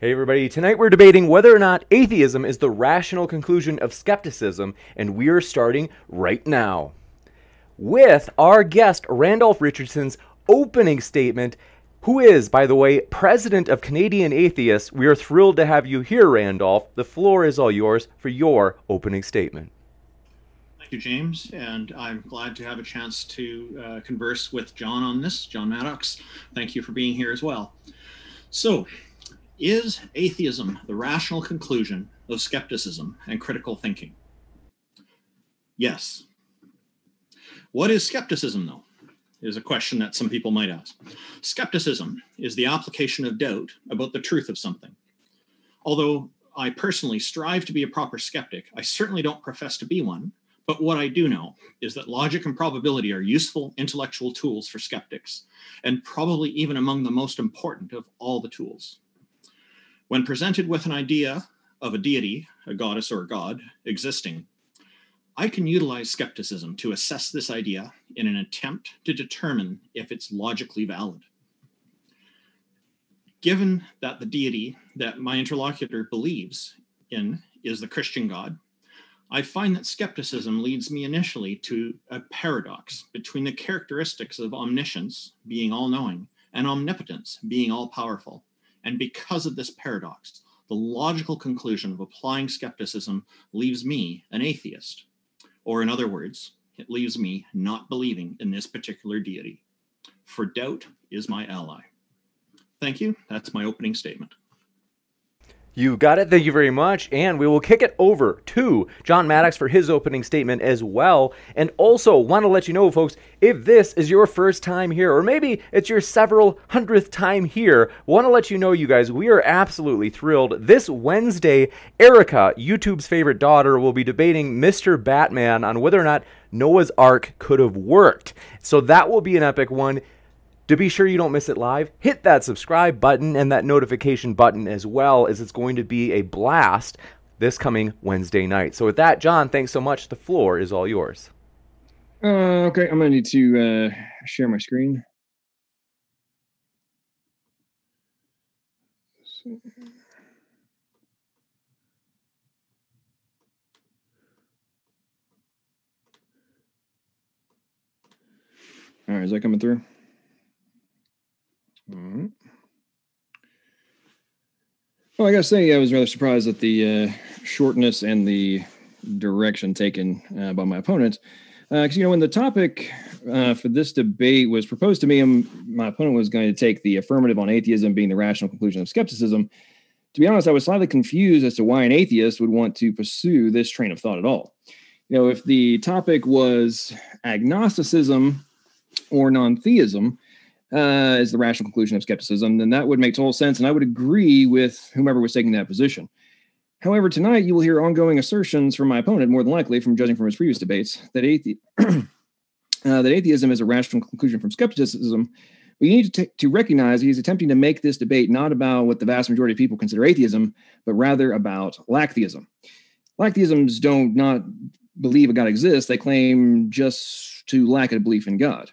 Hey everybody, tonight we're debating whether or not atheism is the rational conclusion of skepticism, and we are starting right now with our guest, Randolf Richardson's opening statement, who is, by the way, president of Canadian Atheists. We are thrilled to have you here, Randolph. The floor is all yours for your opening statement. Thank you, James, and I'm glad to have a chance to converse with John on this, John Maddox. Thank you for being here as well. So, is atheism the rational conclusion of skepticism and critical thinking? Yes. What is skepticism, though? Is a question that some people might ask. Skepticism is the application of doubt about the truth of something. Although I personally strive to be a proper skeptic, I certainly don't profess to be one. But what I do know is that logic and probability are useful intellectual tools for skeptics, and probably even among the most important of all the tools. When presented with an idea of a deity, a goddess or a god, existing, I can utilize skepticism to assess this idea in an attempt to determine if it's logically valid. Given that the deity that my interlocutor believes in is the Christian God, I find that skepticism leads me initially to a paradox between the characteristics of omniscience, being all-knowing, and omnipotence, being all-powerful. And because of this paradox, the logical conclusion of applying skepticism leaves me an atheist. Or in other words, it leaves me not believing in this particular deity. For doubt is my ally. Thank you. That's my opening statement. You got it. Thank you very much. And we will kick it over to John Maddox for his opening statement as well. And also want to let you know, folks, if this is your first time here, or maybe it's your several hundredth time here, want to let you know, you guys, we are absolutely thrilled. This Wednesday, Erica, YouTube's favorite daughter, will be debating Mr. Batman on whether or not Noah's Ark could have worked. So that will be an epic one. To be sure you don't miss it live, hit that subscribe button and that notification button as well, as it's going to be a blast this coming Wednesday night. So with that, John, thanks so much. The floor is all yours. Okay, I'm going to need to share my screen. All right, is that coming through? Well, I gotta say, I was rather surprised at the shortness and the direction taken by my opponent. Because, when the topic for this debate was proposed to me, my opponent was going to take the affirmative on atheism being the rational conclusion of skepticism. To be honest, I was slightly confused as to why an atheist would want to pursue this train of thought at all. If the topic was agnosticism or non-theism, is the rational conclusion of skepticism, then that would make total sense, and I would agree with whomever was taking that position. However, tonight you will hear ongoing assertions from my opponent, more than likely, from judging from his previous debates, that atheism is a rational conclusion from skepticism. But you need to recognize he's attempting to make this debate not about what the vast majority of people consider atheism, but rather about lacktheism. Lacktheisms don't not believe a God exists. They claim just to lack a belief in God.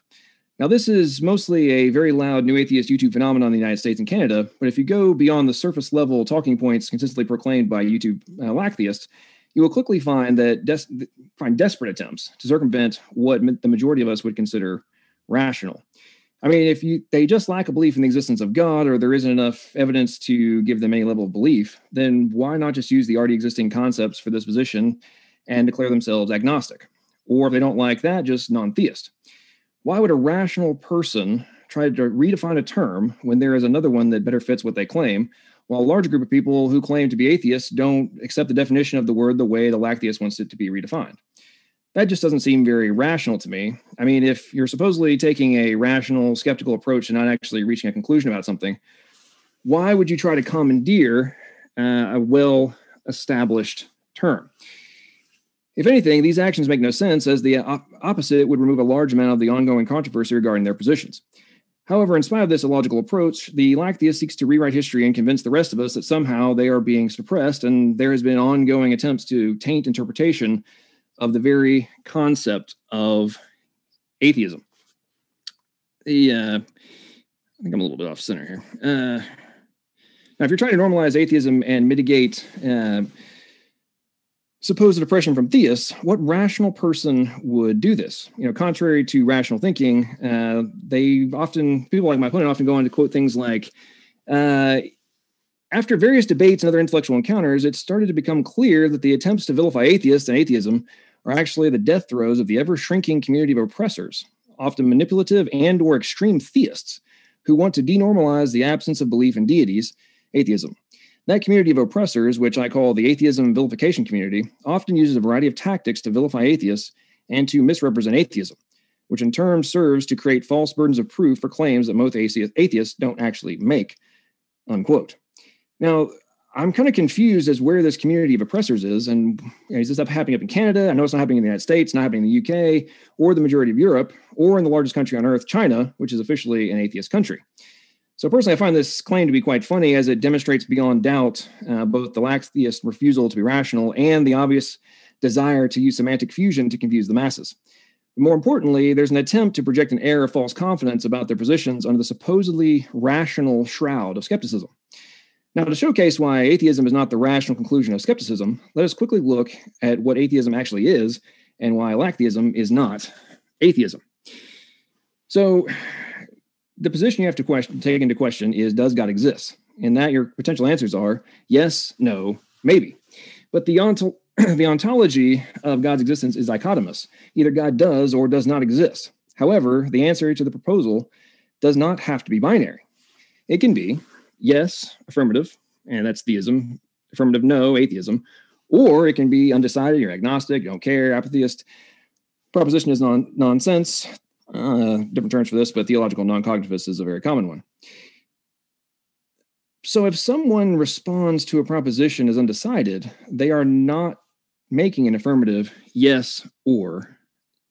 Now, this is mostly a very loud new atheist YouTube phenomenon in the United States and Canada, but if you go beyond the surface level talking points consistently proclaimed by YouTube lacktheists, you will quickly find that desperate attempts to circumvent what the majority of us would consider rational. I mean, if they just lack a belief in the existence of God, or there isn't enough evidence to give them any level of belief, then why not just use the already existing concepts for this position and declare themselves agnostic? Or if they don't like that, just non-theist. Why would a rational person try to redefine a term when there is another one that better fits what they claim, while a large group of people who claim to be atheists don't accept the definition of the word the way the lacktheist wants it to be redefined? That just doesn't seem very rational to me. I mean, if you're supposedly taking a rational, skeptical approach and not actually reaching a conclusion about something, why would you try to commandeer a well-established term? If anything, these actions make no sense, as the opposite would remove a large amount of the ongoing controversy regarding their positions. However, in spite of this illogical approach, the lacktheist seeks to rewrite history and convince the rest of us that somehow they are being suppressed, and there has been ongoing attempts to taint interpretation of the very concept of atheism. I think I'm a little bit off center here. Now, if you're trying to normalize atheism and mitigate supposed oppression from theists, what rational person would do this? Contrary to rational thinking, people like my opponent often go on to quote things like, after various debates and other intellectual encounters, it started to become clear that the attempts to vilify atheists and atheism are actually the death throes of the ever-shrinking community of oppressors, often manipulative and or extreme theists, who want to denormalize the absence of belief in deities, atheism. That community of oppressors, which I call the atheism vilification community, often uses a variety of tactics to vilify atheists and to misrepresent atheism, which in turn serves to create false burdens of proof for claims that most atheists don't actually make, unquote. Now, I'm kind of confused as where this community of oppressors is, and is this happening up in Canada? I know it's not happening in the United States, not happening in the UK, or the majority of Europe, or in the largest country on earth, China, which is officially an atheist country. So personally, I find this claim to be quite funny as it demonstrates beyond doubt both the lacktheist refusal to be rational and the obvious desire to use semantic fusion to confuse the masses. But more importantly, there's an attempt to project an air of false confidence about their positions under the supposedly rational shroud of skepticism. Now, to showcase why atheism is not the rational conclusion of skepticism, let us quickly look at what atheism actually is and why lacktheism is not atheism. So, the position you have to take into question is, does God exist? In that, your potential answers are yes, no, maybe. But the ontology of God's existence is dichotomous. Either God does or does not exist. However, the answer to the proposal does not have to be binary. It can be yes, affirmative, and that's theism. Affirmative, no, atheism. Or it can be undecided, you're agnostic, you don't care, atheist. Proposition is nonsense. Different terms for this, but theological non-cognitivist is a very common one. So if someone responds to a proposition as undecided, they are not making an affirmative yes or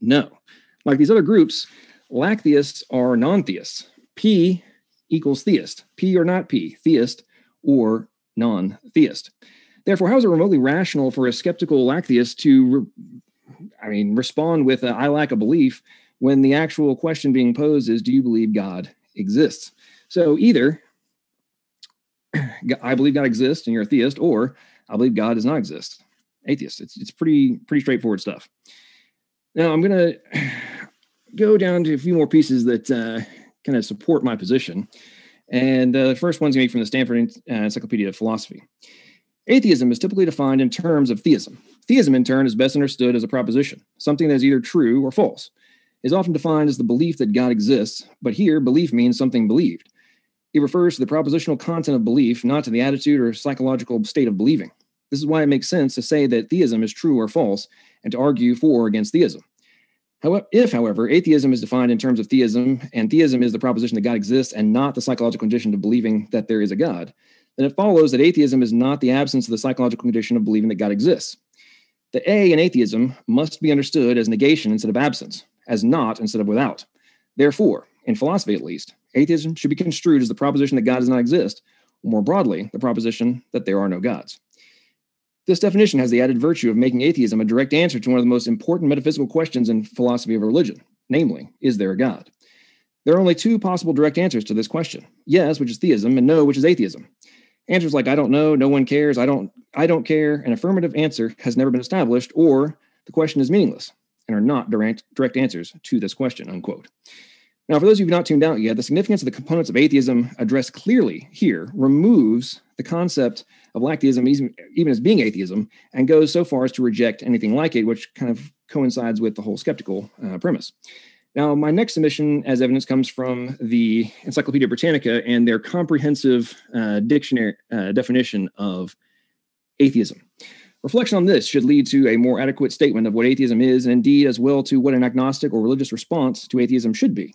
no. Like these other groups, lacktheists are non-theists. P equals theist. P or not P, theist or non-theist. Therefore, how is it remotely rational for a skeptical lacktheist to respond with I lack a belief when the actual question being posed is, do you believe God exists? So either I believe God exists and you're a theist, or I believe God does not exist, atheist. It's pretty straightforward stuff. Now I'm going to go down to a few more pieces that kind of support my position. And the first one's going to be from the Stanford Encyclopedia of Philosophy. Atheism is typically defined in terms of theism. Theism, in turn, is best understood as a proposition, something that is either true or false. It is often defined as the belief that God exists, but here belief means something believed. It refers to the propositional content of belief, not to the attitude or psychological state of believing. This is why it makes sense to say that theism is true or false and to argue for or against theism. However, atheism is defined in terms of theism, and theism is the proposition that God exists and not the psychological condition of believing that there is a God, then it follows that atheism is not the absence of the psychological condition of believing that God exists. The A in atheism must be understood as negation instead of absence, as not instead of without. Therefore, in philosophy at least, atheism should be construed as the proposition that God does not exist, or more broadly, the proposition that there are no gods. This definition has the added virtue of making atheism a direct answer to one of the most important metaphysical questions in philosophy of religion, namely, is there a God? There are only two possible direct answers to this question: yes, which is theism, and no, which is atheism. Answers like I don't know, no one cares, I don't care, an affirmative answer has never been established, or the question is meaningless, and are not direct answers to this question, unquote. Now, for those of you who have not tuned out yet, the significance of the components of atheism addressed clearly here removes the concept of lacktheism even as being atheism, and goes so far as to reject anything like it, which kind of coincides with the whole skeptical premise. Now, my next submission as evidence comes from the Encyclopedia Britannica and their comprehensive dictionary definition of atheism. Reflection on this should lead to a more adequate statement of what atheism is, and indeed as well to what an agnostic or religious response to atheism should be.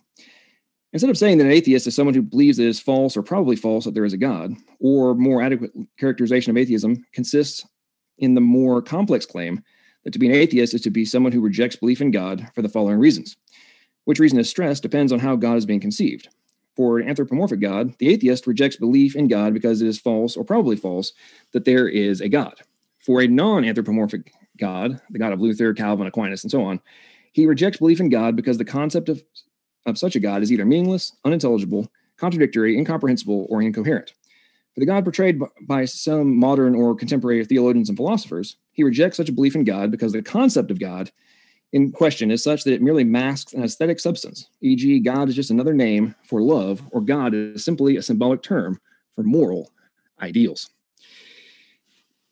Instead of saying that an atheist is someone who believes it is false or probably false that there is a God, or more adequate characterization of atheism consists in the more complex claim that to be an atheist is to be someone who rejects belief in God for the following reasons. Which reason is stressed depends on how God is being conceived. For an anthropomorphic God, the atheist rejects belief in God because it is false or probably false that there is a God. For a non-anthropomorphic God, the God of Luther, Calvin, Aquinas, and so on, he rejects belief in God because the concept of such a God is either meaningless, unintelligible, contradictory, incomprehensible, or incoherent. For the God portrayed by some modern or contemporary theologians and philosophers, he rejects such a belief in God because the concept of God in question is such that it merely masks an aesthetic substance, e.g., God is just another name for love, or God is simply a symbolic term for moral ideals.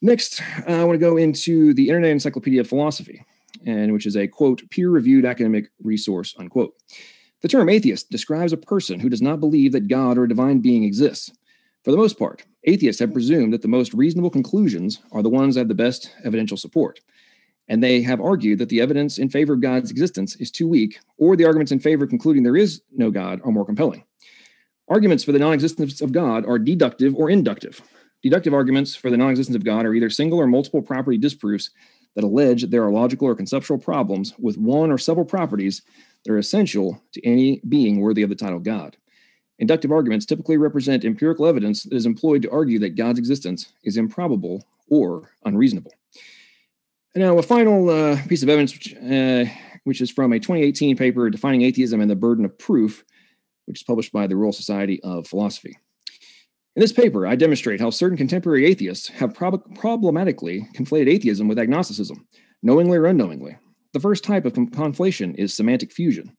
Next, I want to go into the Internet Encyclopedia of Philosophy, and which is a, quote, peer-reviewed academic resource, unquote. The term atheist describes a person who does not believe that God or a divine being exists. For the most part, atheists have presumed that the most reasonable conclusions are the ones that have the best evidential support. And they have argued that the evidence in favor of God's existence is too weak, or the arguments in favor of concluding there is no God are more compelling. Arguments for the non-existence of God are deductive or inductive. Deductive arguments for the non-existence of God are either single or multiple property disproofs that allege that there are logical or conceptual problems with one or several properties that are essential to any being worthy of the title God. Inductive arguments typically represent empirical evidence that is employed to argue that God's existence is improbable or unreasonable. And now, a final piece of evidence, which is from a 2018 paper defining atheism and the burden of proof, which is published by the Royal Society of Philosophy. In this paper, I demonstrate how certain contemporary atheists have problematically conflated atheism with agnosticism, knowingly or unknowingly. The first type of conflation is semantic fusion,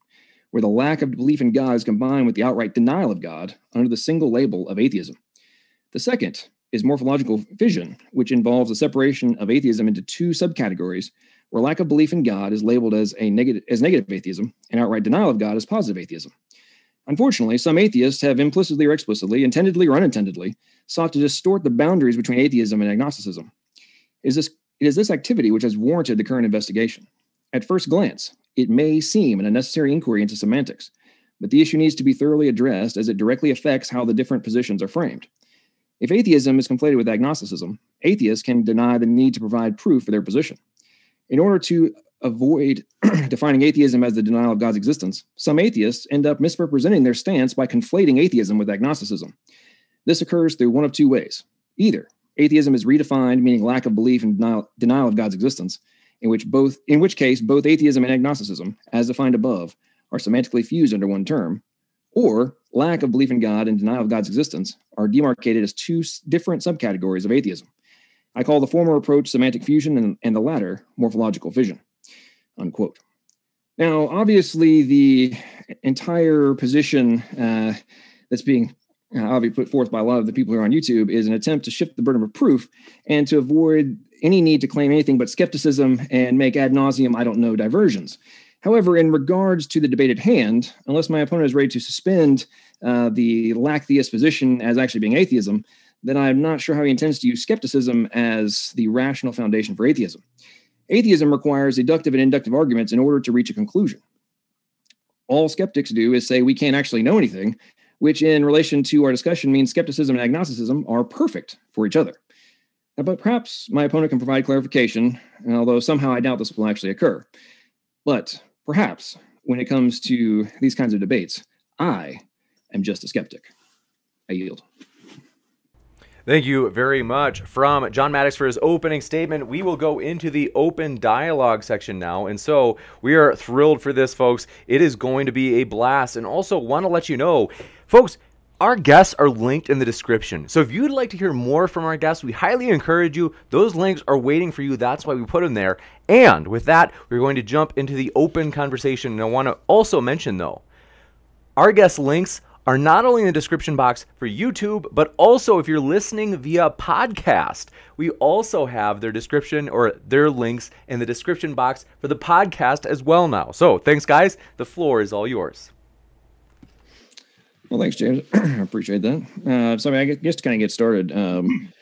where the lack of belief in God is combined with the outright denial of God under the single label of atheism. The second is morphological fission, which involves the separation of atheism into two subcategories, where lack of belief in God is labeled as negative atheism, and outright denial of God as positive atheism. Unfortunately, some atheists have implicitly or explicitly, intendedly or unintendedly, sought to distort the boundaries between atheism and agnosticism. It is this activity which has warranted the current investigation. At first glance, it may seem an unnecessary inquiry into semantics, but the issue needs to be thoroughly addressed as it directly affects how the different positions are framed. If atheism is conflated with agnosticism, atheists can deny the need to provide proof for their position. In order to avoid defining atheism as the denial of God's existence, some atheists end up misrepresenting their stance by conflating atheism with agnosticism. This occurs through one of two ways. Either atheism is redefined, meaning lack of belief and denial of God's existence, in which case both atheism and agnosticism, as defined above, are semantically fused under one term, or lack of belief in God and denial of God's existence are demarcated as two different subcategories of atheism. I call the former approach semantic fusion and the latter morphological fission, unquote. Now, obviously, the entire position that's being obviously put forth by a lot of the people here on YouTube is an attempt to shift the burden of proof and to avoid any need to claim anything but skepticism and make ad nauseum, I don't know, diversions. However, in regards to the debate at hand, unless my opponent is ready to suspend the lacktheist position as actually being atheism, then I'm not sure how he intends to use skepticism as the rational foundation for atheism. Atheism requires deductive and inductive arguments in order to reach a conclusion. All skeptics do is say we can't actually know anything, which in relation to our discussion means skepticism and agnosticism are perfect for each other. But perhaps my opponent can provide clarification, although somehow I doubt this will actually occur. But perhaps when it comes to these kinds of debates, I am just a skeptic. I yield. Thank you very much from John Maddox for his opening statement. We will go into the open dialogue section now. And so we are thrilled for this, folks. It is going to be a blast. And also want to let you know, folks, our guests are linked in the description. So if you'd like to hear more from our guests, we highly encourage you. Those links are waiting for you. That's why we put them there. And with that, we're going to jump into the open conversation. And I want to also mention, though, our guest links are not only in the description box for YouTube, but also if you're listening via podcast, we also have their description or their links in the description box for the podcast as well now. So thanks, guys. The floor is all yours. Well, thanks, James. I appreciate that. So I guess to kind of get started. Hang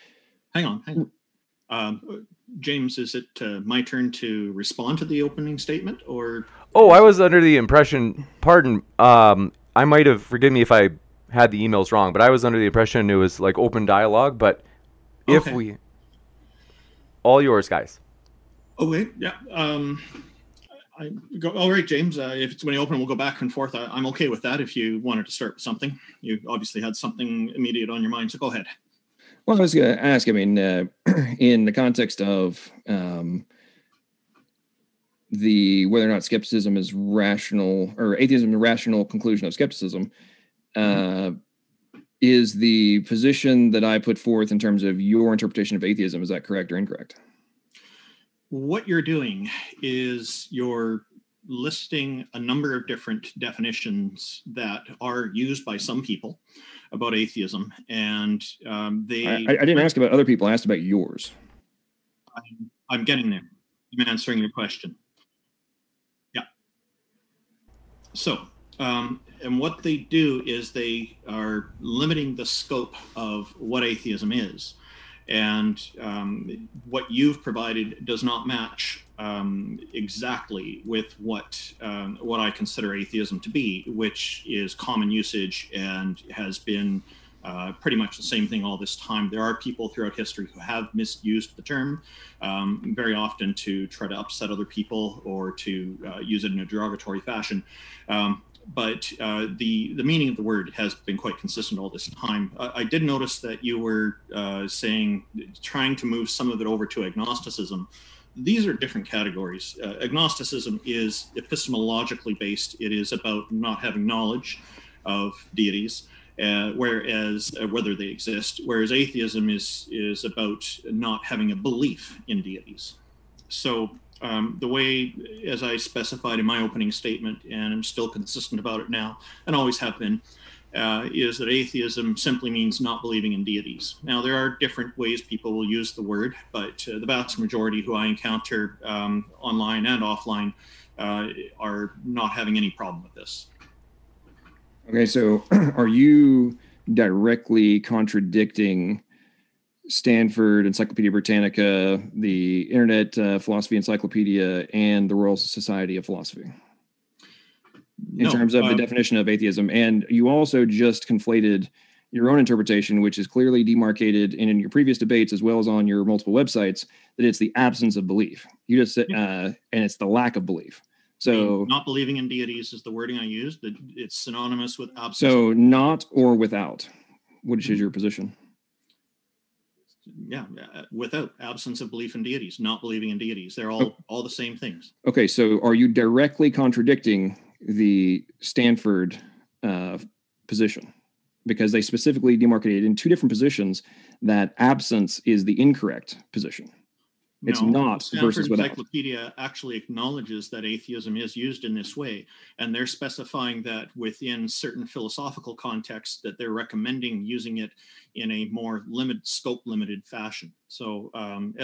on. James, is it my turn to respond to the opening statement, or? Oh, I was under the impression, pardon, I might have, forgive me if I had the emails wrong, but I was under the impression it was like open dialogue, but if okay. we, all yours, guys. Okay, yeah. All right, James, if it's when you open, we'll go back and forth. I'm okay with that if you wanted to start with something. You obviously had something immediate on your mind, so go ahead. Well, I was going to ask, I mean, in the context of whether or not skepticism is rational, or atheism is a rational conclusion of skepticism, is the position that I put forth in terms of your interpretation of atheism, is that correct or incorrect? What you're doing is you're listing a number of different definitions that are used by some people about atheism, and I didn't ask about other people. I asked about yours. I'm getting there. I'm answering your question. Yeah. So, and what they do is they are limiting the scope of what atheism is. And what you've provided does not match exactly with what I consider atheism to be, which is common usage and has been pretty much the same thing all this time. There are people throughout history who have misused the term very often to try to upset other people or to use it in a derogatory fashion. But the meaning of the word has been quite consistent all this time. I did notice that you were trying to move some of it over to agnosticism. These are different categories. Agnosticism is epistemologically based. It is about not having knowledge of deities, whereas whether they exist. Whereas atheism is about not having a belief in deities. So the way, as I specified in my opening statement, and I'm still consistent about it now, and always have been, is that atheism simply means not believing in deities. Now, there are different ways people will use the word, but the vast majority who I encounter online and offline are not having any problem with this. Okay, so are you directly contradicting Stanford Encyclopedia Britannica, the Internet Philosophy Encyclopedia, and the Royal Society of Philosophy in terms of the definition of atheism? And you also just conflated your own interpretation, which is clearly demarcated in your previous debates as well as on your multiple websites, that it's the absence of belief. You just said, and it's the lack of belief. So not believing in deities is the wording I used. It's synonymous with absence. So not or without, which is your position? Yeah, without, absence of belief in deities, not believing in deities. They're all the same things. Okay, so are you directly contradicting the Stanford position? Because they specifically demarcated in two different positions that absence is the incorrect position. It's not versus without. Encyclopedia actually acknowledges that atheism is used in this way, and they're specifying that within certain philosophical contexts that they're recommending using it in a more limited fashion. So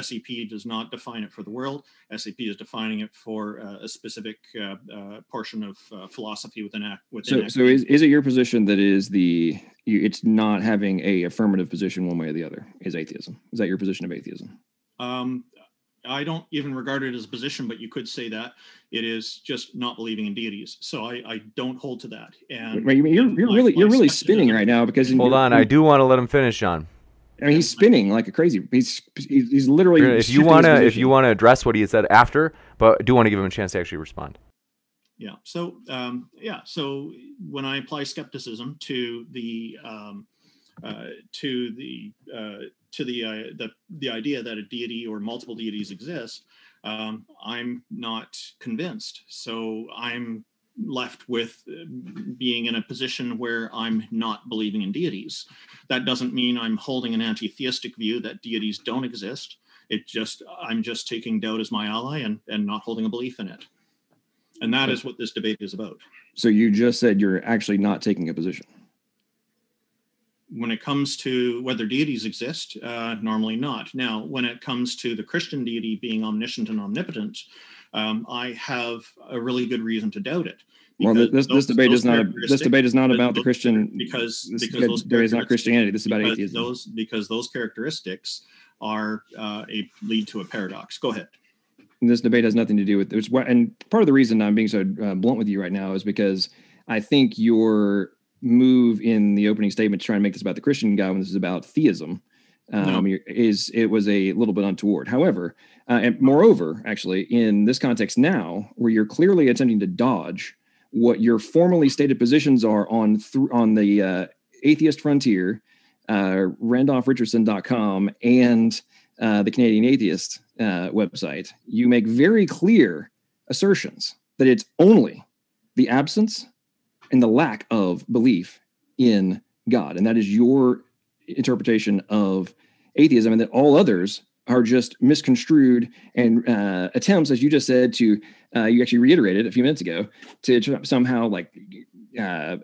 SEP does not define it for the world. SEP is defining it for a specific portion of philosophy within. So is it your position that it's not having a affirmative position one way or the other is atheism? Is that your position of atheism? I don't even regard it as a position, but you could say that it is just not believing in deities. So I don't hold to that. And you're really spinning right now because hold on, I do want to let him finish, John. I mean, he's spinning like a crazy. He's literally. If you want to address what he said after, but I do want to give him a chance to actually respond. Yeah. So So when I apply skepticism to the idea that a deity or multiple deities exist, I'm not convinced. So I'm left with being in a position where I'm not believing in deities. That doesn't mean I'm holding an anti-theistic view that deities don't exist. I'm just taking doubt as my ally and not holding a belief in it. And that is what this debate is about. So you just said you're actually not taking a position. When it comes to whether deities exist, normally not. Now, when it comes to the Christian deity being omniscient and omnipotent, I have a really good reason to doubt it. Well, this debate is not about the Christian. Because this debate is not Christianity. This is about atheism. Because those characteristics are lead to a paradox. Go ahead. This debate has nothing to do with this. And part of the reason I'm being so blunt with you right now is because I think your move in the opening statement to try and make this about the Christian guy when this is about theism it was a little bit untoward. However, and moreover, actually, in this context now, where you're clearly attempting to dodge what your formally stated positions are on the atheist frontier, randolphrichardson.com, and the Canadian Atheist website, you make very clear assertions that it's only the absence and the lack of belief in God, and that is your interpretation of atheism, and that all others are just misconstrued and attempts, as you just said, to you actually reiterated a few minutes ago, to somehow like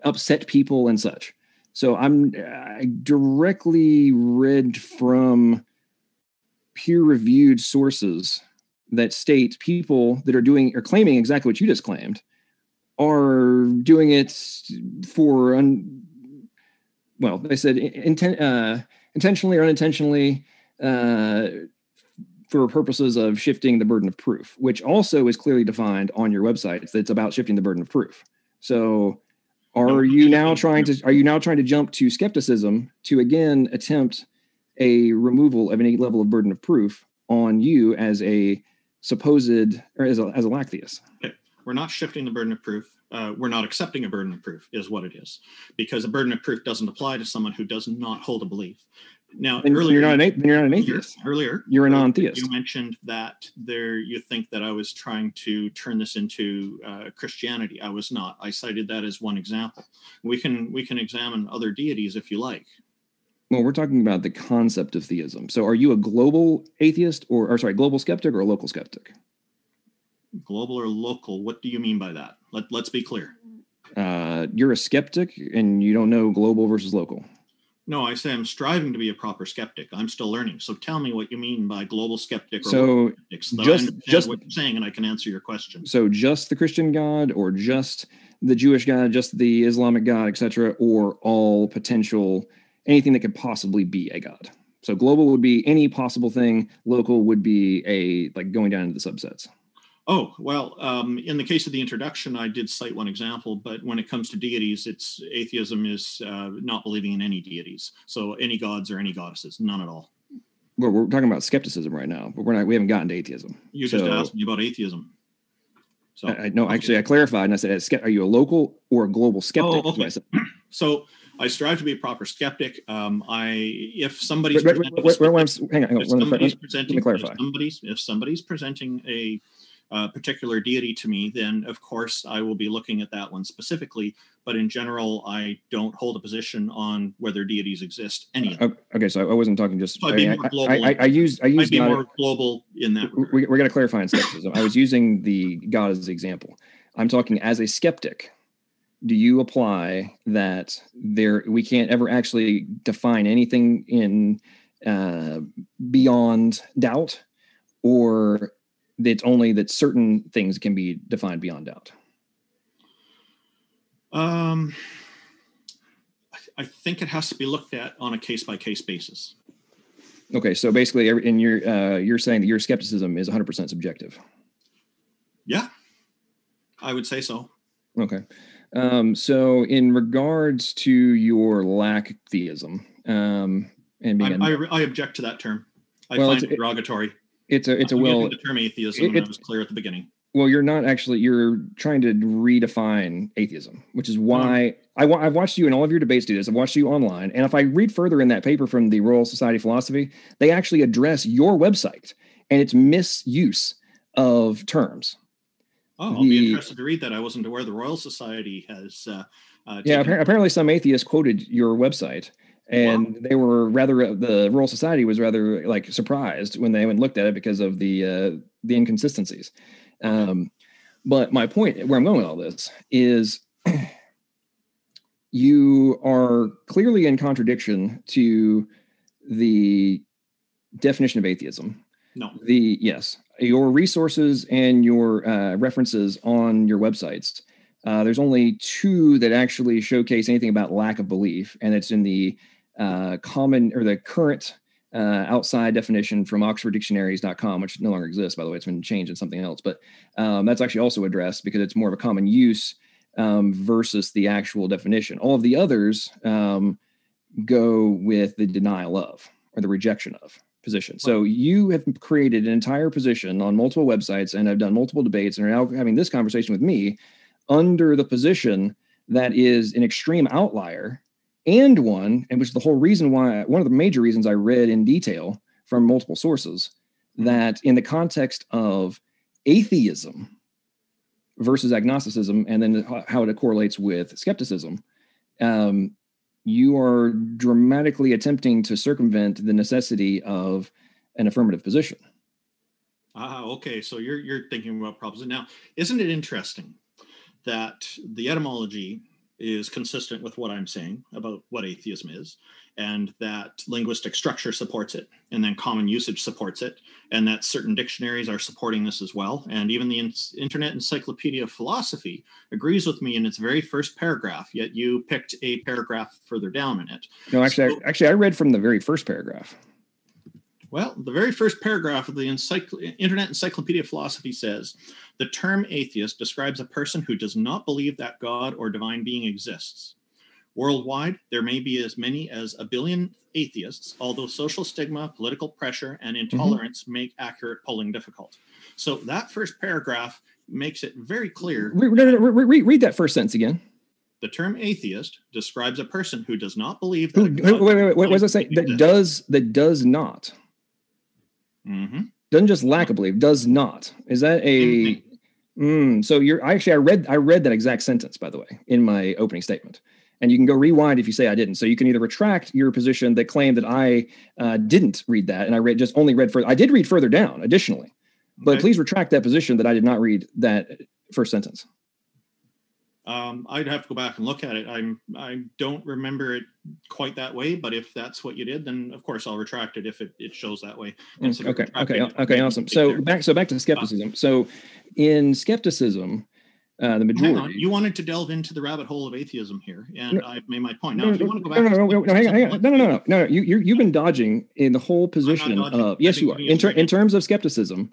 upset people and such. So I directly read from peer-reviewed sources that state people that are doing or claiming exactly what you just claimed are doing it for well, they said intentionally or unintentionally for purposes of shifting the burden of proof, which also is clearly defined on your website. It's about shifting the burden of proof. So are you now trying to jump to skepticism to again attempt a removal of any level of burden of proof on you as a supposed or as a lacktheist? Okay. We're not shifting the burden of proof. We're not accepting a burden of proof is what it is, because a burden of proof doesn't apply to someone who does not hold a belief. Now, earlier, you're not an atheist. Earlier, you're a non-theist. You mentioned that you think that I was trying to turn this into Christianity. I was not. I cited that as one example. We can examine other deities if you like. Well, we're talking about the concept of theism. So, are you a global atheist, or sorry, global skeptic, or a local skeptic? Global or local? What do you mean by that? Let's be clear. You're a skeptic, and you don't know global versus local. No, I say I'm striving to be a proper skeptic. I'm still learning. So tell me what you mean by global skeptic or so skeptic, so just what you're saying, and I can answer your question. So just the Christian God, or just the Jewish God, just the Islamic God, etc., or all potential, anything that could possibly be a God. So global would be any possible thing. Local would be going down into the subsets. Oh, well, in the case of the introduction, I did cite one example, but when it comes to deities, atheism is not believing in any deities. So any gods or any goddesses, none at all. Well, we're talking about skepticism right now, but we haven't gotten to atheism. You just asked me about atheism. So actually, I clarified and I said, are you a local or a global skeptic? Oh, okay. So I strive to be a proper skeptic. If somebody's presenting a particular deity to me, then of course I will be looking at that one specifically. But in general, I don't hold a position on whether deities exist. Any of them. Okay, so I wasn't talking just. So I'd be more global. I'd be more global in that. We're going to clarify in skepticism. I was using the God as the example. I'm talking as a skeptic. Do you apply that we can't ever actually define anything in beyond doubt, or it's only that certain things can be defined beyond doubt? I think it has to be looked at on a case-by-case basis. Okay, so basically, you're saying that your skepticism is 100% subjective. Yeah, I would say so. Okay. So in regards to your lacktheism, I object to that term. I find it derogatory. Using the term atheism, and I was clear at the beginning. Well, you're not actually. You're trying to redefine atheism, which is why I've watched you in all of your debates do this. I've watched you online, and if I read further in that paper from the Royal Society of Philosophy, they actually address your website and its misuse of terms. Oh, I'll be interested to read that. I wasn't aware the Royal Society has. Apparently some atheists quoted your website, and they were the Royal Society was rather surprised when they went and looked at it because of the inconsistencies. But my point, where I'm going with all this, is you are clearly in contradiction to the definition of atheism. No. Your resources and your references on your websites, there's only two that actually showcase anything about lack of belief, and it's in the the current outside definition from oxforddictionaries.com, which no longer exists, by the way. It's been changed in something else, but that's actually also addressed because it's more of a common use versus the actual definition. All of the others go with the denial of or the rejection of position. So you have created an entire position on multiple websites and have done multiple debates and are now having this conversation with me under the position that is an extreme outlier, and which is the whole reason why, one of the major reasons I read in detail from multiple sources, that in the context of atheism versus agnosticism, and then how it correlates with skepticism, you are dramatically attempting to circumvent the necessity of an affirmative position. Okay. So you're thinking about proposition. Now, isn't it interesting that the etymology is consistent with what I'm saying about what atheism is, and that linguistic structure supports it, and then common usage supports it, and that certain dictionaries are supporting this as well. And even the Internet Encyclopedia of Philosophy agrees with me in its very first paragraph, yet you picked a paragraph further down in it. No, actually, I read from the very first paragraph. Well, the very first paragraph of the Internet Encyclopedia of Philosophy says, the term atheist describes a person who does not believe that God or divine being exists. Worldwide, there may be as many as 1 billion atheists, although social stigma, political pressure, and intolerance make accurate polling difficult. So that first paragraph makes it very clear. Read that first sentence again. The term atheist describes a person who does not believe that. Wait, what does it say? That does not. Mm-hmm. Doesn't just lack a belief, does not. Is that a so I read that exact sentence, by the way, in my opening statement. And you can go rewind if you say I didn't. So you can either retract your position that claimed that I didn't read that, and I only read further. I did read further down additionally, but please retract that position that I did not read that first sentence. I'd have to go back and look at it. I don't remember it quite that way, but if that's what you did, then of course I'll retract it if it shows that way. Okay, awesome. So back to skepticism. So in skepticism, the majority. Hang on. You wanted to delve into the rabbit hole of atheism here, and I've made my point. Now, if you want to go back, no. You've been dodging in the whole position of yes, you are. In terms of skepticism,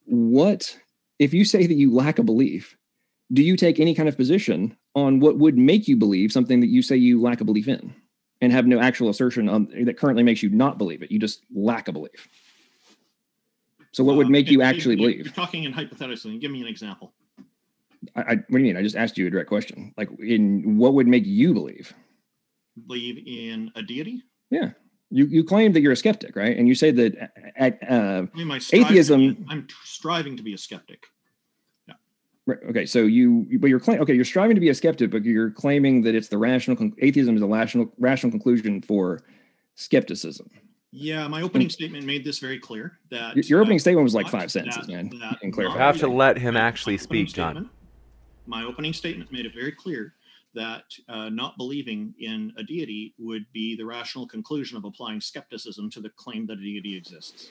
what if you say that you lack a belief? Do you take any kind of position on what would make you believe something that you say you lack a belief in, and have no actual assertion on that currently makes you not believe it? You just lack a belief. So what would make you actually believe? You're talking in hypothetically. Give me an example. What do you mean? I just asked you a direct question. Like, in what would make you believe? Believe in a deity? Yeah. You claim that you're a skeptic, right? And you say that atheism. I'm striving to be a skeptic. Yeah. Right. Okay. So you're striving to be a skeptic, but you're claiming that it's the atheism is a rational conclusion for skepticism. Yeah, my opening statement made this very clear. That your opening statement was like 5 sentences, man. You have to let him actually speak, John. My opening statement made it very clear that not believing in a deity would be the rational conclusion of applying skepticism to the claim that a deity exists.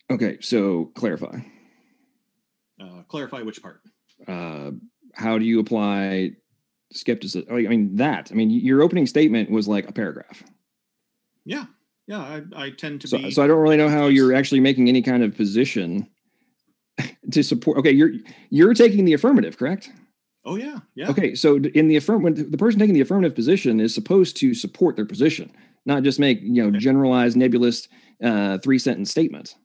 Okay, so clarify. Clarify which part? How do you apply skepticism? Your opening statement was like a paragraph. Yeah, I tend to be. So I don't really know how you're actually making any kind of position to support. Okay, you're taking the affirmative, correct? Oh yeah. Okay, so in the when the person taking the affirmative position is supposed to support their position, not just make generalized, nebulous 3-sentence statements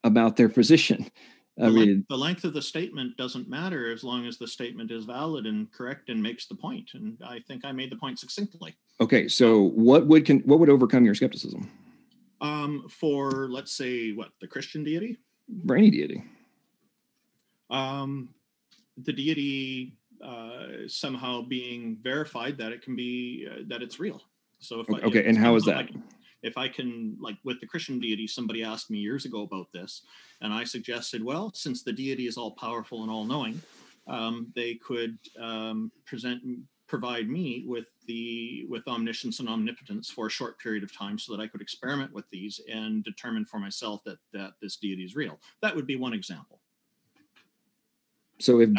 about their position. The length of the statement doesn't matter as long as the statement is valid and correct and makes the point. And I think I made the point succinctly. Okay, so what would overcome your skepticism? For let's say the Christian deity, for any deity. The deity somehow being verified that it can be that it's real. So and how is that? If I can, with the Christian deity, somebody asked me years ago about this, and I suggested, well, since the deity is all powerful and all knowing, they could provide me with omniscience and omnipotence for a short period of time, so that I could experiment with these and determine for myself that this deity is real. That would be one example. So if if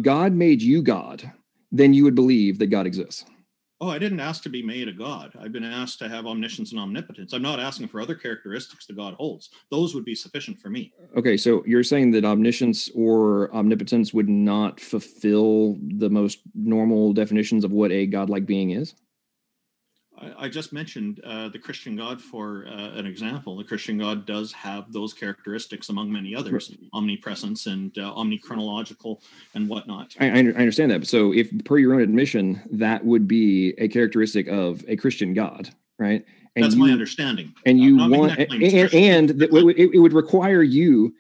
God made you God, then you would believe that God exists. Oh, I didn't ask to be made a god. I've been asked to have omniscience and omnipotence. I'm not asking for other characteristics that God holds. Those would be sufficient for me. Okay, so you're saying that omniscience or omnipotence would not fulfill the most normal definitions of what a godlike being is? I just mentioned the Christian God for an example. The Christian God does have those characteristics among many others, omnipresence and omnichronological and whatnot. I understand that. So if, per your own admission, that would be a characteristic of a Christian God, right? And that's my understanding. And you want, it would require you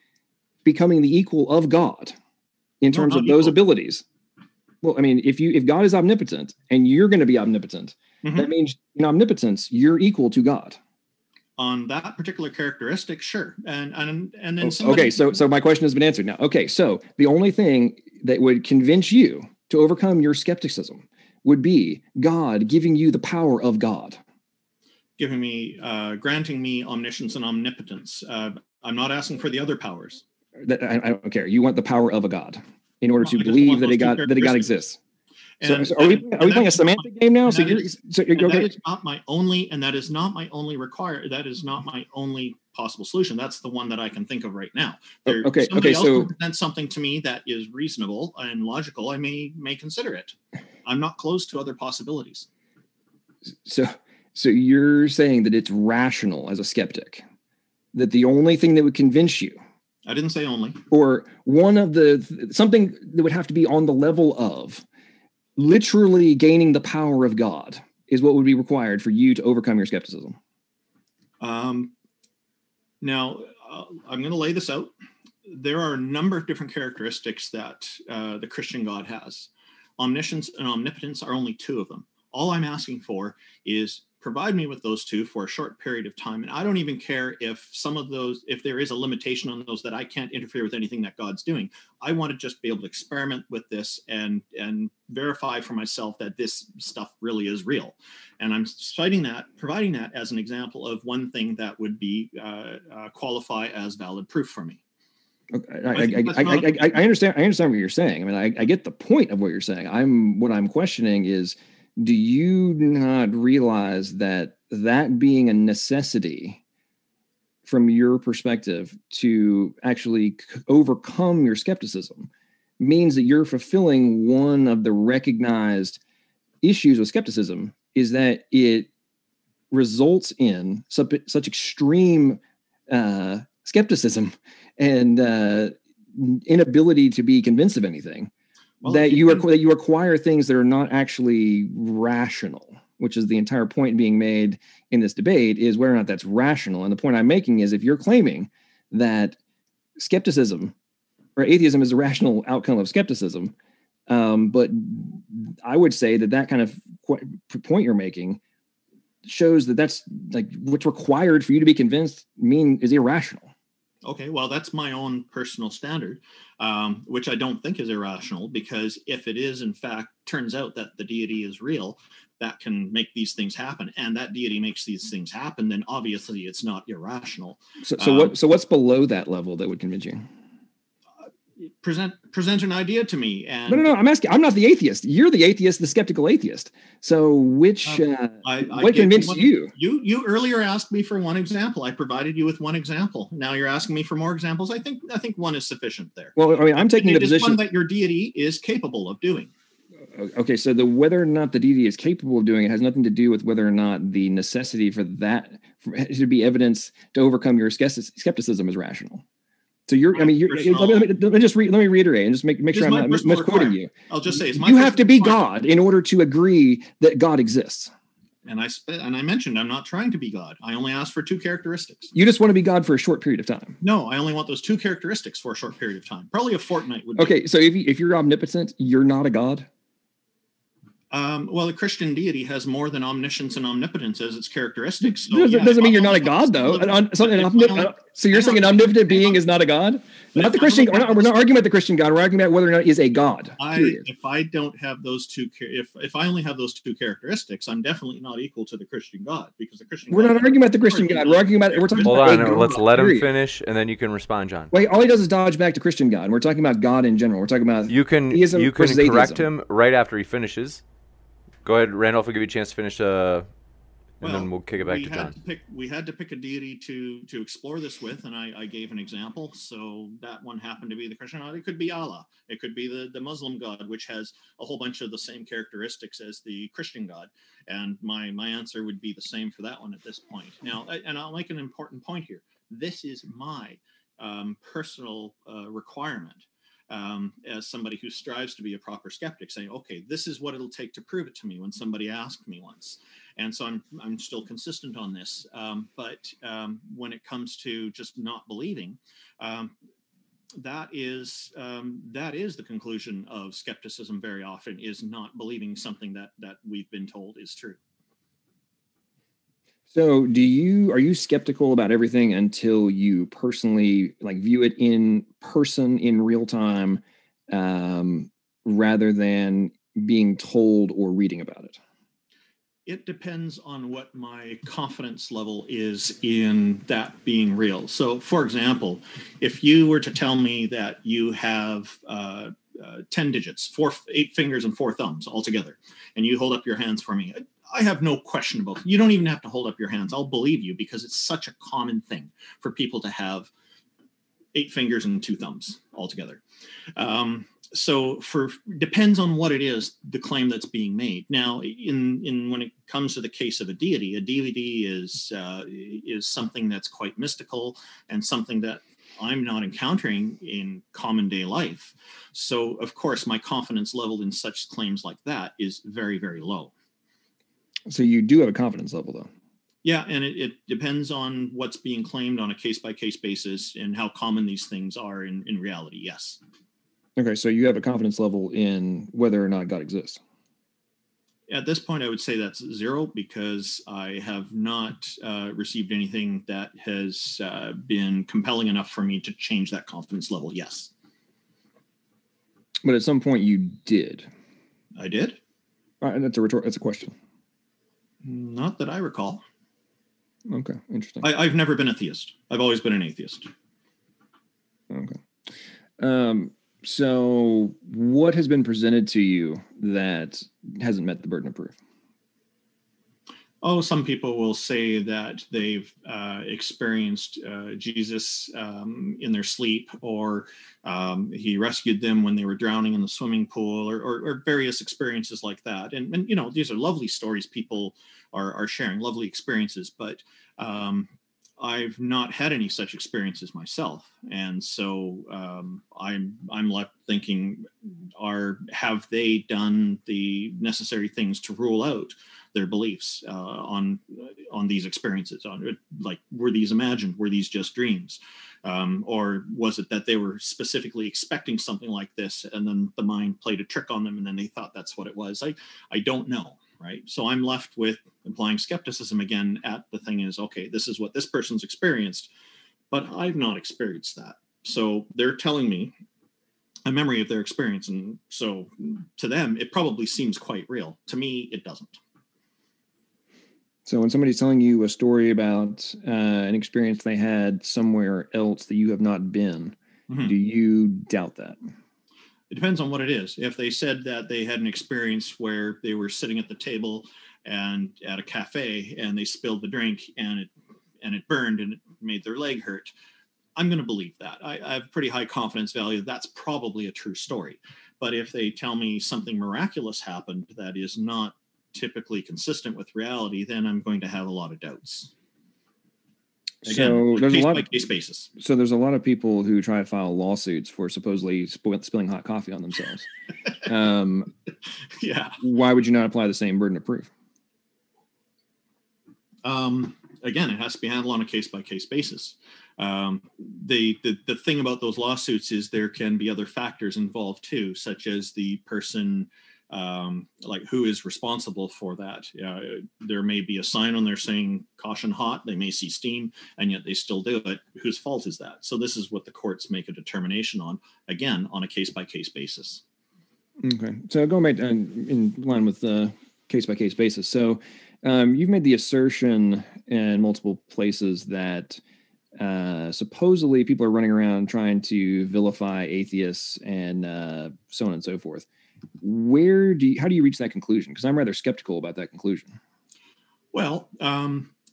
becoming the equal of God in terms of those abilities. Well, I mean, if God is omnipotent and you're going to be omnipotent, Mhm. that means in omnipotence, you're equal to God. On that particular characteristic, sure. And then somebody. Okay, so my question has been answered now. Okay, so the only thing that would convince you to overcome your skepticism would be God giving you the power of God. Granting me omniscience and omnipotence. I'm not asking for the other powers. I don't care. You want the power of a God in order to I just believe want that those two a God characteristics. exists. And So are we playing a semantic game now? So that you're that is not my only, and that is not my only that is not my only possible solution. That's the one that I can think of right now. Somebody else will present something to me that is reasonable and logical. I may consider it. I'm not closed to other possibilities. So you're saying that it's rational as a skeptic, that the only thing that would convince you, I didn't say only, or one of something that would have to be on the level of literally gaining the power of God is what would be required for you to overcome your skepticism. Now, I'm going to lay this out. There are a number of different characteristics that the Christian God has. Omniscience and omnipotence are only two of them. All I'm asking for is provide me with those two for a short period of time. And I don't even care if if there is a limitation on those, that I can't interfere with anything that God's doing. I want to just be able to experiment with this and verify for myself that this stuff really is real. And I'm providing that as an example of one thing that would be qualify as valid proof for me. Okay. I understand what you're saying. I mean, I get the point of what you're saying. What I'm questioning is, do you not realize that being a necessity from your perspective to actually overcome your skepticism means that you're fulfilling one of the recognized issues with skepticism, is that it results in such extreme skepticism and inability to be convinced of anything, that you acquire things that are not actually rational, which is the entire point being made in this debate, is whether or not that's rational. And the point I'm making is, if you're claiming that skepticism or atheism is a rational outcome of skepticism, but I would say that kind of point you're making shows that that's like what's required for you to be convinced is irrational. Okay, well, that's my own personal standard, which I don't think is irrational, because if it is, in fact, turns out that the deity is real, that can make these things happen, and that deity makes these things happen, then obviously it's not irrational. So what's below that level that would convince you? Present an idea to me. And no, I'm asking. I'm not the atheist. You're the atheist, the skeptical atheist. So what convinced you? You earlier asked me for one example. I provided you with one example. Now you're asking me for more examples. I think one is sufficient there. Well, I mean, I'm taking the position one that your deity is capable of doing. Okay, so whether or not the deity is capable of doing it has nothing to do with whether or not the necessity for that should be evidence to overcome your skepticism is rational. So let me reiterate and just make sure I'm not misquoting you. I'll just say, you have to be God in order to agree that God exists. And I mentioned I'm not trying to be God. I only asked for two characteristics. You just want to be God for a short period of time. No, I only want those two characteristics for a short period of time. Probably a fortnight would be. Okay, so if you're omnipotent, you're not a God? Well, the Christian deity has more than omniscience and omnipotence as its characteristics. So doesn't mean you're not a God, though. So you're saying an omnipotent being is not a God? Not the Christian. We're not arguing about the Christian God. We're arguing about whether or not it is a God. If I don't have those two, if I only have those two characteristics, I'm definitely not equal to the Christian God, because the Christian. We're not arguing about the Christian God. We're arguing about. We're talking Hold about. on, let's let him finish, and then you can respond, John. Wait, all he does is dodge back to Christian God. And we're talking about God in general. We're talking about you can correct him right after he finishes. Go ahead, Randolph. I'll give you a chance to finish, and then we'll kick it back to John. We had to pick a deity to explore this with, and I gave an example. So that one happened to be the Christian God. It could be Allah. It could be the Muslim God, which has a whole bunch of the same characteristics as the Christian God. And my answer would be the same for that one at this point. Now, and I'll make an important point here. This is my personal requirement. As somebody who strives to be a proper skeptic, saying, okay, this is what it'll take to prove it to me when somebody asked me once. And so I'm still consistent on this. But when it comes to just not believing, that is the conclusion of skepticism very often, is not believing something that we've been told is true. So are you skeptical about everything until you personally like view it in person in real time, rather than being told or reading about it? It depends on what my confidence level is in that being real. So, for example, if you were to tell me that you have 10 digits, 8 fingers and 4 thumbs altogether, and you hold up your hands for me, I have no question about it. You don't even have to hold up your hands. I'll believe you, because it's such a common thing for people to have 8 fingers and 2 thumbs altogether. So depends on what it is, the claim that's being made. Now, in when it comes to the case of a deity is something that's quite mystical and something that I'm not encountering in common day life. So, of course, my confidence level in such claims like that is very, very low. So you do have a confidence level, though. Yeah, and it depends on what's being claimed on a case-by-case basis and how common these things are in reality, yes. Okay, so you have a confidence level in whether or not God exists. At this point, I would say that's 0, because I have not received anything that has been compelling enough for me to change that confidence level, yes. But at some point you did. I did? That's a question. Not that I recall. Okay, interesting. I've never been a theist. I've always been an atheist. Okay. So what has been presented to you that hasn't met the burden of proof? Oh, some people will say that they've experienced Jesus in their sleep, or he rescued them when they were drowning in the swimming pool, or various experiences like that. And you know, these are lovely stories people are sharing, lovely experiences, but I've not had any such experiences myself, and so I'm left thinking: have they done the necessary things to rule out their beliefs on these experiences? Were these imagined? Were these just dreams? Or was it that they were specifically expecting something like this, and then the mind played a trick on them, and then they thought that's what it was? I don't know. Right. So I'm left with applying skepticism again at the thing is, okay, this is what this person's experienced, but I've not experienced that. So they're telling me a memory of their experience. And so to them, it probably seems quite real. To me, it doesn't. So when somebody's telling you a story about an experience they had somewhere else that you have not been, do you doubt that? It depends on what it is. If they said that they had an experience where they were sitting at the table and at a cafe and they spilled the drink and it burned and it made their leg hurt, I'm going to believe that. I have pretty high confidence value. That's probably a true story. But if they tell me something miraculous happened that is not typically consistent with reality, then I'm going to have a lot of doubts. Again, so there's case by case basis. So there's a lot of people who try to file lawsuits for supposedly spilling hot coffee on themselves. Yeah. Why would you not apply the same burden of proof? Again, it has to be handled on a case by case basis. The thing about those lawsuits is there can be other factors involved too, such as the person, like who is responsible for that. There may be a sign on there saying caution hot. They may see steam and yet they still do it. Whose fault is that? So this is what the courts make a determination on, again, on a case by case basis. Okay. So going back in line with the case by case basis. So you've made the assertion in multiple places that supposedly people are running around trying to vilify atheists and so on and so forth. How do you reach that conclusion? Because I'm rather skeptical about that conclusion. Well,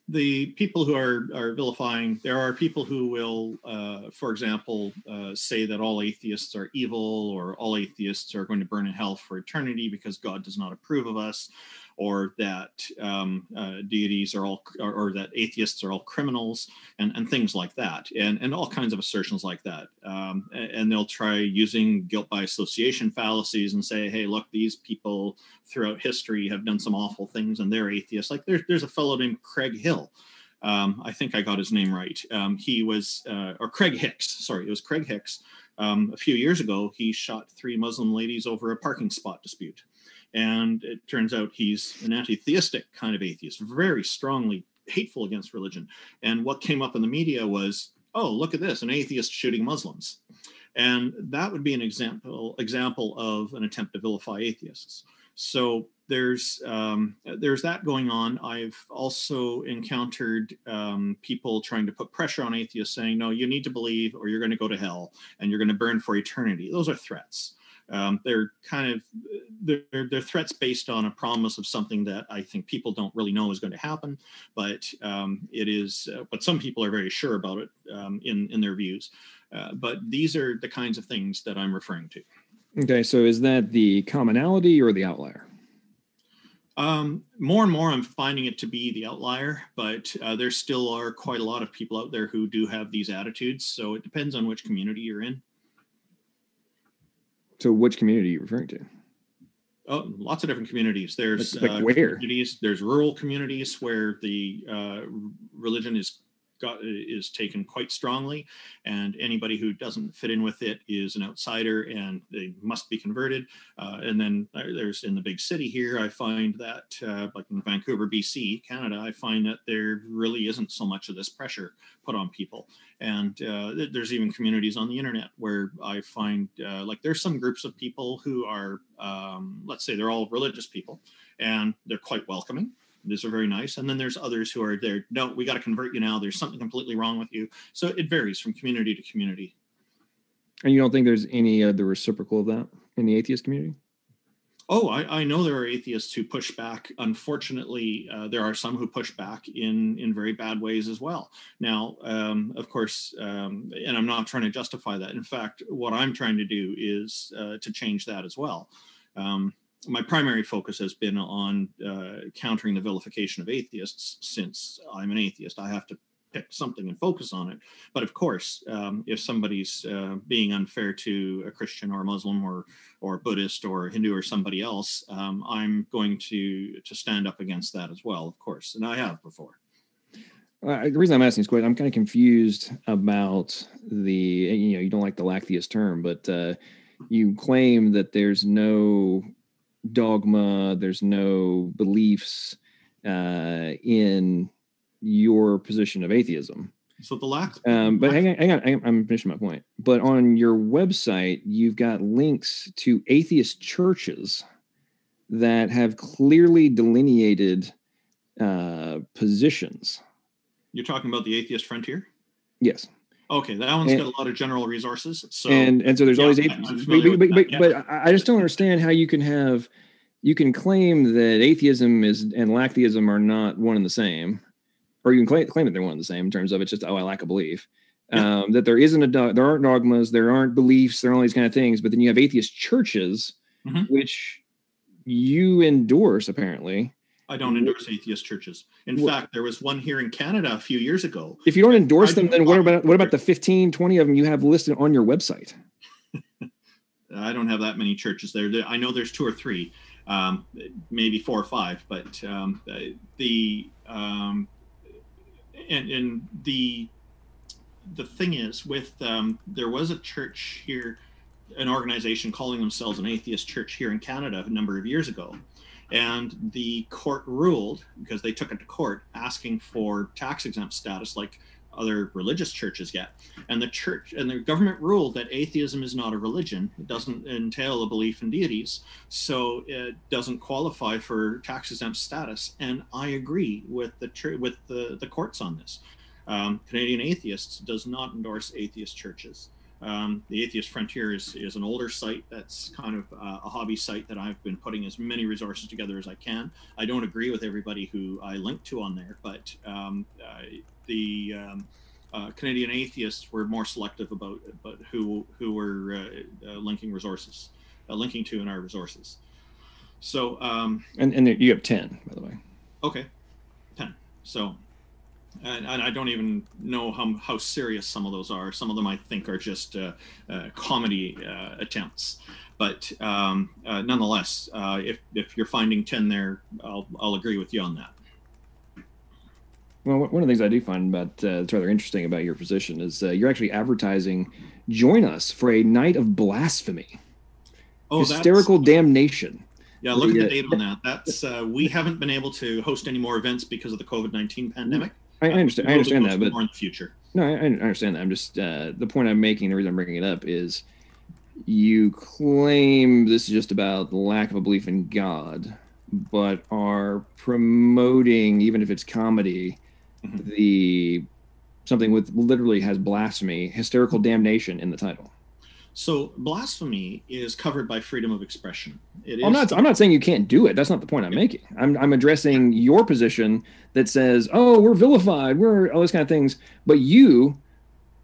the people who are vilifying, there are people who will, for example, say that all atheists are evil, or all atheists are going to burn in hell for eternity because God does not approve of us, or that deities are all, or that atheists are all criminals, and things like that, and all kinds of assertions like that. And they'll try using guilt by association fallacies and say, hey, look, these people throughout history have done some awful things and they're atheists. Like there's a fellow named Craig Hill. I think I got his name right. He was, or Craig Hicks. Sorry, it was Craig Hicks, A few years ago, he shot 3 Muslim ladies over a parking spot dispute. And it turns out he's an anti-theistic kind of atheist, very strongly hateful against religion. And what came up in the media was, oh, look at this, an atheist shooting Muslims. And that would be an example of an attempt to vilify atheists. So there's that going on. I've also encountered people trying to put pressure on atheists, saying, no, you need to believe or you're going to go to hell and you're going to burn for eternity. Those are threats. They're threats based on a promise of something that I think people don't really know is going to happen, but it is. But some people are very sure about it in their views. But these are the kinds of things that I'm referring to. Okay, so is that the commonality or the outlier? More and more, I'm finding it to be the outlier, but there still are quite a lot of people out there who do have these attitudes. So it depends on which community you're in. So which community are you referring to? Oh, lots of different communities. There's like where? Communities, there's rural communities where the religion is taken quite strongly, and anybody who doesn't fit in with it is an outsider and they must be converted. And then there's in the big city here, I find that like in Vancouver, BC, Canada, I find that there really isn't so much of this pressure put on people. And there's even communities on the internet where I find like there's some groups of people who are, let's say they're all religious people and they're quite welcoming. These are very nice. And then there's others who are there. No, we got to convert you now. There's something completely wrong with you. So it varies from community to community. And you don't think there's any the reciprocal of that in the atheist community? Oh, I know there are atheists who push back. Unfortunately, there are some who push back in very bad ways as well. Now, of course, and I'm not trying to justify that. In fact, what I'm trying to do is to change that as well. My primary focus has been on countering the vilification of atheists. Since I'm an atheist, I have to pick something and focus on it. But of course, if somebody's being unfair to a Christian or a Muslim or Buddhist or Hindu or somebody else, I'm going to stand up against that as well, of course, and I have before. The reason I'm asking this question, I'm kind of confused about you don't like the lacktheist term, but you claim that there's no dogma, there's no beliefs in your position of atheism. So the but hang on, I'm finishing my point. But on your website, you've got links to atheist churches that have clearly delineated positions. You're talking about the Atheist Frontier? Yes. Okay, that one's got a lot of general resources. So and so there's always atheists. But I just don't understand how you can claim that atheism and lacktheism are not one and the same, or you can claim that they're one and the same in terms of it's just I lack a belief. Yeah. That there aren't dogmas, there aren't beliefs, there are all these kind of things. But then you have atheist churches, which you endorse apparently. I don't endorse atheist churches. In fact, there was one here in Canada a few years ago. If you don't endorse them, then what about the 15, 20 of them you have listed on your website? I don't have that many churches there. I know there's 2 or 3, maybe 4 or 5, but the thing is with there was a church here, an organization calling themselves an atheist church here in Canada a number of years ago. And the court ruled, because they took it to court, asking for tax exempt status like other religious churches get. And the government ruled that atheism is not a religion. It doesn't entail a belief in deities, so it doesn't qualify for tax exempt status. And I agree with the courts on this. Canadian Atheists does not endorse atheist churches. The Atheist Frontier is an older site that's kind of a hobby site that I've been putting as many resources together as I can. I don't agree with everybody who I link to on there, but the Canadian Atheists were more selective about who were linking to in our resources. So and you have 10, by the way. Okay, 10. So. And I don't even know how serious some of those are. Some of them I think are just comedy attempts. But nonetheless, if you're finding 10 there, I'll agree with you on that. Well, one of the things I do find about that's rather interesting about your position is you're actually advertising, join us for a night of blasphemy, hysterical damnation. Yeah, look at the date on that. That's we haven't been able to host any more events because of the COVID-19 pandemic. I understand. I understand that, but more in the future. No, I understand that. I'm just the point I'm making. The reason I'm bringing it up is you claim this is just about the lack of a belief in God, but are promoting, even if it's comedy, something with literally has blasphemy, hysterical damnation in the title. So blasphemy is covered by freedom of expression. I'm not saying you can't do it. That's not the point I'm making. I'm addressing your position that says, oh, we're vilified, we're all those kind of things, but you're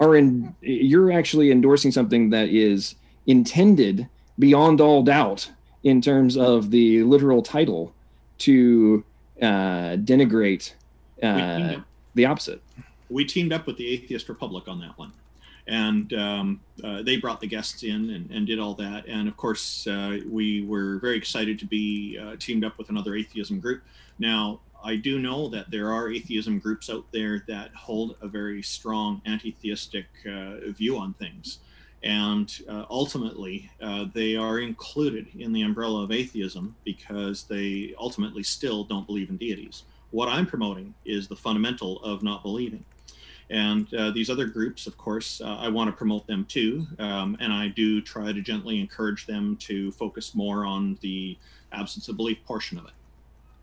actually endorsing something that is intended beyond all doubt in terms of the literal title to denigrate the opposite. We teamed up with the Atheist Republic on that one. And they brought the guests in and did all that. And of course, we were very excited to be teamed up with another atheism group. Now, I do know that there are atheism groups out there that hold a very strong anti-theistic view on things. And ultimately, they are included in the umbrella of atheism because they ultimately still don't believe in deities. What I'm promoting is the fundamental of not believing. And these other groups, of course, I want to promote them too. And I do try to gently encourage them to focus more on the absence of belief portion of it.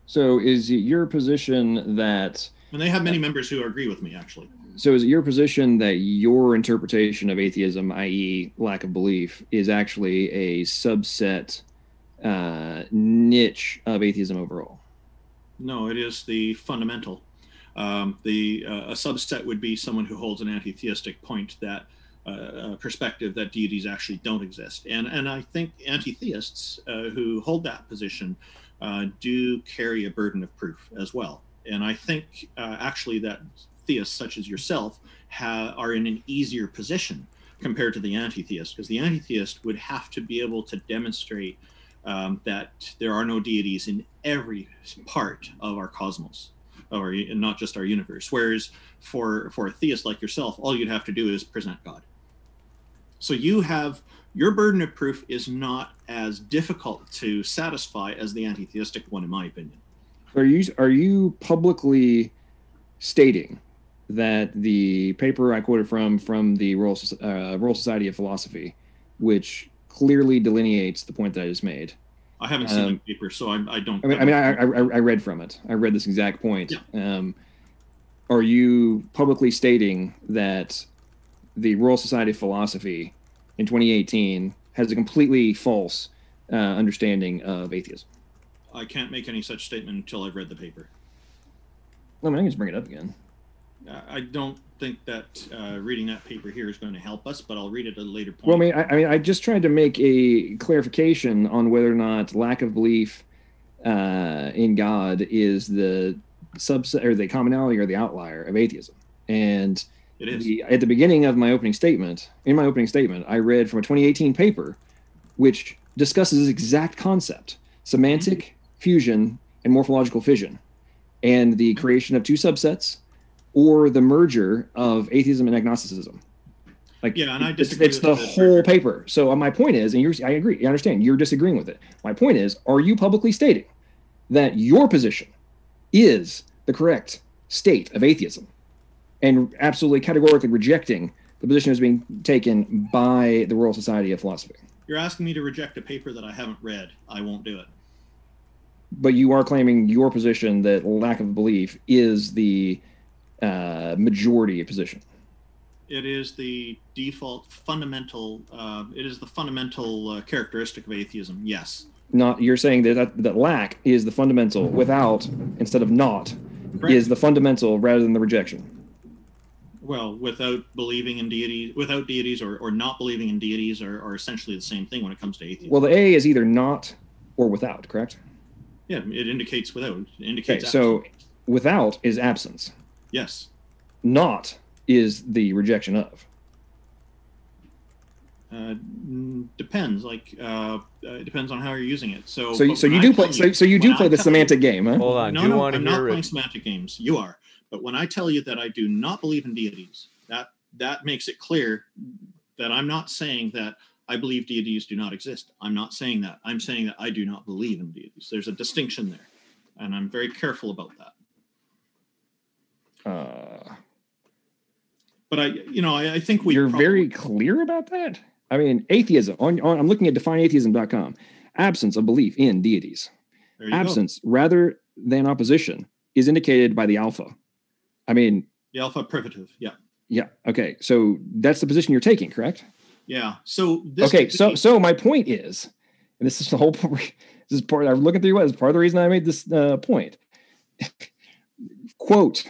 So is it your position that... And they have many members who agree with me, actually. So is it your position that your interpretation of atheism, i.e. lack of belief, is actually a subset niche of atheism overall? No, it is the fundamental. A subset would be someone who holds an anti-theistic point, that perspective that deities actually don't exist. And I think anti-theists who hold that position do carry a burden of proof as well. And I think actually that theists such as yourself are in an easier position compared to the anti-theist, because the anti-theist would have to be able to demonstrate that there are no deities in every part of our cosmos, or not just our universe. Whereas for a theist like yourself, all you'd have to do is present God. So your burden of proof is not as difficult to satisfy as the anti-theistic one, in my opinion. Are you publicly stating that the paper I quoted from the Royal Society of Philosophy, which clearly delineates the point that I just made? I haven't seen the paper, so I don't. I read from it. I read this exact point. Yeah. Are you publicly stating that the Royal Society of Philosophy in 2018 has a completely false understanding of atheism? I can't make any such statement until I've read the paper. Well, I can just bring it up again. I don't think that reading that paper here is going to help us, but I'll read it at a later point. Well, I just tried to make a clarification on whether or not lack of belief in God is the subset or the commonality or the outlier of atheism. And it is. At the beginning of my opening statement, I read from a 2018 paper which discusses this exact concept: semantic fusion and morphological fission, and the creation of two subsets, or the merger of atheism and agnosticism. Yeah, and I disagree. It's the whole paper. So my point is, and I agree, you understand, you're disagreeing with it. My point is, are you publicly stating that your position is the correct state of atheism, and absolutely categorically rejecting the position that's being taken by the Royal Society of Philosophy? You're asking me to reject a paper that I haven't read. I won't do it. But you are claiming your position that lack of belief is the majority position. It is the default fundamental. It is the fundamental characteristic of atheism. Yes. Not you're saying that lack is the fundamental, without instead of not. Correct. Is the fundamental rather than the rejection. Well, without believing in deities, without deities, or not believing in deities are essentially the same thing when it comes to atheism. Well, the A is either not or without, correct? Yeah, it indicates without. It indicates okay, so without is absence. Yes. Not is the rejection of. Depends. It depends on how you're using it. So you do play the semantic game, huh? Hold on. No, I'm not playing semantic games. You are. But when I tell you that I do not believe in deities, that makes it clear that I'm not saying that I believe deities do not exist. I'm not saying that. I'm saying that I do not believe in deities. There's a distinction there, and I'm very careful about that. But I think you're very clear about that. I mean, atheism. I'm looking at defineatheism.com. Absence of belief in deities. Absence rather than opposition is indicated by the alpha. I mean, the alpha privative. Yeah. Yeah. Okay. So that's the position you're taking, correct? Yeah. So so my point is, and this is the whole point. This is part. I'm looking through what is part of the reason I made this point. Quote.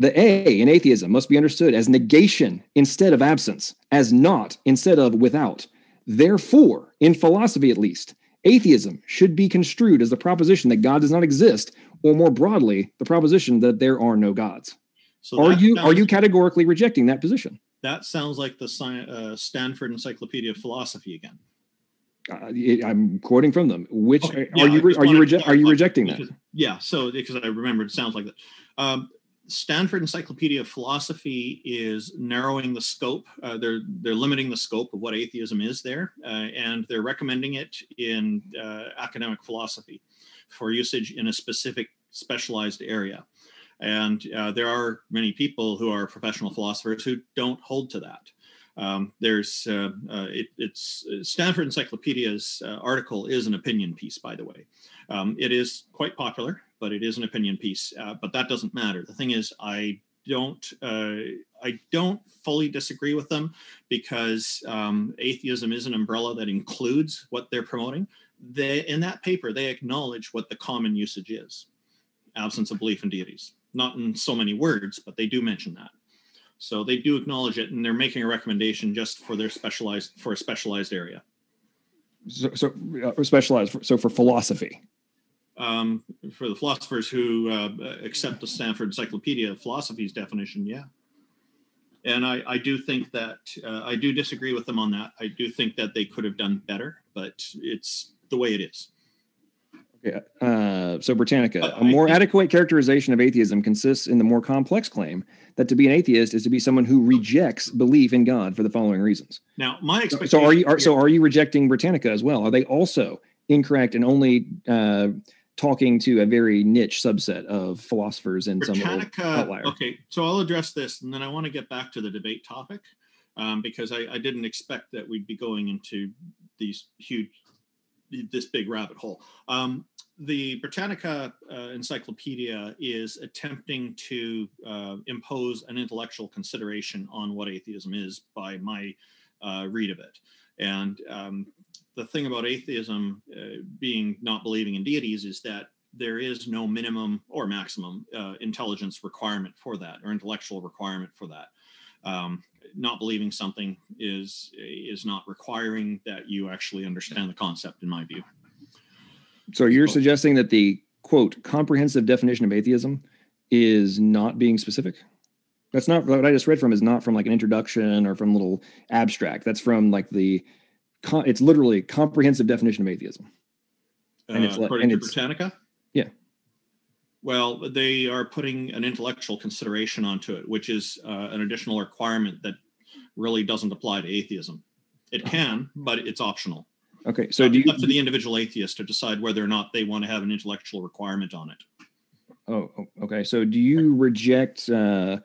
The A in atheism must be understood as negation instead of absence, as not instead of without. Therefore, in philosophy at least, atheism should be construed as the proposition that God does not exist, or more broadly, the proposition that there are no gods. So are you categorically rejecting that position? That sounds like the Stanford Encyclopedia of Philosophy again. I'm quoting from them. Which are you rejecting that? Yeah. So because I remember it sounds like that. Stanford Encyclopedia of Philosophy is narrowing the scope. They're limiting the scope of what atheism is there, and they're recommending it in academic philosophy for usage in a specialized area. And there are many people who are professional philosophers who don't hold to that. It's Stanford Encyclopedia's article is an opinion piece, by the way. It is quite popular, but it is an opinion piece. But that doesn't matter. The thing is, I don't fully disagree with them because atheism is an umbrella that includes what they're promoting. In that paper, they acknowledge what the common usage is: absence of belief in deities. Not in so many words, but they do mention that. So they do acknowledge it, and they're making a recommendation just for a specialized area. So specialized. So for philosophy. For the philosophers who accept the Stanford Encyclopedia of Philosophy's definition, yeah. And I do think that I do disagree with them on that. I do think that they could have done better, but it's the way it is. Okay. So Britannica, a more adequate characterization of atheism consists in the more complex claim that to be an atheist is to be someone who rejects belief in God for the following reasons. Now, my expectation. Are you rejecting Britannica as well? Are they also incorrect and only talking to a very niche subset of philosophers and Britannica, some outlier? Okay, so I'll address this, and then I want to get back to the debate topic because I didn't expect that we'd be going into this big rabbit hole. The Britannica Encyclopedia is attempting to impose an intellectual consideration on what atheism is by my read of it. And the thing about atheism being not believing in deities is that there is no minimum or maximum intelligence requirement for that, or intellectual requirement for that. Not believing something is not requiring that you actually understand the concept, in my view. So you're suggesting that the, quote, comprehensive definition of atheism is not being specific? That's not what I just read from, is not from like an introduction or from a little abstract. That's from like it's literally comprehensive definition of atheism. According to Britannica? Yeah. Well, they are putting an intellectual consideration onto it, which is an additional requirement that really doesn't apply to atheism. It can, but it's optional. Okay, so it's up to the individual atheist to decide whether or not they want to have an intellectual requirement on it. Oh, okay. So do you reject the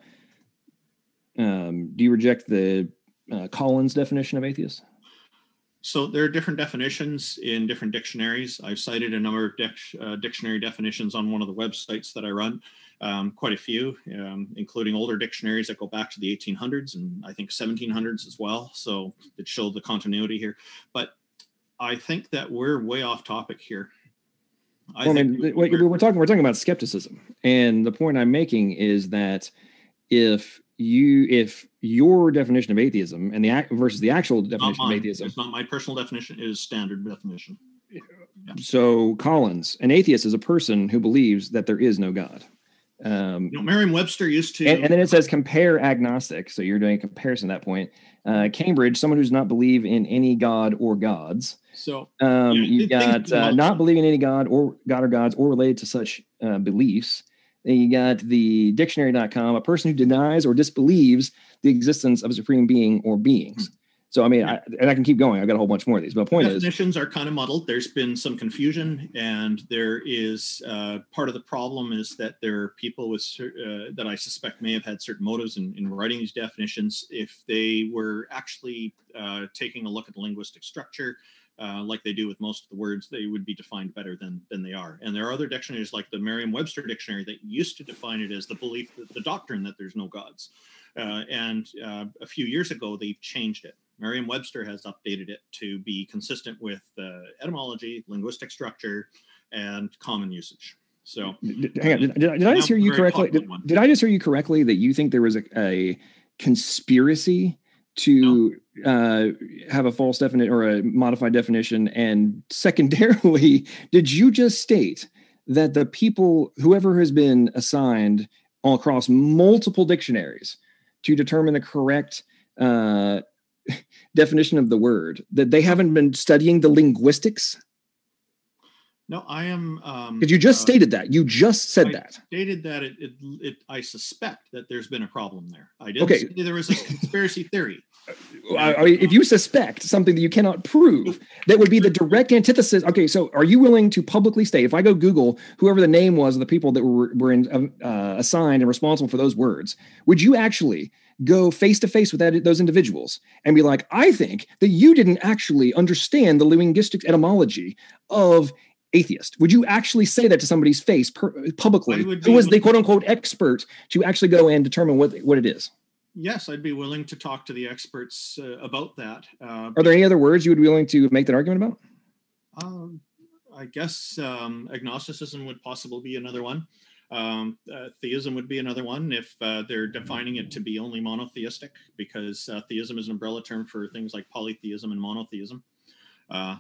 Collins definition of atheist? So there are different definitions in different dictionaries. I've cited a number of dictionary definitions on one of the websites that I run, quite a few, including older dictionaries that go back to the 1800s and I think 1700s as well. So it showed the continuity here. But I think that we're way off topic here. We're talking about skepticism, and the point I'm making is that if your definition of atheism and versus the actual definition of atheism, it's not my personal definition, it is standard definition. Yeah. So Collins, an atheist is a person who believes that there is no God. Merriam-Webster used to, and then it says compare agnostic. So you're doing a comparison at that point. Cambridge, someone who's not believe in any God or gods. So you've got not believing in any God or gods or related to such beliefs. Then you got the dictionary.com, a person who denies or disbelieves the existence of a supreme being or beings. So, I mean, I can keep going. I've got a whole bunch more of these. But the point is, definitions are kind of muddled. There's been some confusion, and there is part of the problem is that there are people with that I suspect may have had certain motives in writing these definitions. If they were actually taking a look at the linguistic structure, like they do with most of the words, they would be defined better than they are. And there are other dictionaries, like the Merriam-Webster dictionary, that used to define it as the belief, the doctrine that there's no gods. And a few years ago, they've changed it. Merriam-Webster has updated it to be consistent with etymology, linguistic structure, and common usage. So, hang on, did I just hear you correctly? Did I just hear you correctly that you think there was a conspiracy to have a false definition or a modified definition? And secondarily, did you just state that the people, whoever has been assigned all across multiple dictionaries to determine the correct definition of the word, that they haven't been studying the linguistics? No, I am. Because you just stated that. You just said that. Stated that I suspect that there's been a problem there. I didn't say there was a conspiracy theory. I mean, if you suspect something that you cannot prove, that would be the direct antithesis. Okay, so are you willing to publicly state, if I go Google whoever the name was of the people that were assigned and responsible for those words, would you actually go face to face with those individuals and be like, I think that you didn't actually understand the linguistic etymology of atheist? Would you actually say that to somebody's face publicly, who was the quote unquote expert to actually go and determine what it is? Yes, I'd be willing to talk to the experts about that. Are there any other words you would be willing to make that argument about? I guess agnosticism would possibly be another one. Theism would be another one if they're defining it to be only monotheistic, because theism is an umbrella term for things like polytheism and monotheism.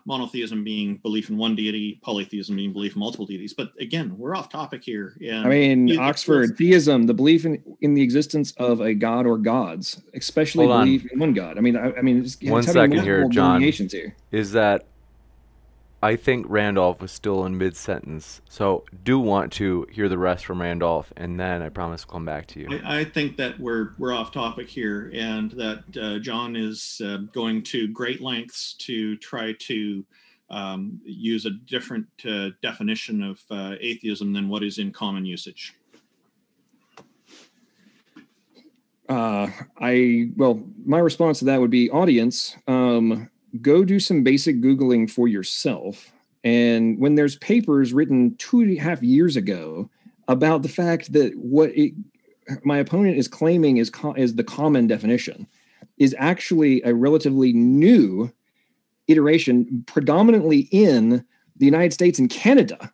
Monotheism being belief in one deity, polytheism being belief in multiple deities. But again, we're off topic here. And I mean, Oxford, theism, the belief in the existence of a god or gods, especially belief in one god. I mean, one second here, John. Is that I think Randolph was still in mid-sentence, so do want to hear the rest from Randolph, and then I promise we'll come back to you. I think that we're off topic here, and that John is going to great lengths to try to use a different definition of atheism than what is in common usage. My response to that would be, audience, go do some basic Googling for yourself. And when there's papers written 2.5 years ago about the fact that my opponent is claiming is the common definition is actually a relatively new iteration, predominantly in the United States and Canada,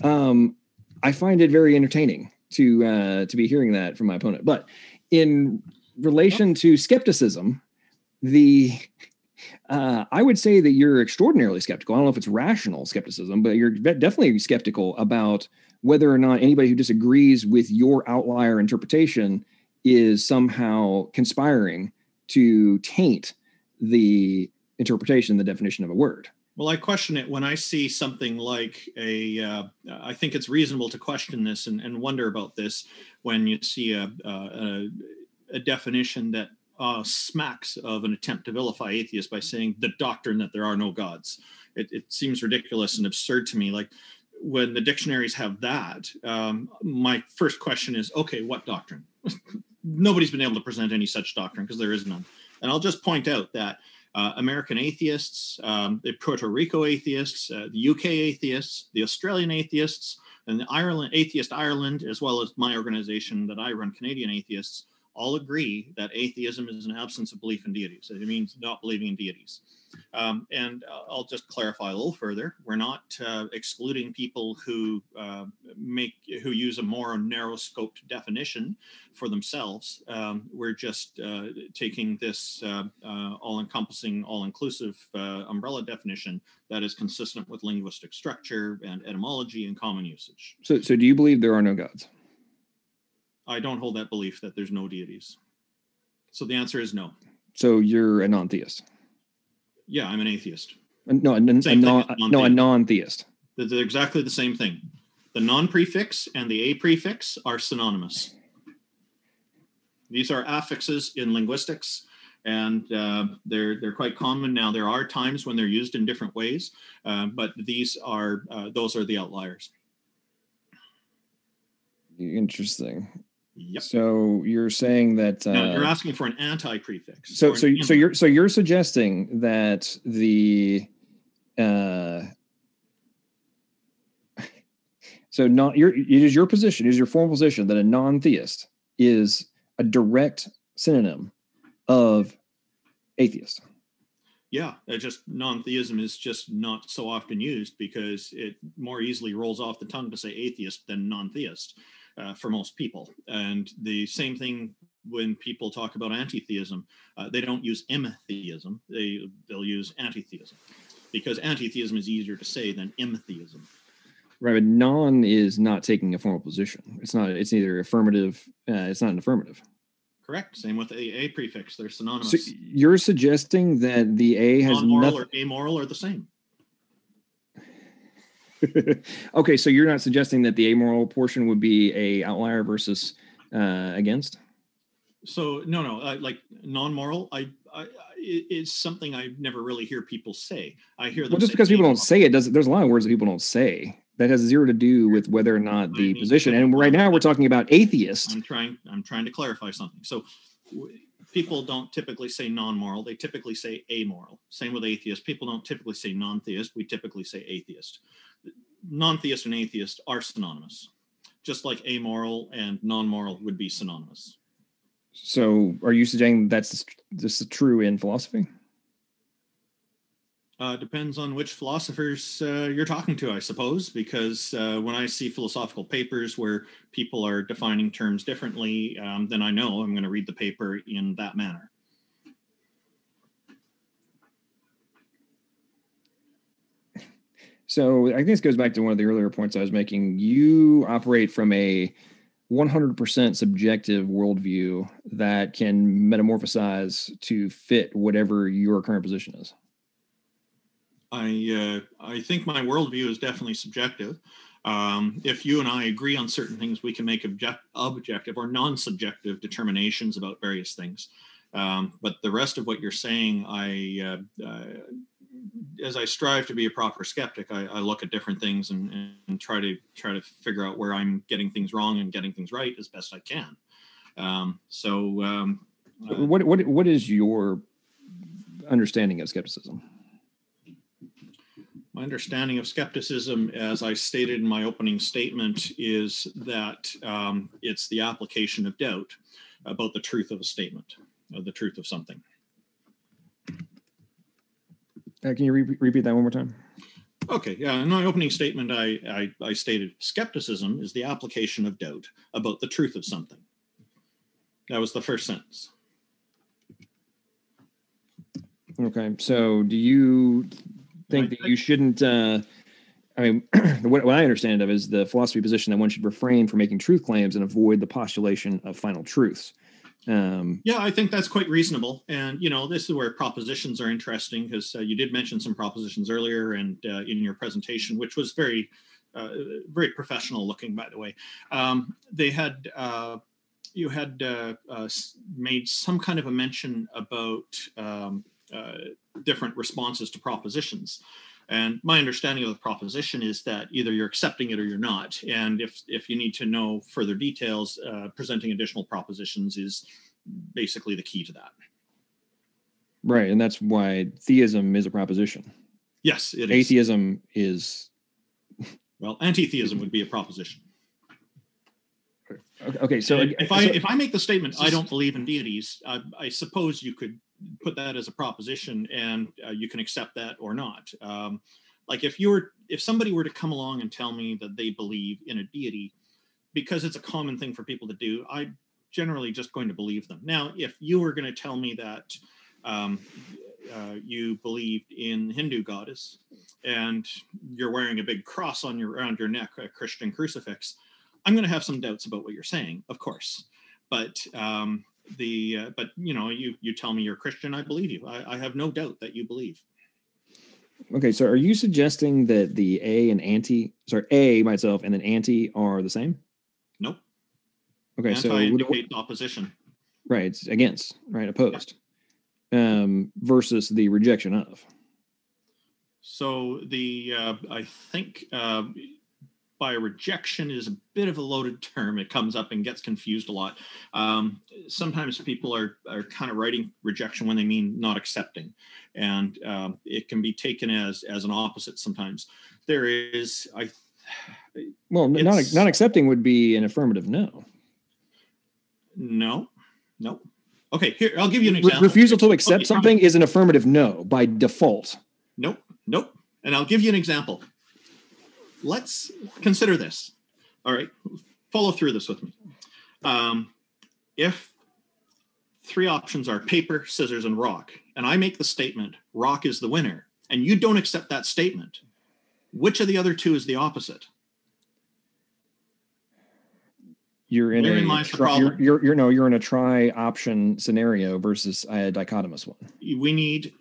I find it very entertaining to be hearing that from my opponent. But in relation to skepticism, I would say that you're extraordinarily skeptical. I don't know if it's rational skepticism, but you're definitely skeptical about whether or not anybody who disagrees with your outlier interpretation is somehow conspiring to taint the interpretation, the definition of a word. Well, I question it when I see something like I think it's reasonable to question this and wonder about this when you see a definition that smacks of an attempt to vilify atheists by saying the doctrine that there are no gods. It seems ridiculous and absurd to me. Like, when the dictionaries have that, my first question is, okay, what doctrine? Nobody's been able to present any such doctrine because there is none. And I'll just point out that American atheists, the Puerto Rico atheists, the UK atheists, the Australian atheists, and the Atheist Ireland, as well as my organization that I run, Canadian Atheists, all agree that atheism is an absence of belief in deities. It means not believing in deities. And I'll just clarify a little further. We're not excluding people who use a more narrow-scoped definition for themselves. We're just taking this all-encompassing, all-inclusive umbrella definition that is consistent with linguistic structure and etymology and common usage. So do you believe there are no gods? I don't hold that belief that there's no deities. So the answer is no. So you're a non-theist? Yeah, I'm an atheist. A non-theist. They're exactly the same thing. The non-prefix and the a prefix are synonymous. These are affixes in linguistics, and they're quite common now. There are times when they're used in different ways, but these are those are the outliers. Interesting. Yep. So you're saying that now you're asking for an anti-prefix. So you're suggesting that the it is your position, it is your formal position that a non-theist is a direct synonym of atheist. Yeah, just non-theism is just not so often used because it more easily rolls off the tongue to say atheist than non-theist for most people. And the same thing when people talk about anti-theism, they don't use imtheism, they'll use anti-theism because anti-theism is easier to say than imtheism. Right, but non is not taking a formal position. It's neither affirmative, it's not an affirmative. Correct. Same with a prefix. They're synonymous. So you're suggesting that the a has non-moral or amoral are the same. Okay, so you're not suggesting that the amoral portion would be a outlier versus against? So no, like non-moral, it's something I never really hear people say. I hear them. Well, just because people don't say it doesn't. There's a lot of words that people don't say. That has zero to do with whether or not the position. And right now we're talking about atheist. I'm trying to clarify something. So people don't typically say non-moral. They typically say amoral. Same with atheist. People don't typically say non-theist. We typically say atheist. Non-theist and atheist are synonymous, just like amoral and non-moral would be synonymous. So are you suggesting this is true in philosophy? Depends on which philosophers you're talking to, I suppose, because when I see philosophical papers where people are defining terms differently, then I know I'm going to read the paper in that manner. So I think this goes back to one of the earlier points I was making. You operate from a 100% subjective worldview that can metamorphosize to fit whatever your current position is. I think my worldview is definitely subjective. If you and I agree on certain things, we can make objective or non-subjective determinations about various things. But the rest of what you're saying, as I strive to be a proper skeptic, I look at different things and try to figure out where I'm getting things wrong and getting things right as best I can. What is your understanding of skepticism? My understanding of skepticism, as I stated in my opening statement, is that it's the application of doubt about the truth of a statement, the truth of something. Can you repeat that one more time? Okay, yeah. In my opening statement, I stated skepticism is the application of doubt about the truth of something. That was the first sentence. Okay, so do you think that you shouldn't, what I understand of is the philosophy position that one should refrain from making truth claims and avoid the postulation of final truths. Yeah, I think that's quite reasonable. And, this is where propositions are interesting because you did mention some propositions earlier and in your presentation, which was very, very professional looking, by the way. You had made some kind of a mention about different responses to propositions. And my understanding of the proposition is that either you're accepting it or you're not. And if you need to know further details, presenting additional propositions is basically the key to that. Right. And that's why theism is a proposition. Yes, it is. Atheism is. Well, anti-theism would be a proposition. Okay. So if I make the statement, I don't believe in deities, I suppose you could put that as a proposition and you can accept that or not. Like if somebody were to come along and tell me that they believe in a deity, because it's a common thing for people to do, I'm generally just going to believe them. Now, if you were going to tell me that you believed in the Hindu goddess and you're wearing a big cross around your neck, a Christian crucifix, I'm going to have some doubts about what you're saying, of course. But you tell me you're Christian, I believe you. I have no doubt that you believe. Okay, so are you suggesting that the A and anti, sorry, A myself and then anti are the same? Nope. Okay, Anti so indicates opposition. right, it's against, right, opposed, versus the rejection of. So the I think by rejection is a bit of a loaded term. It comes up and gets confused a lot. Sometimes people are kind of writing rejection when they mean not accepting, and it can be taken as an opposite sometimes. There is Well, not accepting would be an affirmative no. No. Okay, here I'll give you an example. Refusal to accept something is an affirmative no by default. Nope. And I'll give you an example. Let's consider this. All right, follow through this with me. If three options are paper, scissors, and rock, and I make the statement, rock is the winner, and you don't accept that statement, which of the other two is the opposite? You're in you're in a tri-option scenario versus a dichotomous one. We need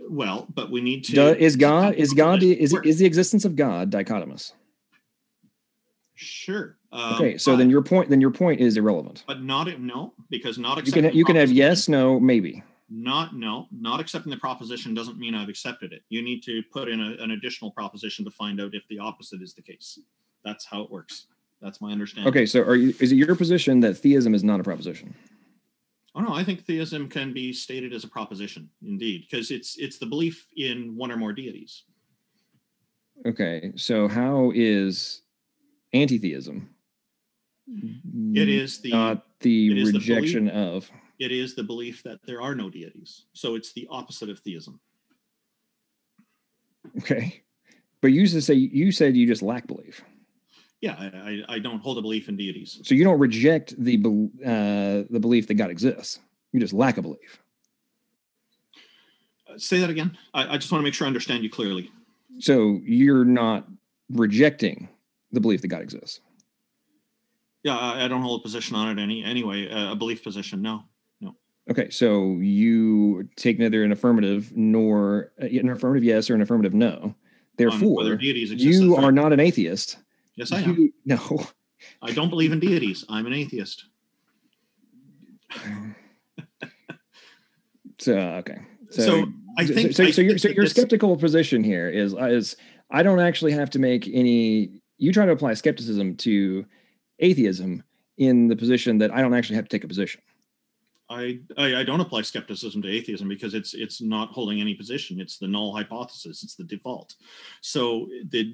to. Is the existence of God dichotomous? Sure. Okay, so then your point is irrelevant. But because not accepting you can have yes, no, maybe. Not accepting the proposition doesn't mean I've accepted it. You need to put in an additional proposition to find out if the opposite is the case. That's how it works. That's my understanding. Okay, so is it your position that theism is not a proposition? Oh no, I think theism can be stated as a proposition, indeed, because it's the belief in one or more deities. Okay, so how is anti-theism? It is not the rejection of. It is the belief that there are no deities. So it's the opposite of theism. Okay, but you said you just lack belief. Yeah, I don't hold a belief in deities. So you don't reject the belief that God exists. You just lack a belief. Say that again. I just want to make sure I understand you clearly. So you're not rejecting the belief that God exists. Yeah, I don't hold a position on it anyway. A belief position, no. Okay, so you take neither an affirmative nor an affirmative yes or an affirmative no. Therefore, you are not an atheist. Yes, I am. No. I don't believe in deities. I'm an atheist. Okay. So I think your skeptical position here is I don't actually have to make any. You try to apply skepticism to atheism in the position that I don't actually have to take a position. I don't apply skepticism to atheism because it's not holding any position. It's the null hypothesis. It's the default. So the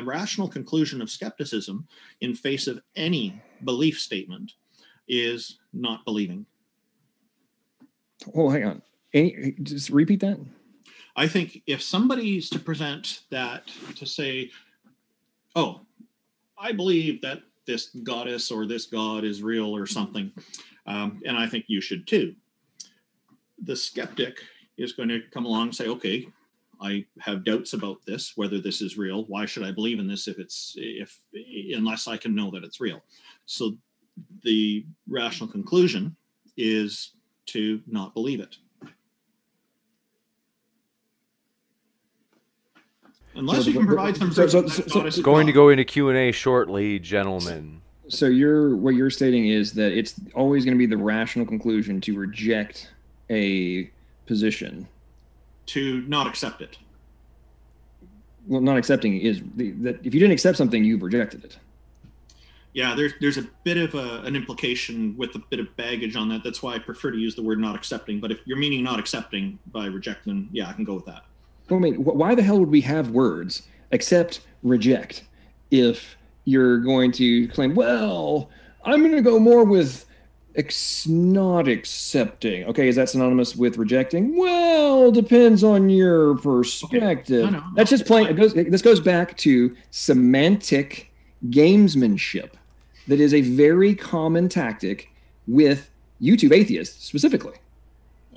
rational conclusion of skepticism in face of any belief statement is not believing. Oh, hang on. Just repeat that. I think if somebody's to present that, to say, oh, I believe that this goddess or this god is real or something, and I think you should too. The skeptic is going to come along and say, okay, I have doubts about this, whether this is real. Why should I believe in this unless I can know that it's real? So the rational conclusion is to not believe it. Unless you can provide some going to go into Q&A shortly, gentlemen. So what you're stating is that it's always going to be the rational conclusion to reject a position. To not accept it. Well, not accepting is that if you didn't accept something, you've rejected it. Yeah, there's a bit of an implication with a bit of baggage on that. That's why I prefer to use the word not accepting. But if you're meaning not accepting by rejecting, yeah, I can go with that. Well, I mean, why the hell would we have words accept, reject, if you're going to claim, well, I'm going to go more with not accepting. Okay, is that synonymous with rejecting? Well, depends on your perspective. Okay. No, that's just plain. This goes back to semantic gamesmanship. That is a very common tactic with YouTube atheists specifically.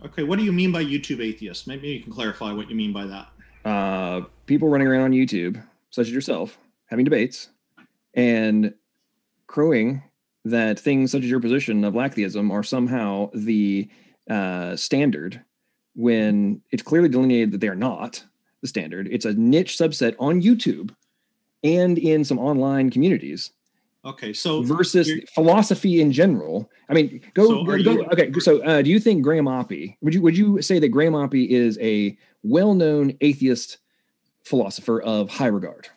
Okay, what do you mean by YouTube atheists? Maybe you can clarify what you mean by that. People running around on YouTube, such as yourself, having debates and crowing that things such as your position of lacktheism are somehow the standard when it's clearly delineated that they are not. the standard. It's a niche subset on YouTube and in some online communities. Okay, so versus philosophy in general. I mean, okay. So, do you think Graham Oppy? Would you say that Graham Oppy is a well-known atheist philosopher of high regard?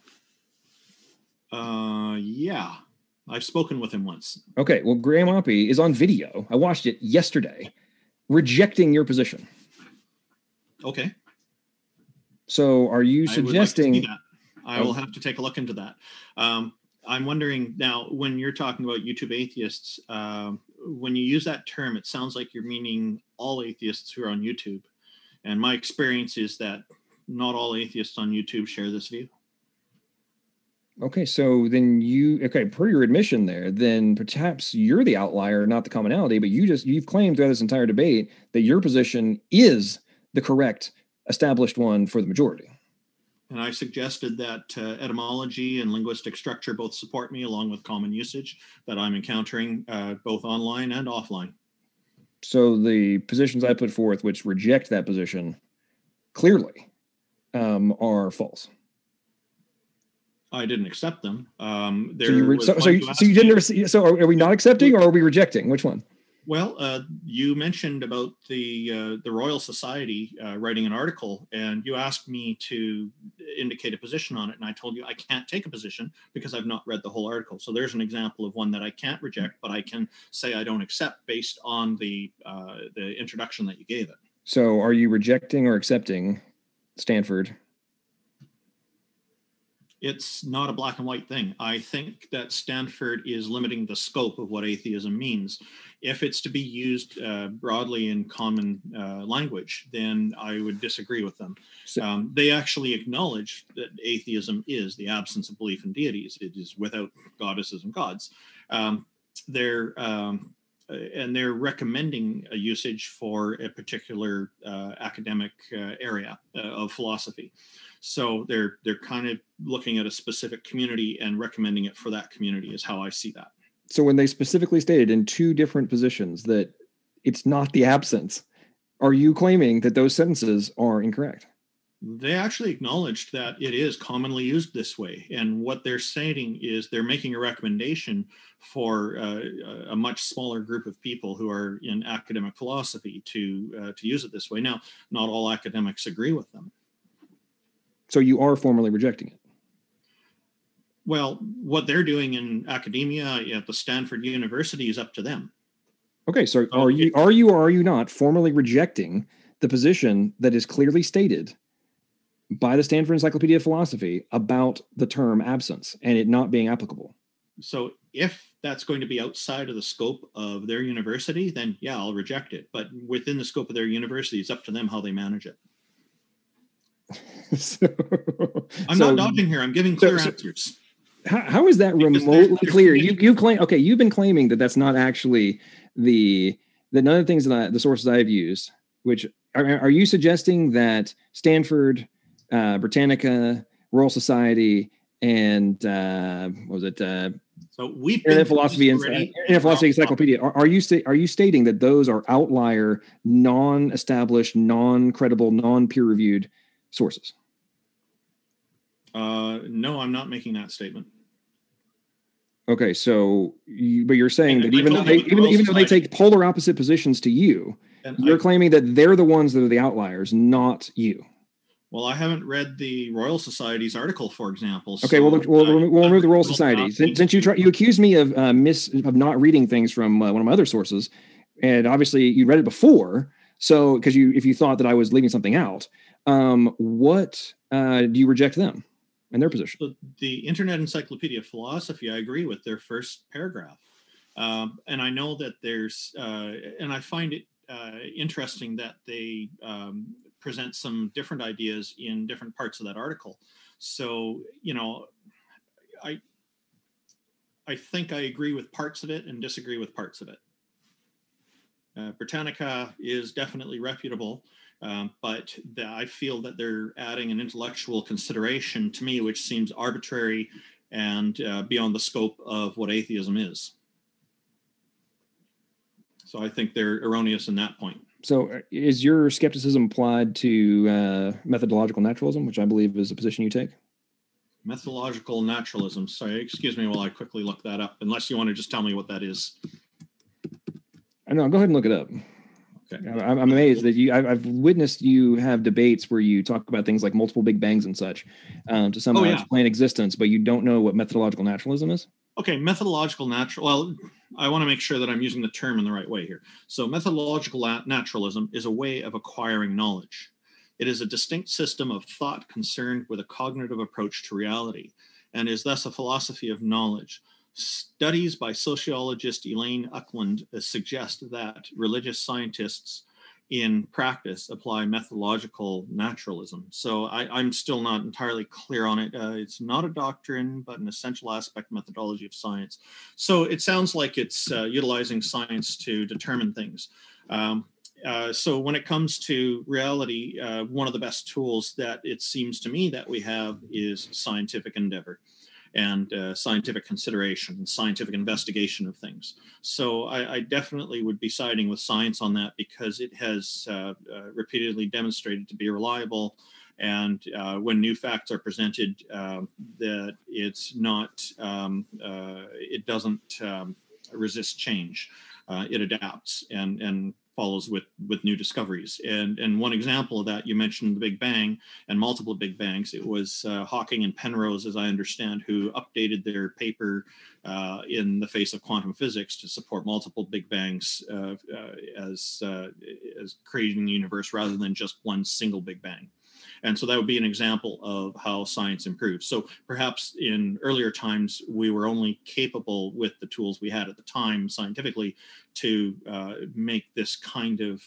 Yeah, I've spoken with him once. Okay, well, Graham Oppy is on video. I watched it yesterday, rejecting your position. Okay. So, are you suggesting? I would like to see that. I will have to take a look into that. I'm wondering now, when you're talking about YouTube atheists, when you use that term, it sounds like you're meaning all atheists who are on YouTube. And my experience is that not all atheists on YouTube share this view. Okay, so then per your admission there, then perhaps you're the outlier, not the commonality, but you've claimed throughout this entire debate that your position is the correct established one for the majority. And I suggested that etymology and linguistic structure both support me, along with common usage that I'm encountering both online and offline. So the positions I put forth, which reject that position, clearly are false. I didn't accept them. So are we not accepting, or are we rejecting? Which one? Well, you mentioned about the Royal Society writing an article, and you asked me to indicate a position on it, and I told you I can't take a position because I've not read the whole article. So there's an example of one that I can't reject, but I can say I don't accept based on the introduction that you gave it. So are you rejecting or accepting Stanford? It's not a black and white thing. I think that Stanford is limiting the scope of what atheism means. If it's to be used broadly in common language, then I would disagree with them. They actually acknowledge that atheism is the absence of belief in deities. It is without goddesses and gods. They're recommending a usage for a particular academic area of philosophy. So they're kind of looking at a specific community and recommending it for that community is how I see that. So when they specifically stated in two different positions that it's not the absence, are you claiming that those sentences are incorrect? They actually acknowledged that it is commonly used this way. And what they're saying is they're making a recommendation for a much smaller group of people who are in academic philosophy to use it this way. Now, not all academics agree with them. So you are formally rejecting it? Well, what they're doing in academia at the Stanford University is up to them. Okay, so are you or are you not formally rejecting the position that is clearly stated by the Stanford Encyclopedia of Philosophy about the term absence and it not being applicable? So if that's going to be outside of the scope of their university, then yeah, I'll reject it. But within the scope of their university, it's up to them how they manage it. I'm not dodging here. I'm giving clear answers. How is that remotely clear? You claim, okay, you've been claiming that that's not actually the none of the things that the sources I've used, which are you suggesting that Stanford, Britannica, Royal Society, and what was it? So we've Internet Philosophy Encyclopedia. Are you stating that those are outlier, non-established, non-credible, non-peer-reviewed sources? No, I'm not making that statement. Okay, so but you're saying that even though they take polar opposite positions to you, you're claiming that they're the ones that are the outliers, not you. Well, I haven't read the Royal Society's article, for example. Okay, we'll remove the Royal Society. Since you accused me of not reading things from one of my other sources, and obviously you read it before, so if you thought that I was leaving something out, what do you reject them and their position? So the Internet Encyclopedia of Philosophy, I agree with their first paragraph, and I know that there's, and I find it interesting that they present some different ideas in different parts of that article. So, I think I agree with parts of it and disagree with parts of it. Britannica is definitely reputable, but I feel that they're adding an intellectual consideration to me, which seems arbitrary and beyond the scope of what atheism is. So I think they're erroneous in that point. So is your skepticism applied to methodological naturalism, which I believe is a position you take? Methodological naturalism. Sorry, excuse me while I quickly look that up, unless you want to just tell me what that is. I know, go ahead and look it up. Okay. I'm amazed that I've witnessed you have debates where you talk about things like multiple Big Bangs and such to somehow explain existence, but you don't know what methodological naturalism is? Okay, methodological well, I want to make sure that I'm using the term in the right way here. So methodological naturalism is a way of acquiring knowledge. It is a distinct system of thought concerned with a cognitive approach to reality, and is thus a philosophy of knowledge. Studies by sociologist Elaine Uckland suggest that religious scientists in practice apply methodological naturalism. So I'm still not entirely clear on it. It's not a doctrine, but an essential aspect methodology of science. So it sounds like it's utilizing science to determine things. So when it comes to reality, one of the best tools that it seems to me that we have is scientific endeavor and scientific consideration and scientific investigation of things. So I definitely would be siding with science on that, because it has repeatedly demonstrated to be reliable. And when new facts are presented, that it's not, it doesn't resist change. It adapts and follows with new discoveries. And one example of that, you mentioned the Big Bang and multiple Big Bangs. It was Hawking and Penrose, as I understand, who updated their paper in the face of quantum physics to support multiple Big Bangs as creating the universe rather than just one single Big Bang. And so that would be an example of how science improves. So perhaps in earlier times, we were only capable with the tools we had at the time scientifically to make this kind of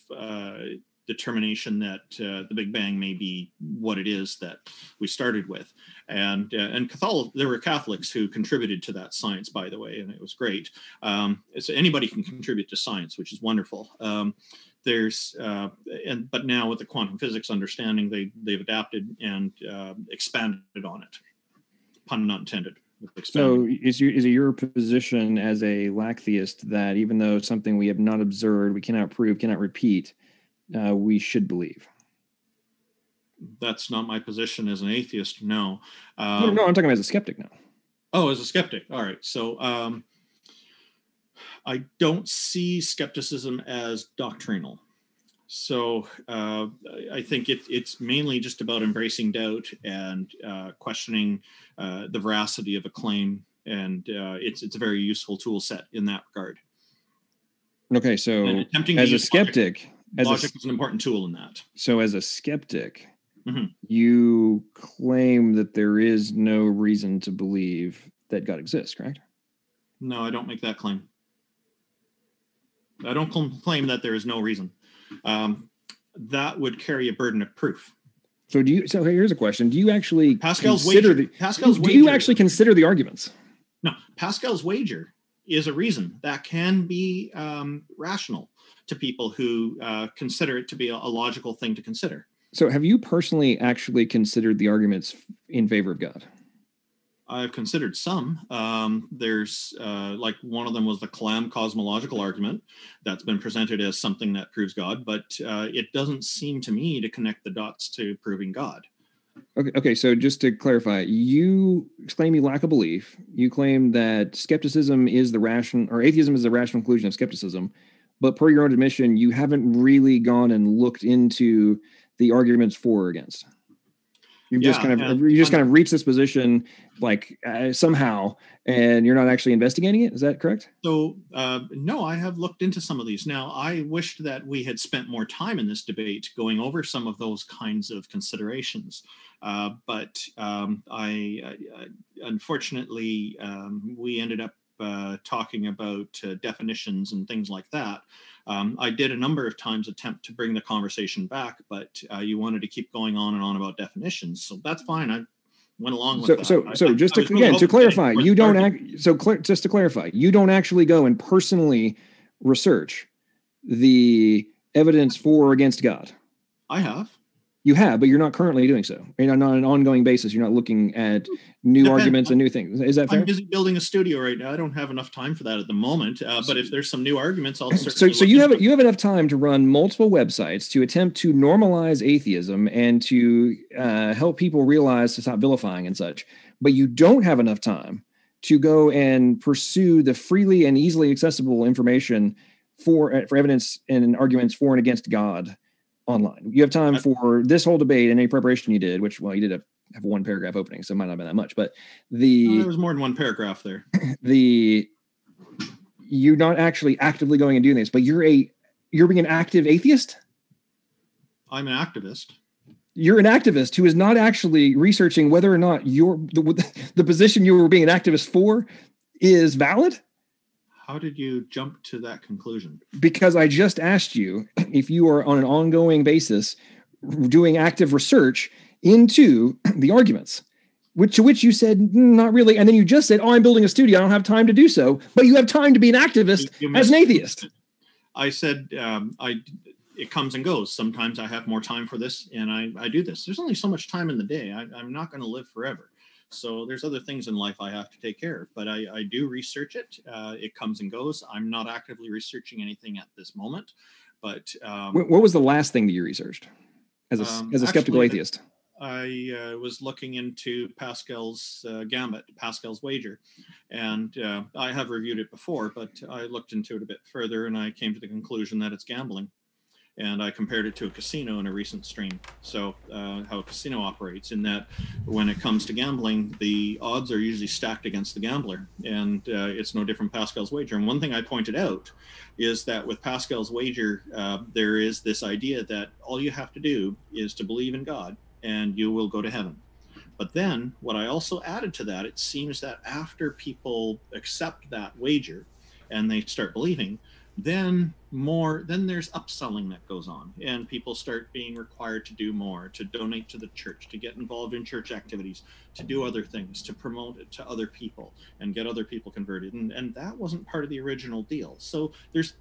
determination that the Big Bang may be what it is that we started with. And there were Catholics who contributed to that science, by the way, and it was great. So anybody can contribute to science, which is wonderful. But now with the quantum physics understanding, they've adapted and expanded on it. Pun not intended. So is it your position as a lacktheist that even though something we have not observed, we cannot prove, cannot repeat, we should believe? That's not my position as an atheist. No. No, I'm talking about as a skeptic now. Oh, as a skeptic. All right. So I don't see skepticism as doctrinal. So I think it's mainly just about embracing doubt and questioning the veracity of a claim. And it's a very useful tool set in that regard. Okay, so as a skeptic, logic is an important tool in that. So as a skeptic, you claim that there is no reason to believe that God exists, correct? No, I don't make that claim. I don't claim that there is no reason. That would carry a burden of proof. So here's a question. Do you actually Pascal's consider wager, do you actually consider the arguments? No, Pascal's wager is a reason that can be rational to people who consider it to be a logical thing to consider. So have you personally actually considered the arguments in favor of God? I've considered some. There's like one of them was the Kalam cosmological argument that's been presented as something that proves God, but it doesn't seem to me to connect the dots to proving God. Okay. So just to clarify, you claim you lack a belief. You claim that skepticism is atheism is the rational conclusion of skepticism, but per your own admission, you haven't really gone and looked into the arguments for or against. You've just kind of reached this position somehow, and you're not actually investigating it. Is that correct? So no, I have looked into some of these. Now, I wished that we had spent more time in this debate going over some of those kinds of considerations. But unfortunately, we ended up talking about definitions and things like that. I did a number of times attempt to bring the conversation back, but you wanted to keep going on and on about definitions. So that's fine. I went along with that. So just to clarify, you don't actually go and personally research the evidence for or against God. I have. You have, but you're not currently doing so. You're not on an ongoing basis. You're not looking at new arguments and new things. Is that fair? I'm busy building a studio right now. I don't have enough time for that at the moment. But if there's some new arguments, I'll certainly. So you have enough time to run multiple websites to attempt to normalize atheism and to help people realize to stop vilifying and such. But you don't have enough time to go and pursue the freely and easily accessible information for evidence and arguments for and against God online. You have time for this whole debate and any preparation you did, which, well, you did have a one paragraph opening, so it might not have been that much, but there was more than one paragraph there. You're not actually actively going and doing this, but you're being an active atheist. I'm an activist. You're an activist who is not actually researching whether or not the position you were being an activist for is valid. How did you jump to that conclusion? Because I just asked you if you are on an ongoing basis doing active research into the arguments, to which you said, not really. And then you just said, oh, I'm building a studio. I don't have time to do so. But you have time to be an activist as an atheist. I said, it comes and goes. Sometimes I have more time for this and I do this. There's only so much time in the day. I'm not going to live forever. So there's other things in life I have to take care of, but I do research it. It comes and goes. I'm not actively researching anything at this moment, but what was the last thing that you researched as a skeptical atheist? I was looking into Pascal's gambit, Pascal's wager, and I have reviewed it before, but I looked into it a bit further and I came to the conclusion that it's gambling. And I compared it to a casino in a recent stream. So how a casino operates, in that when it comes to gambling, the odds are usually stacked against the gambler. And it's no different from Pascal's wager. And one thing I pointed out is that with Pascal's wager, there is this idea that all you have to do is to believe in God and you will go to heaven. But then what I also added to that, it seems that after people accept that wager and they start believing, then there's upselling that goes on, and people start being required to do more, to donate to the church, to get involved in church activities, to do other things, to promote it to other people and get other people converted. And that wasn't part of the original deal. So there's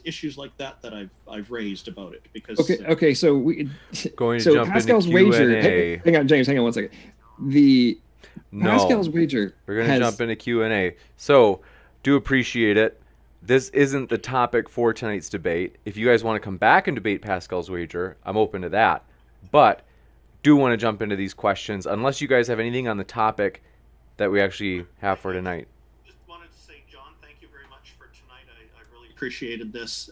issues like that I've raised about it, because okay so we going to so jump Pascal's into wager. Hang on, James, hang on one second. Pascal's wager, we're going to jump into Q&A. So do appreciate it. This isn't the topic for tonight's debate. If you guys want to come back and debate Pascal's wager, I'm open to that. But do want to jump into these questions, unless you guys have anything on the topic that we actually have for tonight. Just wanted to say, John, thank you very much for tonight. I really appreciated this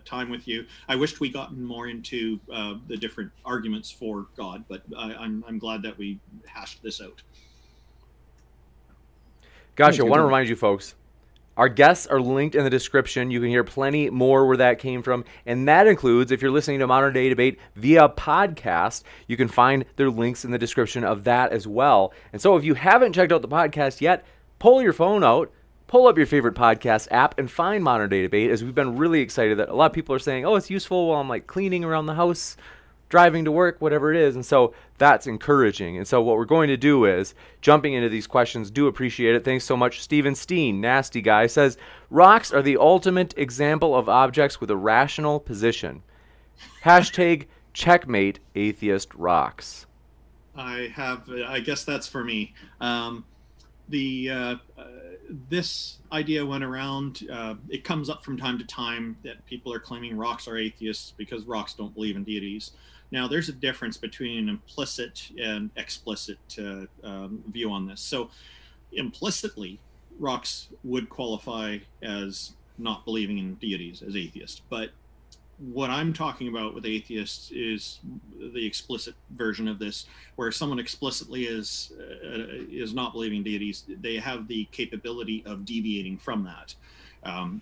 time with you. I wished we gotten more into the different arguments for God, but I'm glad that we hashed this out. Gotcha. I want to remind you folks, our guests are linked in the description. You can hear plenty more where that came from. And that includes, if you're listening to Modern Day Debate via podcast, you can find their links in the description of that as well. And so if you haven't checked out the podcast yet, pull your phone out, pull up your favorite podcast app, and find Modern Day Debate, as we've been really excited that a lot of people are saying, oh, it's useful while I'm like cleaning around the house, driving to work, whatever it is. And so that's encouraging. And so what we're going to do is, jumping into these questions, do appreciate it. Thanks so much. Steven Steen, nasty guy, says, rocks are the ultimate example of objects with a rational position. Hashtag checkmate atheist rocks. I guess that's for me. This idea went around. It comes up from time to time that people are claiming rocks are atheists because rocks don't believe in deities. Now, there's a difference between an implicit and explicit view on this. So implicitly, rocks would qualify as not believing in deities, as atheists. But what I'm talking about with atheists is the explicit version of this, where someone explicitly is not believing in deities. They have the capability of deviating from that.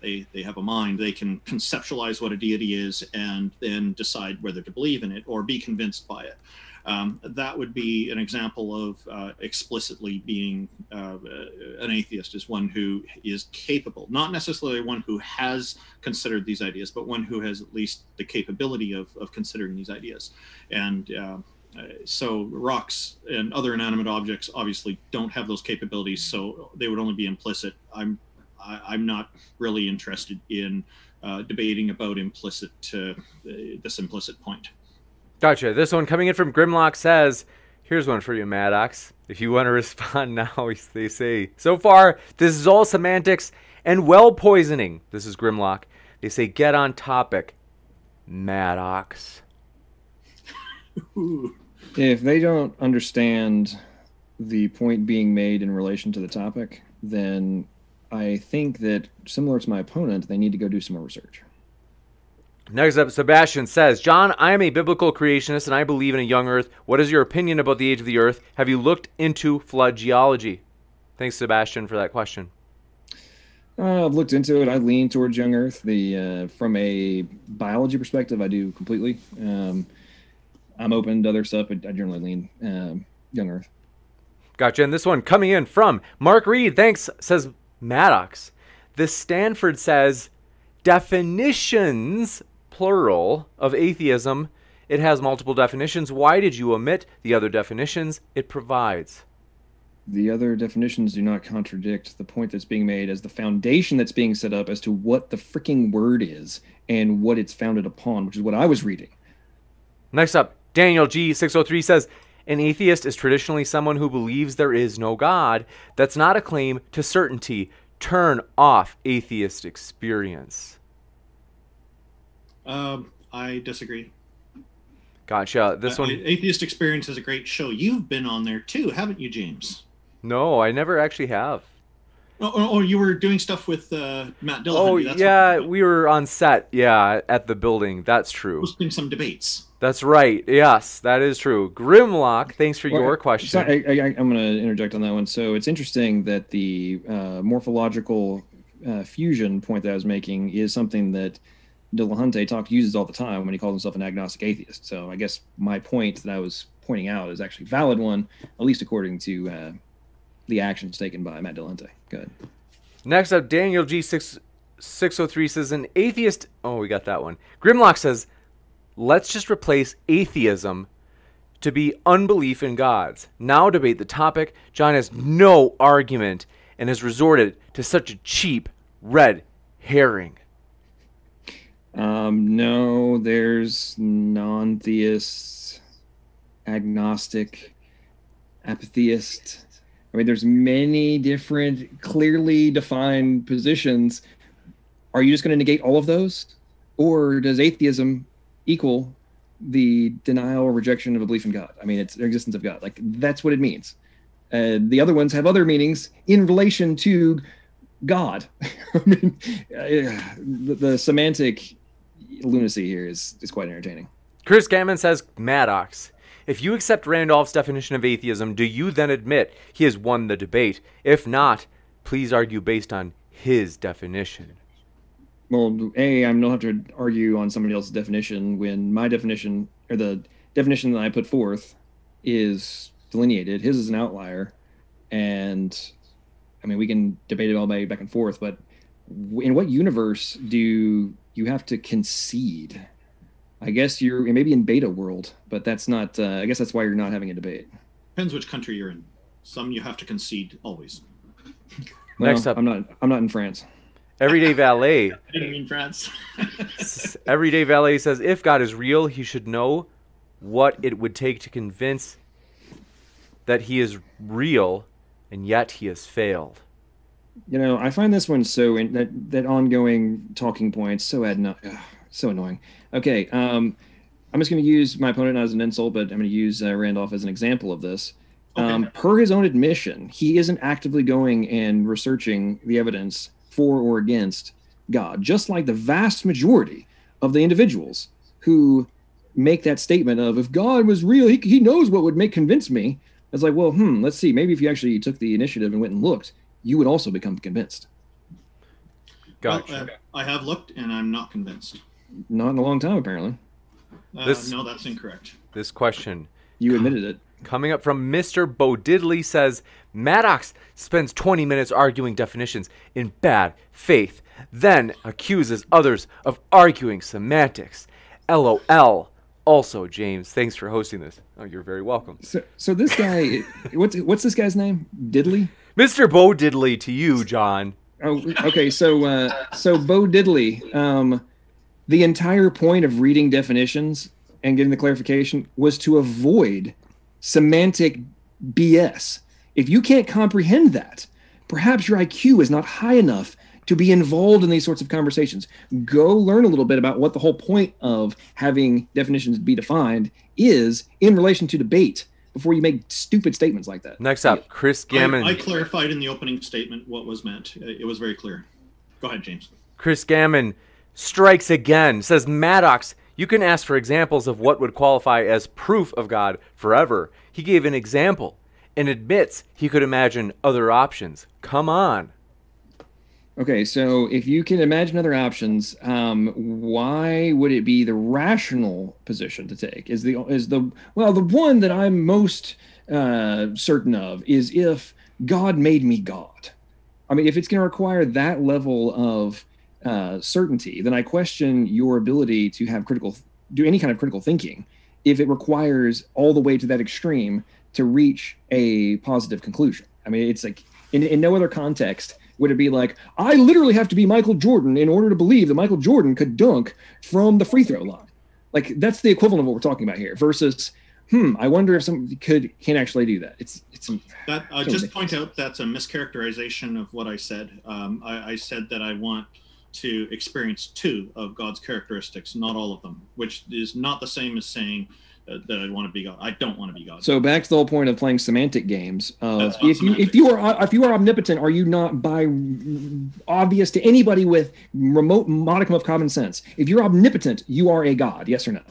They have a mind. They can conceptualize what a deity is and then decide whether to believe in it or be convinced by it. That would be an example of explicitly being an atheist, is one who is capable, not necessarily one who has considered these ideas, but one who has at least the capability of considering these ideas. And so rocks and other inanimate objects obviously don't have those capabilities, so they would only be implicit. I'm not really interested in debating about this implicit point. Gotcha. This one coming in from Grimlock says, here's one for you, Maddox. If you want to respond now, they say, so far, this is all semantics and well poisoning. This is Grimlock. They say, get on topic, Maddox. If they don't understand the point being made in relation to the topic, then I think that, similar to my opponent, they need to go do some more research. Next up, Sebastian says, John, I am a biblical creationist and I believe in a young earth. What is your opinion about the age of the earth? Have you looked into flood geology? Thanks, Sebastian, for that question. I've looked into it. I lean towards young earth. From a biology perspective, I do completely. I'm open to other stuff, but I generally lean young earth. Gotcha. And this one coming in from Mark Reed. Thanks, says Maddox. This Stanford says, definitions, plural, of atheism. It has multiple definitions. Why did you omit the other definitions it provides? The other definitions do not contradict the point that's being made as the foundation that's being set up as to what the freaking word is and what it's founded upon, which is what I was reading. Next up, Daniel G603 says, an atheist is traditionally someone who believes there is no God. That's not a claim to certainty. Turn off atheist experience. I disagree. Gotcha. This one, Atheist Experience is a great show. You've been on there too, haven't you, James? no, I never actually have. Oh, you were doing stuff with Matt Dillahunty. Oh, That's yeah, we were on set, at the building. That's true. hosting some debates. That's right. Yes, that is true. Grimlock, thanks for your question. Sorry, I'm going to interject on that one. So it's interesting that the morphological fusion point that I was making is something that Dillahunty uses all the time when he calls himself an agnostic atheist. So I guess my point that I was pointing out is actually a valid one, at least according to the actions taken by Matt Dillahunty. Go ahead. Next up, Daniel G603 says, an atheist... Oh, we got that one. Grimlock says, let's just replace atheism to be unbelief in gods. Now debate the topic. John has no argument and has resorted to such a cheap red herring. No, there's non-theist, agnostic, atheist. I mean, there's many different clearly defined positions. Are you just going to negate all of those? Or does atheism equal the denial or rejection of a belief in God? I mean, it's the existence of God. Like, that's what it means. The other ones have other meanings in relation to God. I mean, the semantic lunacy here is quite entertaining. Chris Gammon says, Maddox, if you accept Randolph's definition of atheism, do you then admit he has won the debate? If not, please argue based on his definition. Well, I'm not have to argue on somebody else's definition when my definition, or the definition that I put forth, is delineated. His is an outlier. And, I mean, we can debate it all back and forth, but in what universe do you have to concede? I guess you're maybe in beta world, but that's not, I guess that's why you're not having a debate. Depends which country you're in. Some you have to concede always. Well, Next up. I'm not in France. Everyday Valet. I didn't mean France. Everyday Valet says, if God is real, he should know what it would take to convince that he is real, and yet he has failed. You know, I find this one that ongoing talking point so annoying. Okay, I'm just going to use my opponent not as an insult, but I'm going to use Randolph as an example of this. Okay. Per his own admission, he isn't actively going and researching the evidence for or against God, just like the vast majority of the individuals who make that statement of, if God was real, he knows what would convince me. It's like, well, let's see. Maybe if you actually took the initiative and went and looked, you would also become convinced. Gotcha. Well, I have looked, and I'm not convinced. Not in a long time, apparently. No, that's incorrect. This question. You admitted it. Coming up from Mr. Bo Diddley says, Maddox spends 20 minutes arguing definitions in bad faith, then accuses others of arguing semantics. LOL. Also, James, thanks for hosting this. Oh, you're very welcome. So this guy, what's this guy's name? Diddley? Mr. Bo Diddley to you, John. Oh, okay. So Bo Diddley, the entire point of reading definitions and getting the clarification was to avoid semantic BS. If you can't comprehend that, perhaps your IQ is not high enough to be involved in these sorts of conversations. Go learn a little bit about what the whole point of having definitions be defined is in relation to debate before you make stupid statements like that. Next up, Chris Gammon. I clarified in the opening statement what was meant. It was very clear. Go ahead, James. Chris Gammon strikes again, says, Maddox, you can ask for examples of what would qualify as proof of God forever. He gave an example and admits he could imagine other options. Come on. Okay, so if you can imagine other options, why would it be the rational position to take? The one that I'm most certain of is if God made me God. I mean, if it's going to require that level of certainty, then I question your ability to have do any kind of critical thinking if it requires all the way to that extreme to reach a positive conclusion. I mean, it's like in no other context would it be like, I literally have to be Michael Jordan in order to believe that Michael Jordan could dunk from the free throw line. Like, that's the equivalent of what we're talking about here versus, I wonder if somebody can actually do that. I'll just point out that's a mischaracterization of what I said. I said that I want to experience 2 of God's characteristics, not all of them, which is not the same as saying that I want to be God. I don't want to be God. So back to the whole point of playing semantic games. If you are omnipotent, are you not by obvious to anybody with remote modicum of common sense? If you're omnipotent, you are a God. Yes or no?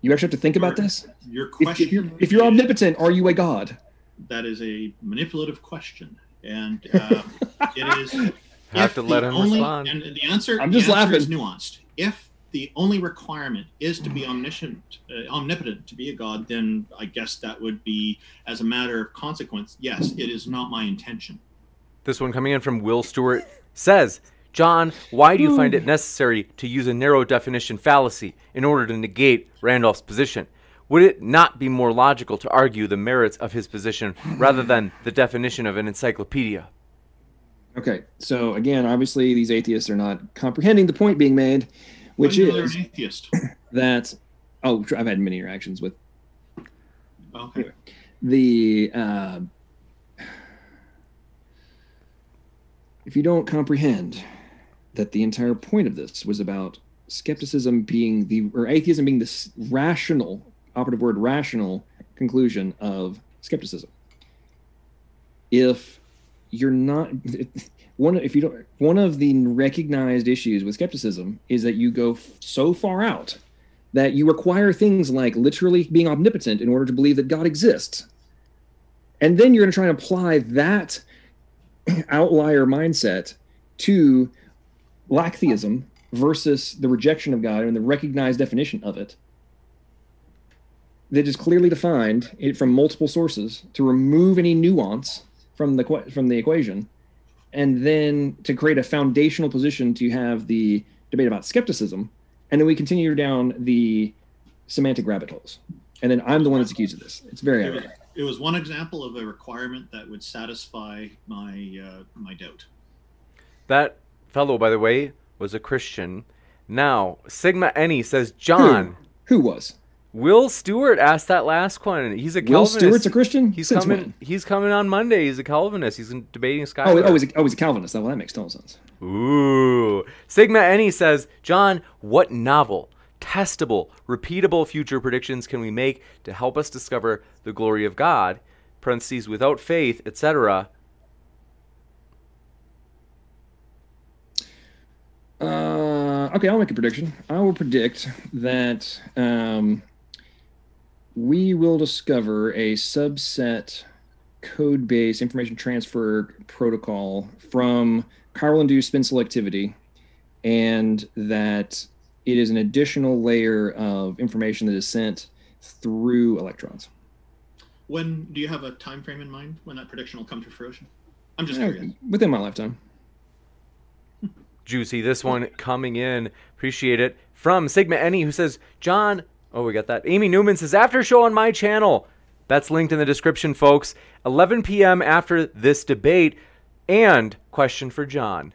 You actually have to think about this. Your question. If you're omnipotent, are you a God? That is a manipulative question, and it is. Have to let him respond. And the answer. I'm just laughing. Is nuanced. If the only requirement is to be omnipotent to be a God, then I guess that would be, as a matter of consequence, yes, it is not my intention. This one coming in from Will Stewart says, John, why do you find it necessary to use a narrow definition fallacy in order to negate Randolph's position? Would it not be more logical to argue the merits of his position rather than the definition of an encyclopedia? Okay, so again, obviously these atheists are not comprehending the point being made, which is an atheist. That, I've had many interactions with. Okay. If you don't comprehend that the entire point of this was about skepticism being or atheism being the rational, operative word, rational conclusion of skepticism. If you're not one of the recognized issues with skepticism is that you go so far out that you require things like literally being omnipotent in order to believe that God exists. And then you're going to try and apply that outlier mindset to lacktheism versus the rejection of God and the recognized definition of it that is clearly defined from multiple sources to remove any nuance from the equation, and then to create a foundational position to have the debate about skepticism, and then we continue down the semantic rabbit holes. And then I'm the one that's accused of this. It's very ironic. It was one example of a requirement that would satisfy my my doubt. That fellow, by the way, was a Christian. Now, Sigma Eni says, John. Who was? Will Stewart asked that last one. He's a Calvinist. Will Stewart's a Christian? He's coming on Monday. He's a Calvinist. He's debating Skylar. He's a Calvinist. Well, that makes total sense. Ooh. Sigma Eni says, John, what novel, testable, repeatable future predictions can we make to help us discover the glory of God? Parentheses, without faith, etc. Okay, I'll make a prediction. I will predict that we will discover a subset code-based information transfer protocol from chiral-induced spin selectivity, and that it is an additional layer of information that is sent through electrons. When do you have a time frame in mind when that prediction will come to fruition? I'm just curious. Within my lifetime. Juicy. This one coming in. Appreciate it. From Sigma Eni, who says, John, oh, we got that. Amy Newman says, after show on my channel. That's linked in the description, folks. 11 p.m. after this debate. And question for John.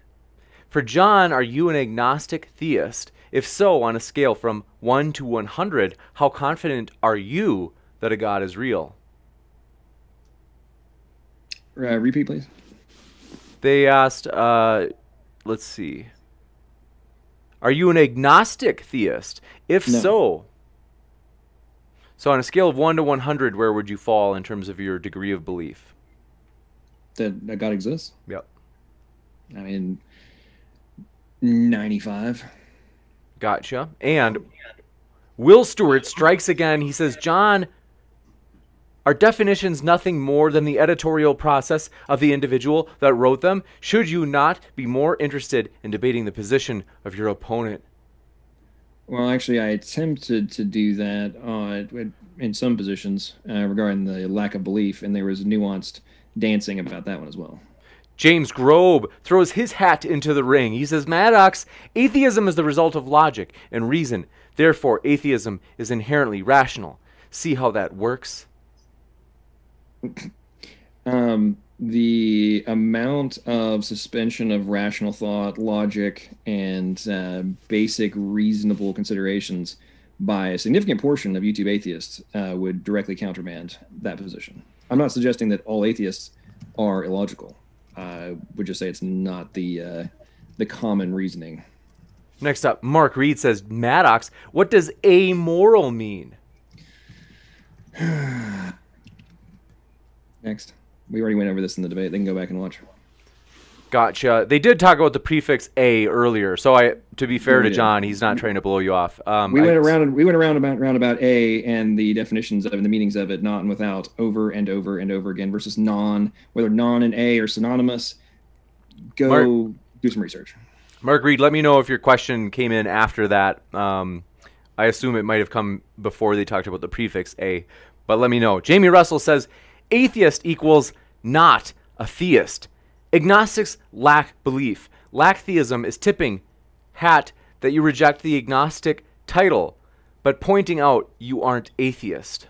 For John, are you an agnostic theist? If so, on a scale from 1 to 100, how confident are you that a God is real? Repeat, please. They asked, let's see. Are you an agnostic theist? If No. So on a scale of 1 to 100, where would you fall in terms of your degree of belief? That God exists? Yep. I mean, 95. Gotcha. And Will Stewart strikes again. He says, John, are definitions nothing more than the editorial process of the individual that wrote them? Should you not be more interested in debating the position of your opponent? Well, actually, I attempted to do that in some positions regarding the lack of belief, and there was nuanced dancing about that one as well. James Grobe throws his hat into the ring. He says, Maddox, atheism is the result of logic and reason. Therefore, atheism is inherently rational. See how that works? The amount of suspension of rational thought, logic, and basic reasonable considerations by a significant portion of YouTube atheists would directly countermand that position. I'm not suggesting that all atheists are illogical. I would just say it's not the common reasoning. Next up, Mark Reed says, Maddox, what does amoral mean? Next. We already went over this in the debate. They can go back and watch. Gotcha. They did talk about the prefix a earlier. So to be fair to John, he's not trying to blow you off. We went around about a and the definitions of and the meanings of it, not and without, over and over and over again, versus non, whether non and a are synonymous. Do some research. Mark Reed, let me know if your question came in after that. I assume it might have come before they talked about the prefix a, but let me know. Jamie Russell says, atheist equals not a theist. Agnostics lack belief. LackTheism is tipping hat that you reject the agnostic title, but pointing out you aren't atheist.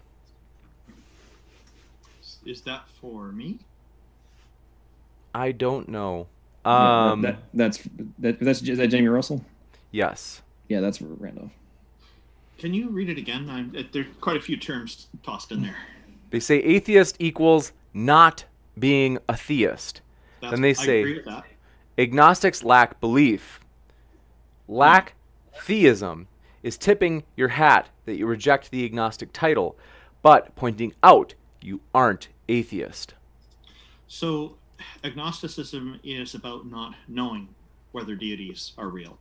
Is that for me? I don't know. Is that Jamie Russell? Yes. Yeah, that's Randolph. Can you read it again? There are quite a few terms tossed in there. They say atheist equals not being a theist. Then they say I agree with that. Agnostics lack belief. LackTheism is tipping your hat that you reject the agnostic title, but pointing out you aren't atheist. So agnosticism is about not knowing whether deities are real.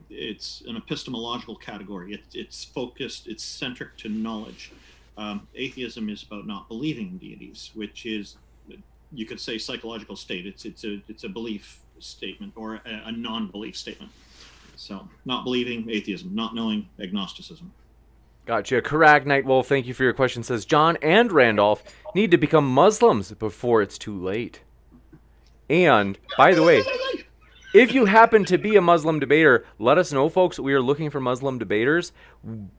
It's an epistemological category. It's focused, it's centric to knowledge. Atheism is about not believing in deities, which is, you could say, psychological state. It's a belief statement or a non-belief statement. So not believing, atheism; not knowing, agnosticism. Gotcha. Karag Nightwolf, thank you for your question. Says John and Randolph need to become Muslims before it's too late. And by the way, if you happen to be a Muslim debater, let us know, folks. We are looking for Muslim debaters.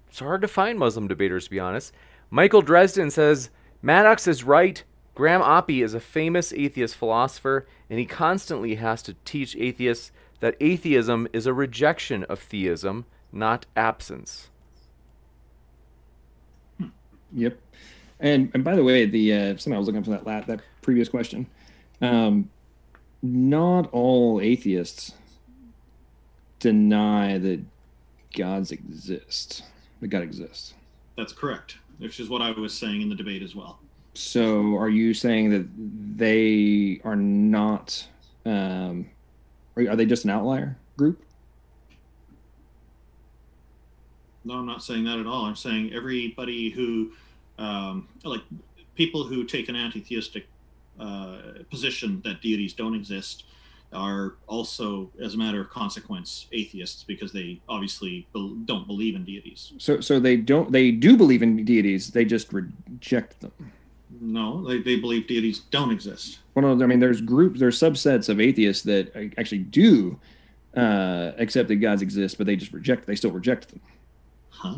It's hard to find Muslim debaters, to be honest. Michael Dresden says, Maddox is right. Graham Oppie is a famous atheist philosopher, and he constantly has to teach atheists that atheism is a rejection of theism, not absence. Yep. And by the way, something I was looking for that previous question. Not all atheists deny that God exists. That's correct, which is what I was saying in the debate as well. So are you saying that they are not, are they just an outlier group? No, I'm not saying that at all. I'm saying everybody who, like people who take an anti-theistic position that deities don't exist are also, as a matter of consequence, atheists, because they obviously don't believe in deities. So they do believe in deities, they just reject them. No, they believe deities don't exist. Well, no, I mean, there's subsets of atheists that actually do accept that gods exist, but they still reject them. Huh?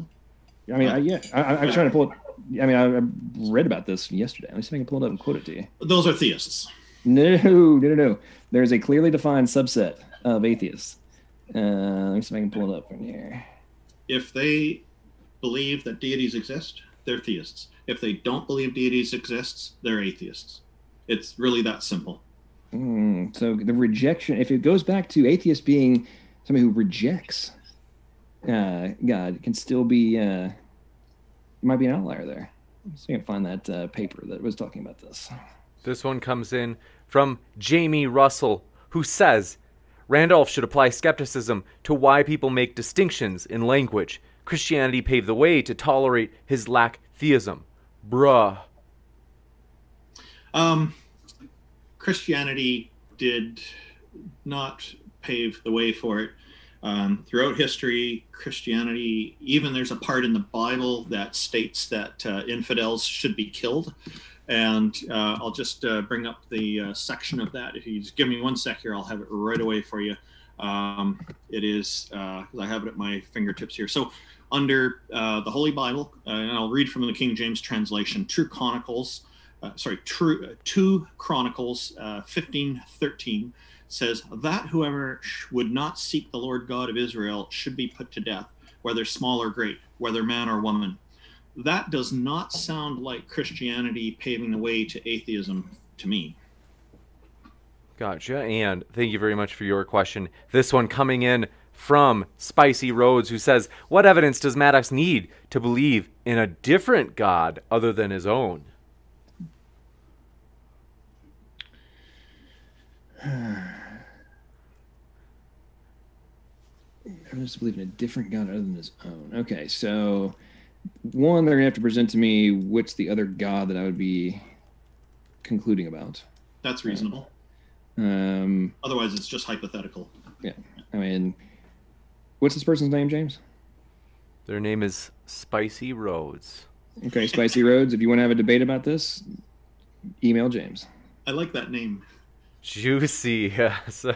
I mean, I'm trying to pull it. I mean, I read about this yesterday. Let me see if I can pull it up and quote it to you. Those are theists. No. There's a clearly defined subset of atheists. Let me see if I can pull it up in here. If they believe that deities exist, they're theists. If they don't believe deities exist, they're atheists. It's really that simple. So the rejection, if it goes back to atheist being somebody who rejects God, it can still be, might be an outlier there. So you can find that paper that was talking about this. This one comes in from Jamie Russell, who says, Randolph should apply skepticism to why people make distinctions in language. Christianity paved the way to tolerate his lacktheism. Bruh. Christianity did not pave the way for it. Throughout history, Christianity, even there's a part in the Bible that states that infidels should be killed. And I'll just bring up the section of that. If you just give me 1 sec here, I'll have it right away for you. It is, I have it at my fingertips here. So under the Holy Bible, and I'll read from the King James translation, 2 Chronicles 15:13 says that whoever would not seek the Lord God of Israel should be put to death, whether small or great, whether man or woman. That does not sound like Christianity paving the way to atheism to me. Gotcha. And thank you very much for your question. This one coming in from Spicy Roads, who says, what evidence does Maddox need to believe in a different God other than his own? I just believe in a different God other than his own. Okay, so one, they're going to have to present to me what's the other God that I would be concluding about. That's reasonable. Otherwise, it's just hypothetical. Yeah, I mean, what's this person's name, James? Their name is Spicy Roads. Okay, Spicy Roads. If you want to have a debate about this, email James. I like that name. Juicy. Yes.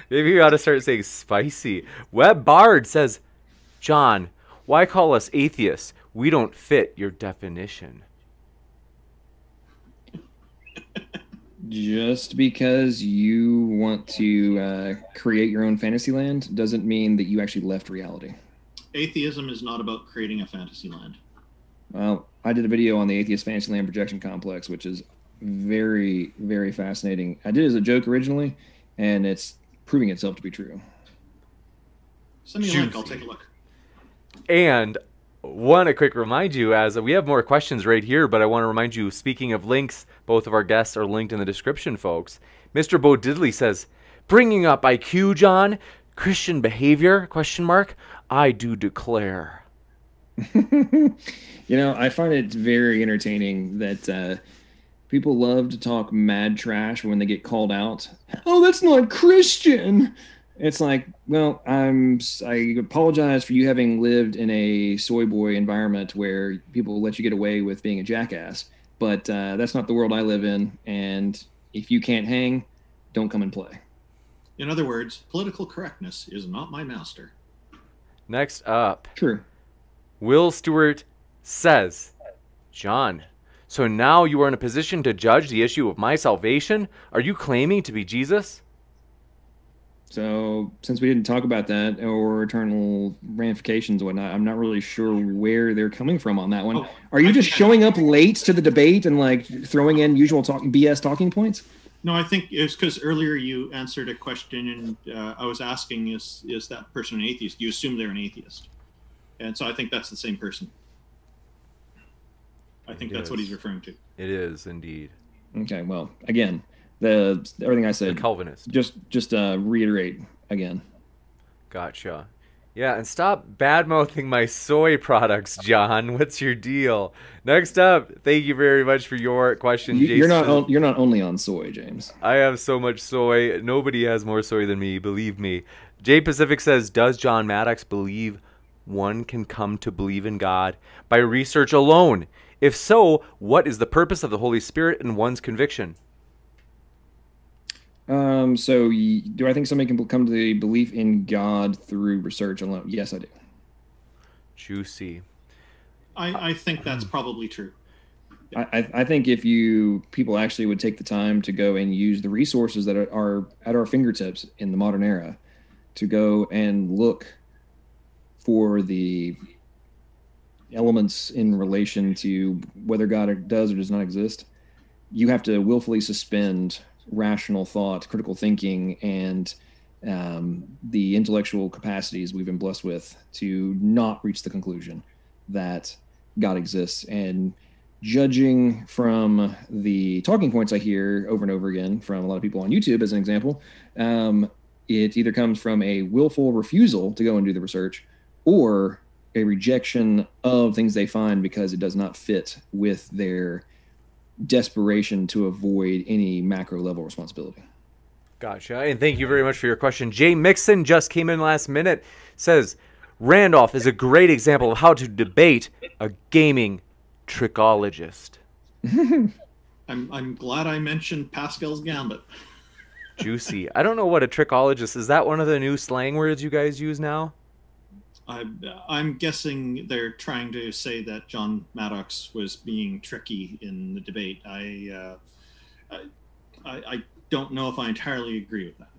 Maybe you ought to start saying spicy. Web Bard says, John, why call us atheists? We don't fit your definition. Just because you want to create your own fantasy land doesn't mean that you actually left reality. Atheism is not about creating a fantasy land. Well, I did a video on the atheist fantasy land projection complex, which is very, very fascinating. I did it as a joke originally, and it's proving itself to be true. Send me a link. I'll take a look. And want to quick remind you, as we have more questions right here, but I want to remind you, speaking of links, both of our guests are linked in the description, folks. Mr. Bo Diddley says, bringing up IQ, John, Christian behavior, question mark, I do declare. You know, I find it very entertaining that people love to talk mad trash when they get called out. Oh, that's not Christian. It's like, well, I apologize for you having lived in a soy boy environment where people let you get away with being a jackass, but that's not the world I live in. And if you can't hang, don't come and play. In other words, political correctness is not my master. Next up, True. Will Stewart says, John, so now you are in a position to judge the issue of my salvation? Are you claiming to be Jesus? So since we didn't talk about that or eternal ramifications and whatnot, I'm not really sure where they're coming from on that one. Are you just showing up late to the debate and like throwing in usual BS talking points? No, I think it's because earlier you answered a question and I was asking, is that person an atheist? You assume they're an atheist. And so I think that's the same person. I think that's what he's referring to. It is indeed. Okay, well, again, everything I said, the Calvinist. Just reiterate again. Gotcha. Yeah, and stop bad-mouthing my soy products, John. What's your deal? Next up, thank you very much for your question, Jason. You're not only on soy, James. I have so much soy. Nobody has more soy than me, believe me. Jay Pacific says, does John Maddox believe one can come to believe in God by research alone? If so, what is the purpose of the Holy Spirit in one's conviction? So do I think somebody can come to the belief in God through research alone? Yes, I do. Juicy. I think that's probably true. I think if people actually would take the time to go and use the resources that are at our fingertips in the modern era to go and look for the elements in relation to whether God does or does not exist, you have to willfully suspend rational thought, critical thinking, and the intellectual capacities we've been blessed with to not reach the conclusion that God exists. And judging from the talking points I hear over and over again from a lot of people on YouTube, as an example, it either comes from a willful refusal to go and do the research or a rejection of things they find because it does not fit with their desperation to avoid any macro level responsibility. Gotcha. And thank you very much for your question. Jay Mixon just came in last minute, says, Randolph is a great example of how to debate a gaming trichologist. I'm glad I mentioned Pascal's Gambit. Juicy. I don't know what a trichologist is. That one of the new slang words you guys use now? I'm guessing they're trying to say that John Maddox was being tricky in the debate. I don't know if I entirely agree with that.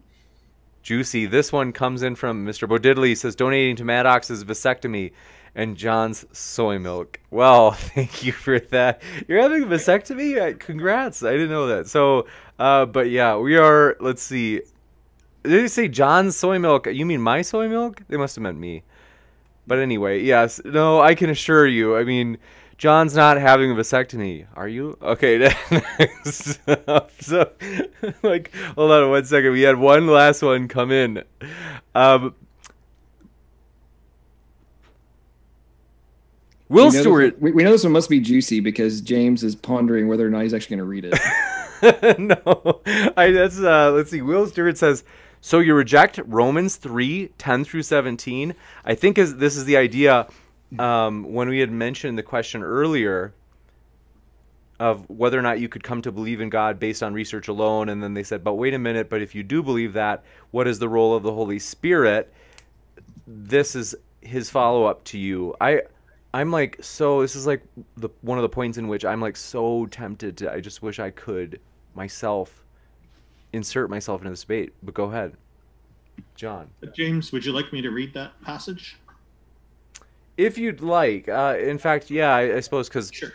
Juicy. This one comes in from Mr. Bodidley. Says, donating to Maddox's vasectomy and John's soy milk. Well, thank you for that. You're having a vasectomy? Congrats. I didn't know that. So, but yeah, we are, let's see. Did they say John's soy milk? You mean my soy milk? They must have meant me. But anyway, yes. No, I can assure you. I mean, John's not having a vasectomy. Are you? Okay. So, like, hold on 1 second. We had one last one come in. Will Stewart. We know this one must be juicy because James is pondering whether or not he's actually going to read it. No. Let's see. Will Stewart says, so you reject Romans 3:10 through 17. I think this is the idea when we had mentioned the question earlier of whether or not you could come to believe in God based on research alone. And then they said, but wait a minute, but if you do believe that, what is the role of the Holy Spirit? This is his follow-up to you. I'm like, so this is like one of the points in which I'm like so tempted to, I just wish I could insert myself into this debate, but go ahead, John. James, would you like me to read that passage? If you'd like. In fact, yeah, I suppose because sure.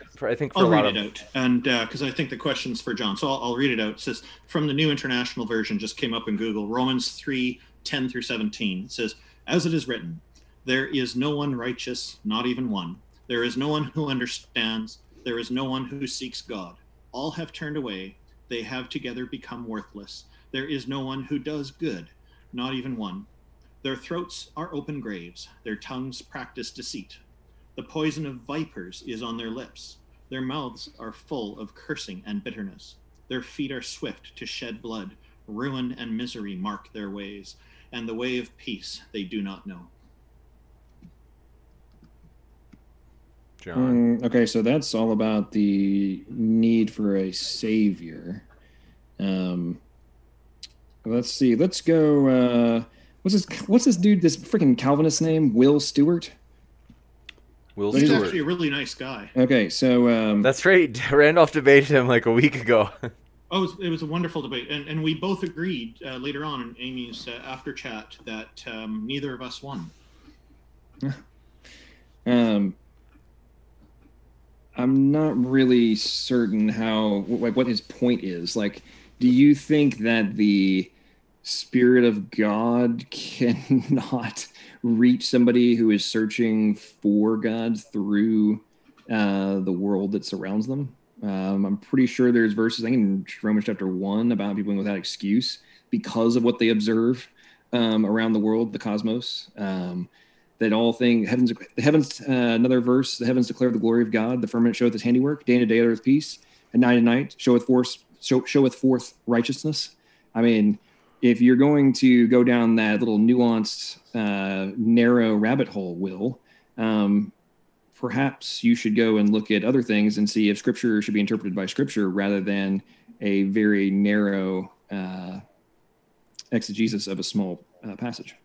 I'll read it out, and because I think the question's for John, so I'll read it out. It says, from the New International Version, just came up in Google, Romans 3:10 through 17. It says, as it is written, there is no one righteous, not even one. There is no one who understands. There is no one who seeks God. All have turned away. They have together become worthless. There is no one who does good, not even one. Their throats are open graves. Their tongues practice deceit. The poison of vipers is on their lips. Their mouths are full of cursing and bitterness. Their feet are swift to shed blood. Ruin and misery mark their ways, and the way of peace they do not know. John. Okay, so that's all about the need for a savior. Let's see. Let's go. What's this dude? This freaking Calvinist name? Will Stewart. He's actually a really nice guy. Okay, so that's right. Randolph debated him like a week ago. Oh, it was a wonderful debate, and we both agreed later on in Amy's after chat that neither of us won. I'm not really certain what his point is. Like, do you think that the Spirit of God cannot reach somebody who is searching for God through the world that surrounds them? I'm pretty sure there's verses, I think in Romans chapter 1, about people without excuse because of what they observe around the world, the cosmos. That all things, the heavens, another verse, the heavens declare the glory of God, the firmament showeth his handiwork, day to day uttereth peace, and night to night showeth forth righteousness. I mean, if you're going to go down that little nuanced, narrow rabbit hole, Will, perhaps you should go and look at other things and see if Scripture should be interpreted by Scripture rather than a very narrow exegesis of a small passage.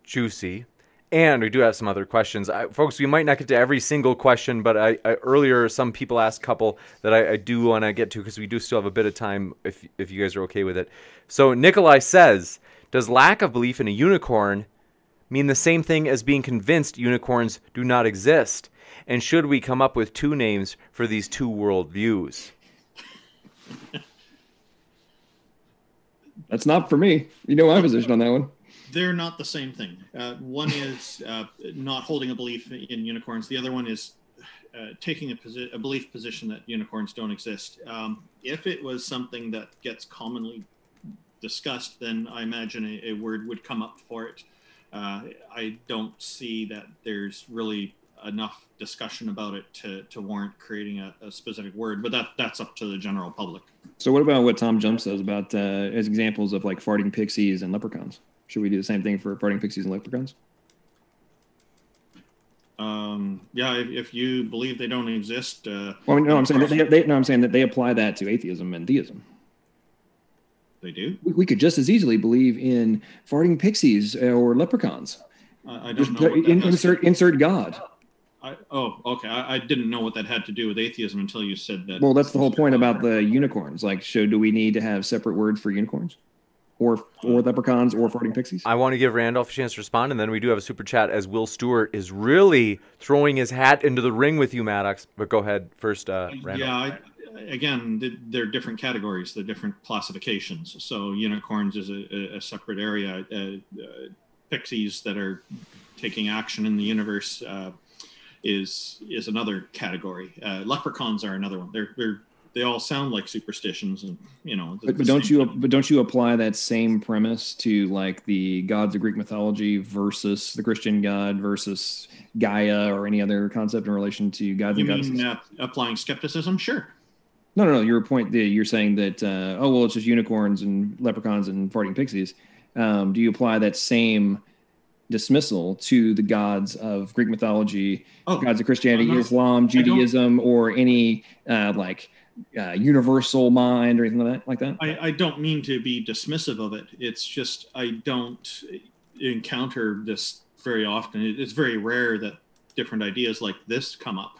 Juicy. And we do have some other questions. Folks, we might not get to every single question, but I earlier some people asked a couple that I do want to get to because we do still have a bit of time if you guys are okay with it. So Nikolai says, does lack of belief in a unicorn mean the same thing as being convinced unicorns do not exist? And should we come up with two names for these two worldviews? That's not for me. You know my position on that one. They're not the same thing. One is not holding a belief in unicorns. The other one is taking a belief position that unicorns don't exist. If it was something that gets commonly discussed, then I imagine a word would come up for it. I don't see that there's really enough discussion about it to warrant creating a specific word, but that's up to the general public. So what about what Tom Jump says about as examples of like farting pixies and leprechauns? Should we do the same thing for farting pixies and leprechauns? Yeah, if you believe they don't exist. Well, no, I'm saying that they apply that to atheism and theism. They do. We could just as easily believe in farting pixies or leprechauns. I don't know. Insert God. Okay. I didn't know what that had to do with atheism until you said that. Well, that's the whole point about the unicorns. Like, do we need to have separate words for unicorns? Or leprechauns or farting pixies? I want to give Randolph a chance to respond, and then we do have a super chat as Will Stewart is really throwing his hat into the ring with you, Maddox. But go ahead first, Randolph. Yeah, again, they're different categories, they're different classifications. So unicorns is a separate area. Pixies that are taking action in the universe is another category. Leprechauns are another one. They all sound like superstitions, and But don't you apply that same premise to like the gods of Greek mythology versus the Christian God versus Gaia or any other concept in relation to gods and goddesses? You mean applying skepticism? Sure. No. Your point. You're saying that it's just unicorns and leprechauns and farting pixies. Do you apply that same dismissal to the gods of Greek mythology, gods of Christianity, Islam, Judaism, or any universal mind or anything like that? I don't mean to be dismissive of it. It's just I don't encounter this very often. It's very rare that different ideas like this come up.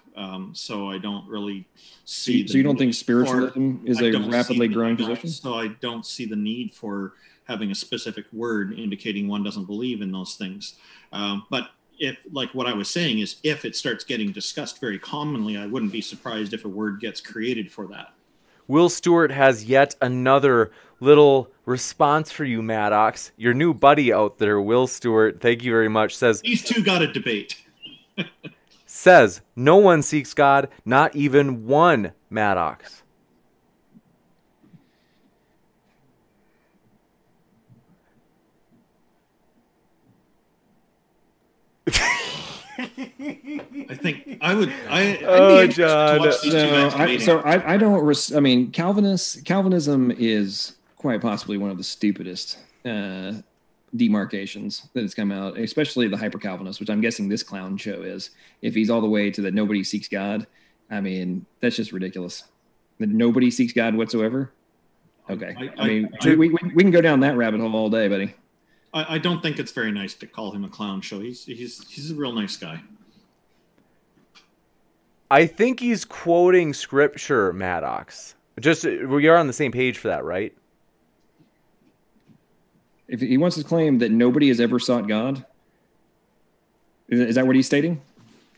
So I don't really see. So you don't think spiritualism is a rapidly growing position? So I don't see the need for having a specific word indicating one doesn't believe in those things. But if, like what I was saying, is if it starts getting discussed very commonly, I wouldn't be surprised if a word gets created for that. Will Stewart has yet another little response for you, Maddox. Your new buddy out there, Will Stewart, thank you very much, says... These two got a debate. Says, no one seeks God, not even one, Maddox. I think I would. John. I mean, Calvinism is quite possibly one of the stupidest demarcations that has come out, especially the hyper-Calvinist, which I'm guessing this clown show is. If he's all the way to that nobody seeks God, I mean, that's just ridiculous. That nobody seeks God whatsoever. Okay, we can go down that rabbit hole all day, buddy. I don't think it's very nice to call him a clown show. He's a real nice guy. I think he's quoting scripture, Maddox. Just we are on the same page for that, right? If he wants to claim that nobody has ever sought God, is that what he's stating?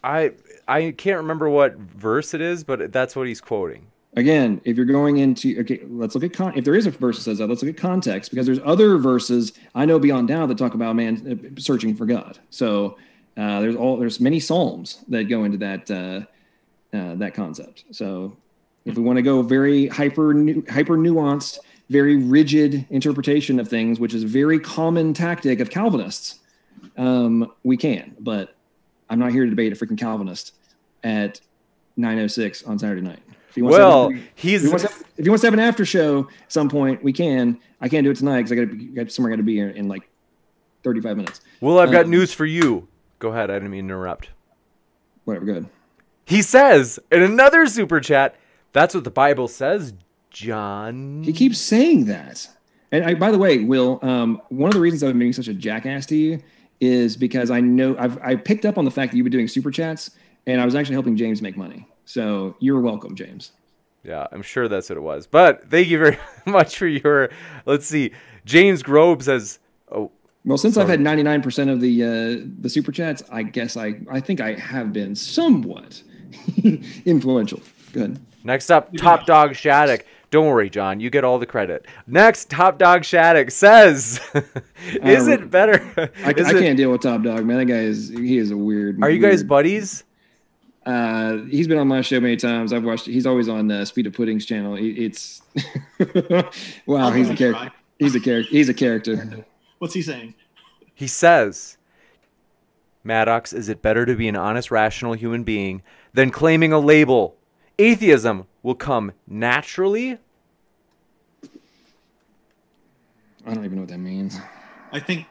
I can't remember what verse it is, but that's what he's quoting. Again, if you're going into, let's look at, if there is a verse that says that, let's look at context, because there's other verses I know beyond doubt that talk about man searching for God. So there's many Psalms that go into that concept. So if we want to go very hyper nuanced, very rigid interpretation of things, which is a very common tactic of Calvinists, we can, but I'm not here to debate a freaking Calvinist at 9:06 on Saturday night. If he wants to have an after show at some point, we can. I can't do it tonight because I got somewhere I got to be in like 35 minutes. Well, I've got news for you. Go ahead. I didn't mean to interrupt. Whatever. Good. He says in another super chat, that's what the Bible says, John. He keeps saying that. And by the way, Will, one of the reasons I've been being such a jackass to you is because I picked up on the fact that you were doing super chats, and I was actually helping James make money. So you're welcome, James. Yeah, I'm sure that's what it was. But thank you very much for your. Let's see. James Grobe says, "Oh, well, since I've had 99% of the super chats, I guess I think I have been somewhat influential." Go ahead. Next up, Top Dog Shattuck. Don't worry, John. You get all the credit. Next, Top Dog Shattuck says, "Is it better?" I can't deal with Top Dog, man. That guy is a weird. Are you guys buddies? He's been on my show many times. I've watched. He's always on Speed of Pudding's channel. It's wow. He's a character. He's a character. What's he saying? He says, "Maddox, is it better to be an honest, rational human being than claiming a label? Atheism will come naturally." I don't even know what that means. I think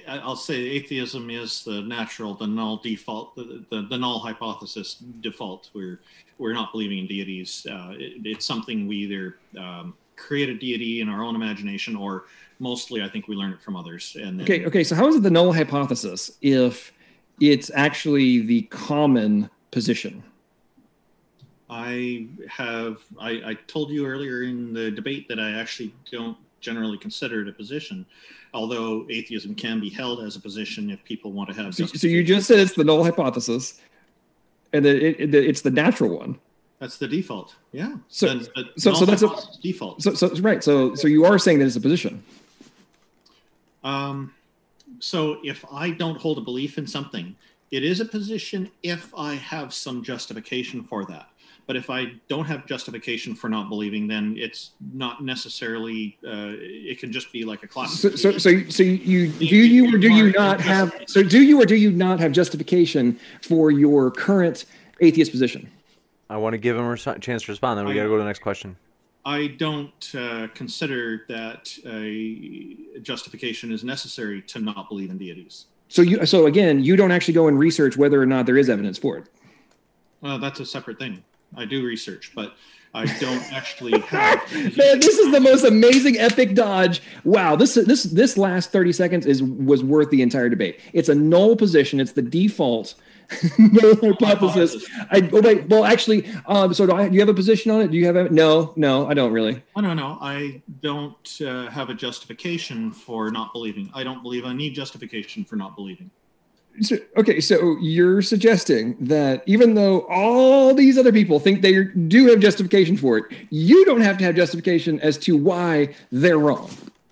I'll say atheism is the natural, the null default, the null hypothesis default. We're not believing in deities. It's something we either create a deity in our own imagination, or mostly I think we learn it from others. And then, okay. So how is it the null hypothesis if it's actually the common position? I told you earlier in the debate that I actually don't generally consider it a position, although atheism can be held as a position if people want to have. So you just said it's the null hypothesis, and that it's the natural one. That's the default. Yeah. So that's a default. So right. So you are saying that it's a position. So if I don't hold a belief in something, it is a position if I have some justification for that. But if I don't have justification for not believing, then it's not necessarily. It can just be like a class. So you do you or do you not have? So do you or do you not have justification for your current atheist position? I want to give him a chance to respond. Then we got to go to the next question. I don't consider that a justification is necessary to not believe in deities. So again, you don't actually go and research whether or not there is evidence for it. Well, that's a separate thing. I do research, but I don't actually have. Man, this is the most amazing epic dodge. Wow, this last 30 seconds was worth the entire debate. It's a null position. It's the default null hypothesis. Well, actually, so do you have a position on it? Do you have a no, I don't really. I don't know. I don't have a justification for not believing. I don't believe I need justification for not believing. So you're suggesting that even though all these other people think they do have justification for it, you don't have to have justification as to why they're wrong.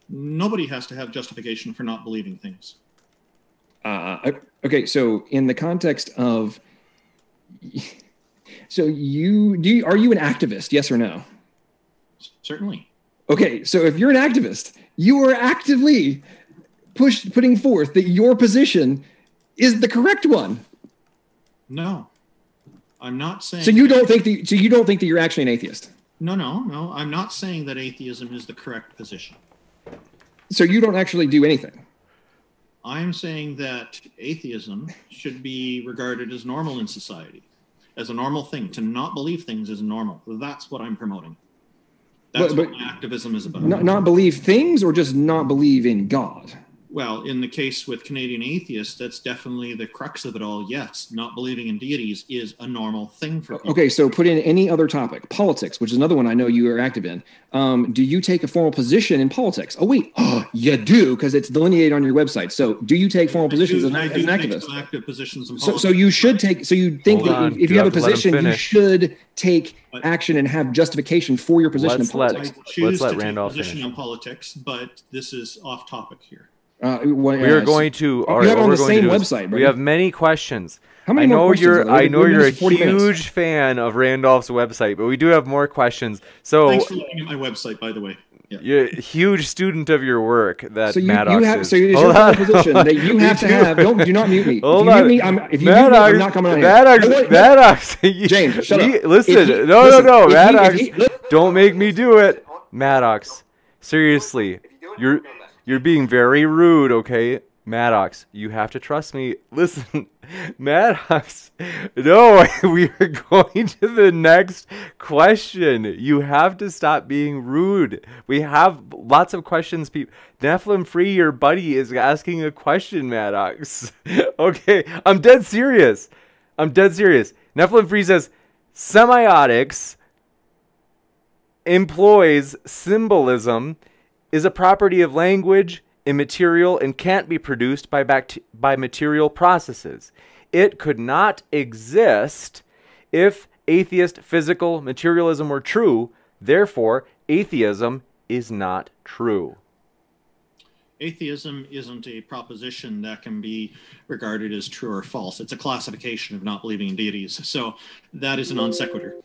Nobody has to have justification for not believing things. Okay, so in the context of, so are you an activist? Yes or no? Certainly. Okay, so if you're an activist, you are actively putting forth that your position is the correct one. No, I'm not saying. So you don't think that you're actually an atheist? No. I'm not saying that atheism is the correct position. So you don't actually do anything? I'm saying that atheism should be regarded as normal in society, as a normal thing. To not believe things is normal. That's what I'm promoting. That's what my activism is about. Not believe things, or just not believe in God? Well, in the case with Canadian atheists, that's definitely the crux of it all. Yes, not believing in deities is a normal thing for people. Okay, so put in any other topic. Politics, which is another one I know you are active in. Do you take a formal position in politics? Oh, wait. Oh, you do, because it's delineated on your website. So do you take formal positions as an activist? Take active positions in politics. So you should take, so you think that if you have a position, you should take action and have justification for your position in politics. I choose to take a position in politics, but this is off topic here. We are going to. We have on the same website. We have many questions. How many more questions? I know you're a huge fan of Randolph's website, but we do have more questions. So thanks for looking at my website, by the way. Yeah. You're a huge student of your work. That so Maddox have, is. So it's your position that you have to have. Do not mute me. Hold if you on. mute me, if you mute me, I'm not coming on here. Maddox. James, shut up. Listen. No. Maddox. Don't make me do it. Maddox. Seriously. You're being very rude, okay? Maddox, you have to trust me. Listen, Maddox, no, we are going to the next question. You have to stop being rude. We have lots of questions. Nephilim Free, your buddy, is asking a question, Maddox. Okay, I'm dead serious. Nephilim Free says, semiotics employs symbolism, is a property of language, immaterial, and can't be produced by material processes. It could not exist if atheist physical materialism were true. Therefore, atheism is not true. Atheism isn't a proposition that can be regarded as true or false. It's a classification of not believing in deities. So that is a non sequitur.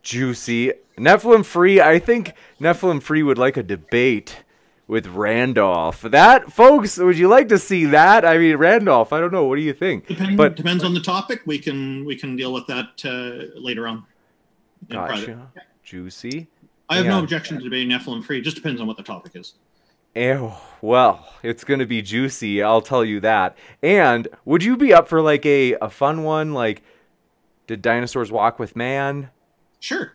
Juicy. Nephilim Free, I think Nephilim Free would like a debate with Randolph. That, folks, would you like to see that? I mean, Randolph, I don't know. What do you think? Depends on the topic. We can deal with that later on. Gotcha. Juicy. I have no objection to debating Nephilim Free. It just depends on what the topic is. Ew, well, it's going to be juicy, I'll tell you that. And would you be up for like a fun one? Like, did dinosaurs walk with man? Sure.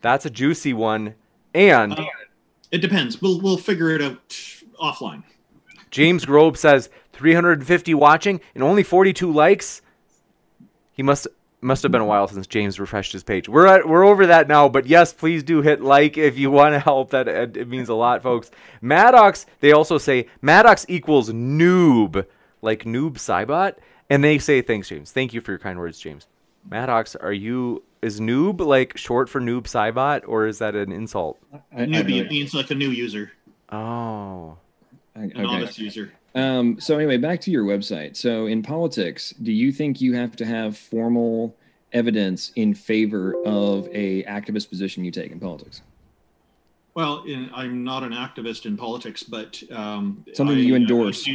That's a juicy one. And it depends. We'll figure it out offline. James Grobe says 350 watching and only 42 likes. He must have been a while since James refreshed his page. We're over that now, but yes, please do hit like if you want to help. That it means a lot, folks. Maddox, they also say Maddox equals noob, like noob Cybot, and they say thanks, James. Thank you for your kind words, James. Maddox, is noob like short for noob Cybot, or is that an insult? Newbie means like a new user. Oh. An honest user. So anyway, back to your website. So in politics, do you think you have to have formal evidence in favor of a activist position you take in politics? Well, I'm not an activist in politics, but something that you endorse.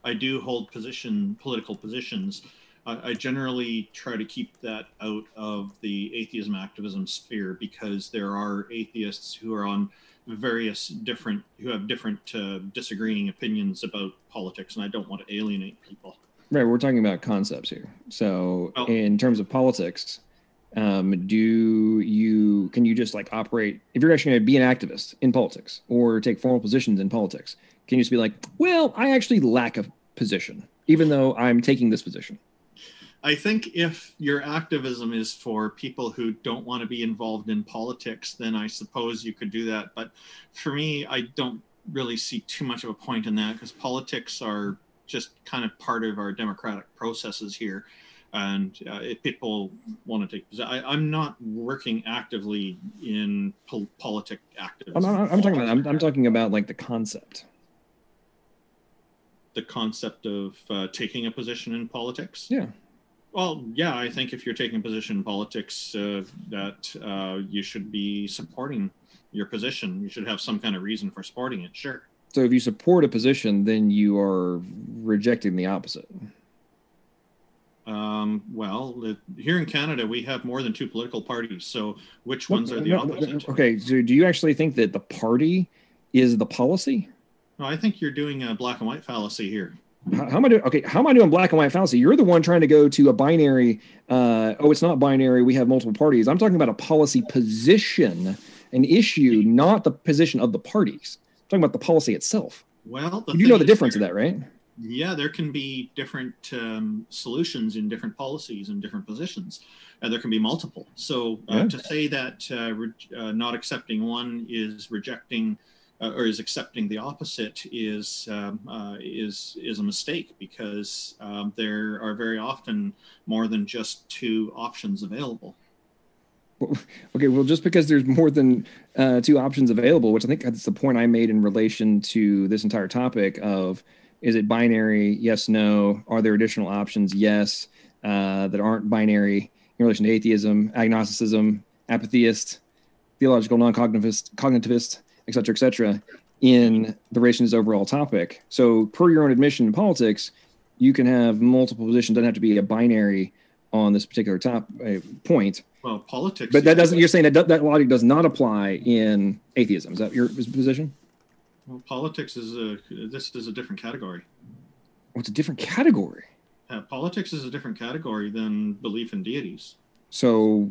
I do hold political positions. I generally try to keep that out of the atheism activism sphere because there are atheists who are on who have different disagreeing opinions about politics, and I don't want to alienate people. Right, we're talking about concepts here. So in terms of politics, can you just like operate, if you're actually going to be an activist in politics or take formal positions in politics, can you just be like, well, I actually lack a position, even though I'm taking this position? I think if your activism is for people who don't want to be involved in politics, then I suppose you could do that. But for me, I don't really see too much of a point in that because politics are just kind of part of our democratic processes here. And if people want to take, I'm not working actively in politic activism. I'm talking about like the concept. The concept of taking a position in politics? Yeah. Well, yeah, I think if you're taking a position in politics, that you should be supporting your position. You should have some kind of reason for supporting it, sure. So if you support a position, then you are rejecting the opposite. Well, here in Canada, we have more than 2 political parties. So which ones are the opposite? Okay, so do you actually think that the party is the policy? No, I think you're doing a black and white fallacy here. How am I doing? Okay, how am I doing black and white fallacy? You're the one trying to go to a binary. It's not binary. We have multiple parties. I'm talking about a policy position, an issue, not the position of the parties. I'm talking about the policy itself. Well, you know the difference of that, right? Yeah, there can be different solutions in different policies and different positions. There can be multiple. So to say that not accepting one is rejecting or is accepting the opposite is a mistake because there are very often more than just 2 options available. Okay, well, just because there's more than 2 options available, which I think that's the point I made in relation to this entire topic of, is it binary? Yes, no. Are there additional options? Yes, that aren't binary in relation to atheism, agnosticism, atheist, theological non-cognitivist, et cetera, in the relation to this overall topic. So per your own admission in politics, you can have multiple positions. Doesn't have to be a binary on this particular point. Well, politics. But that doesn't. You're saying that logic does not apply in atheism. Is that your position? Well, politics is this is a different category. Oh, it's a different category. Politics is a different category than belief in deities. So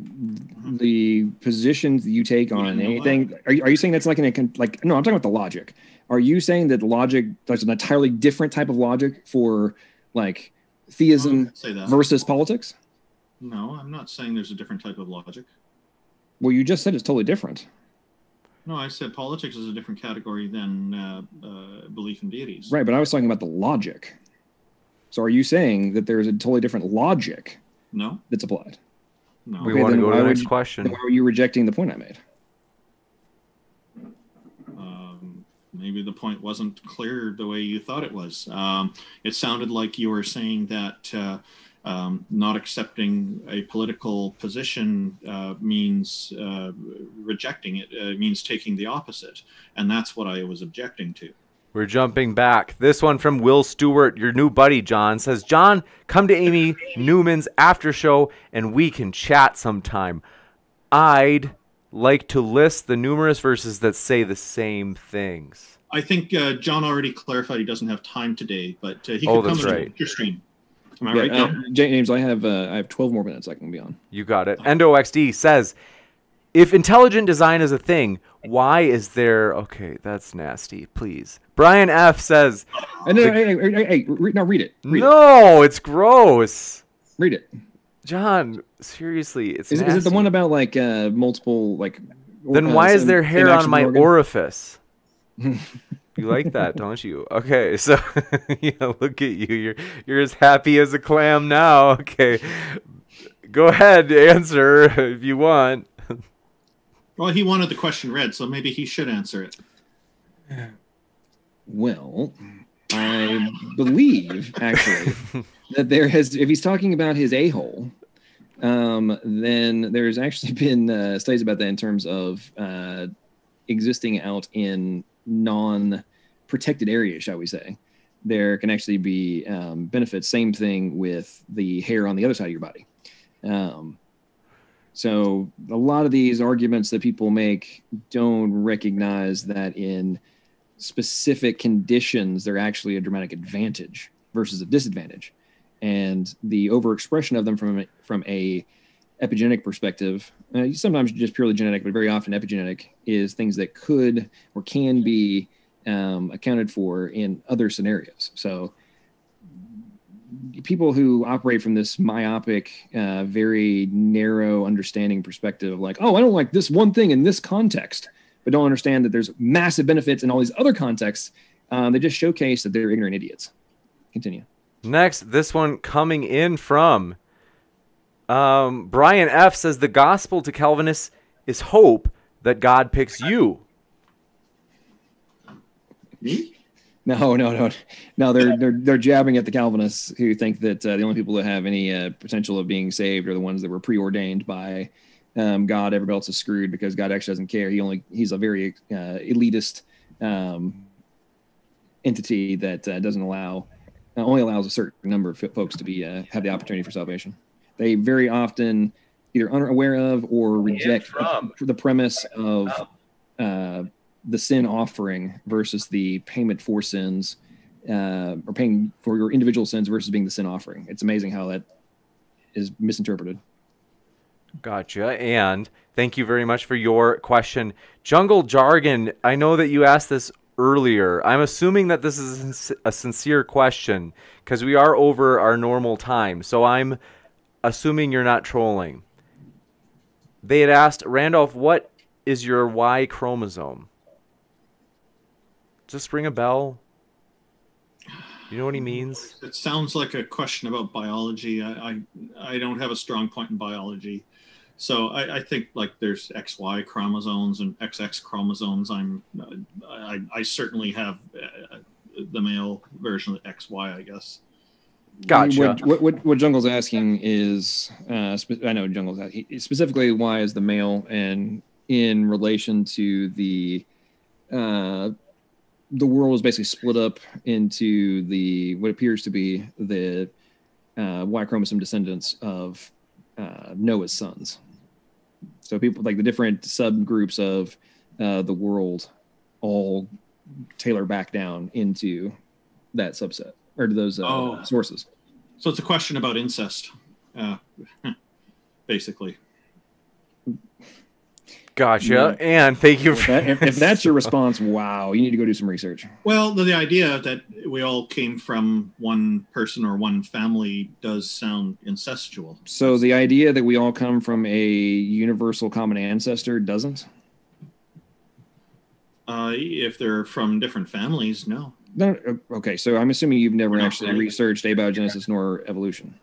the positions that you take on anything, are you saying that's like no, I'm talking about the logic. Are you saying that logic, there's an entirely different type of logic for like theism versus politics? No, I'm not saying there's a different type of logic. Well, you just said it's totally different. No, I said politics is a different category than belief in deities. Right, but I was talking about the logic. So are you saying that there's a totally different logic that's applied? No. We want to go to the next question. Why were you rejecting the point I made? Maybe the point wasn't clear the way you thought it was. It sounded like you were saying that not accepting a political position means rejecting it. It means taking the opposite. And that's what I was objecting to. We're jumping back. This one from Will Stewart, your new buddy, John, says, John, come to Amy Newman's after show and we can chat sometime. I'd like to list the numerous verses that say the same things. I think John already clarified he doesn't have time today, but he can come and your stream. Am I right? James, I have 12 more minutes I can be on. You got it. EndoXD says, if intelligent design is a thing, why is there... Okay, that's nasty. Please. Brian F. says... Hey, read it. It's gross. Read it. John, seriously, it's nasty. Is it the one about, like, multiple, like... Then why is there hair on my orifice? You like that, don't you? Okay, so... yeah, look at you. You're as happy as a clam now. Okay. Go ahead, answer if you want. Well, he wanted the question read, so maybe he should answer it. Well, I believe, actually, that there has, if he's talking about his a-hole, then there's actually been studies about that in terms of existing out in non-protected areas, shall we say. There can actually be benefits. Same thing with the hair on the other side of your body. So a lot of these arguments that people make don't recognize that in specific conditions, they're actually a dramatic advantage versus a disadvantage. And the overexpression of them from a epigenetic perspective, sometimes just purely genetic, but very often epigenetic, is things that could or can be accounted for in other scenarios. So people who operate from this myopic, very narrow understanding perspective, like, oh, I don't like this one thing in this context, but don't understand that there's massive benefits in all these other contexts, they just showcase that they're ignorant idiots. Continue. Next, this one coming in from Brian F. says, the gospel to Calvinists is hope that God picks you. Me? No. They're jabbing at the Calvinists who think that the only people that have any potential of being saved are the ones that were preordained by God. Everybody else is screwed because God actually doesn't care. He's a very elitist entity that only allows a certain number of folks to be have the opportunity for salvation. They very often either unaware of or reject the premise of the sin offering versus the payment for sins, or paying for your individual sins versus being the sin offering. It's amazing how that is misinterpreted. Gotcha. And thank you very much for your question. Jungle Jargon, I know that you asked this earlier. I'm assuming that this is a sincere question because we are over our normal time. So I'm assuming you're not trolling. They had asked, Randolph, what is your Y chromosome? Just ring a bell. You know what he means? It sounds like a question about biology. I don't have a strong point in biology. So I think like there's XY chromosomes and XX chromosomes. I certainly have the male version of XY, I guess. Gotcha. What Jungle's asking is, I know Jungle's asking, specifically why is the male, and in relation to the world is basically split up into what appears to be the Y chromosome descendants of Noah's sons. So people like the different subgroups of the world all tailor back down into that subset or to those sources. So it's a question about incest, basically. Gotcha. And thank you. If that's your response, wow, you need to go do some research. Well, the idea that we all came from one person or one family does sound incestual. So the idea that we all come from a universal common ancestor doesn't? If they're from different families, no. No. Okay, so I'm assuming you've never actually researched abiogenesis nor evolution.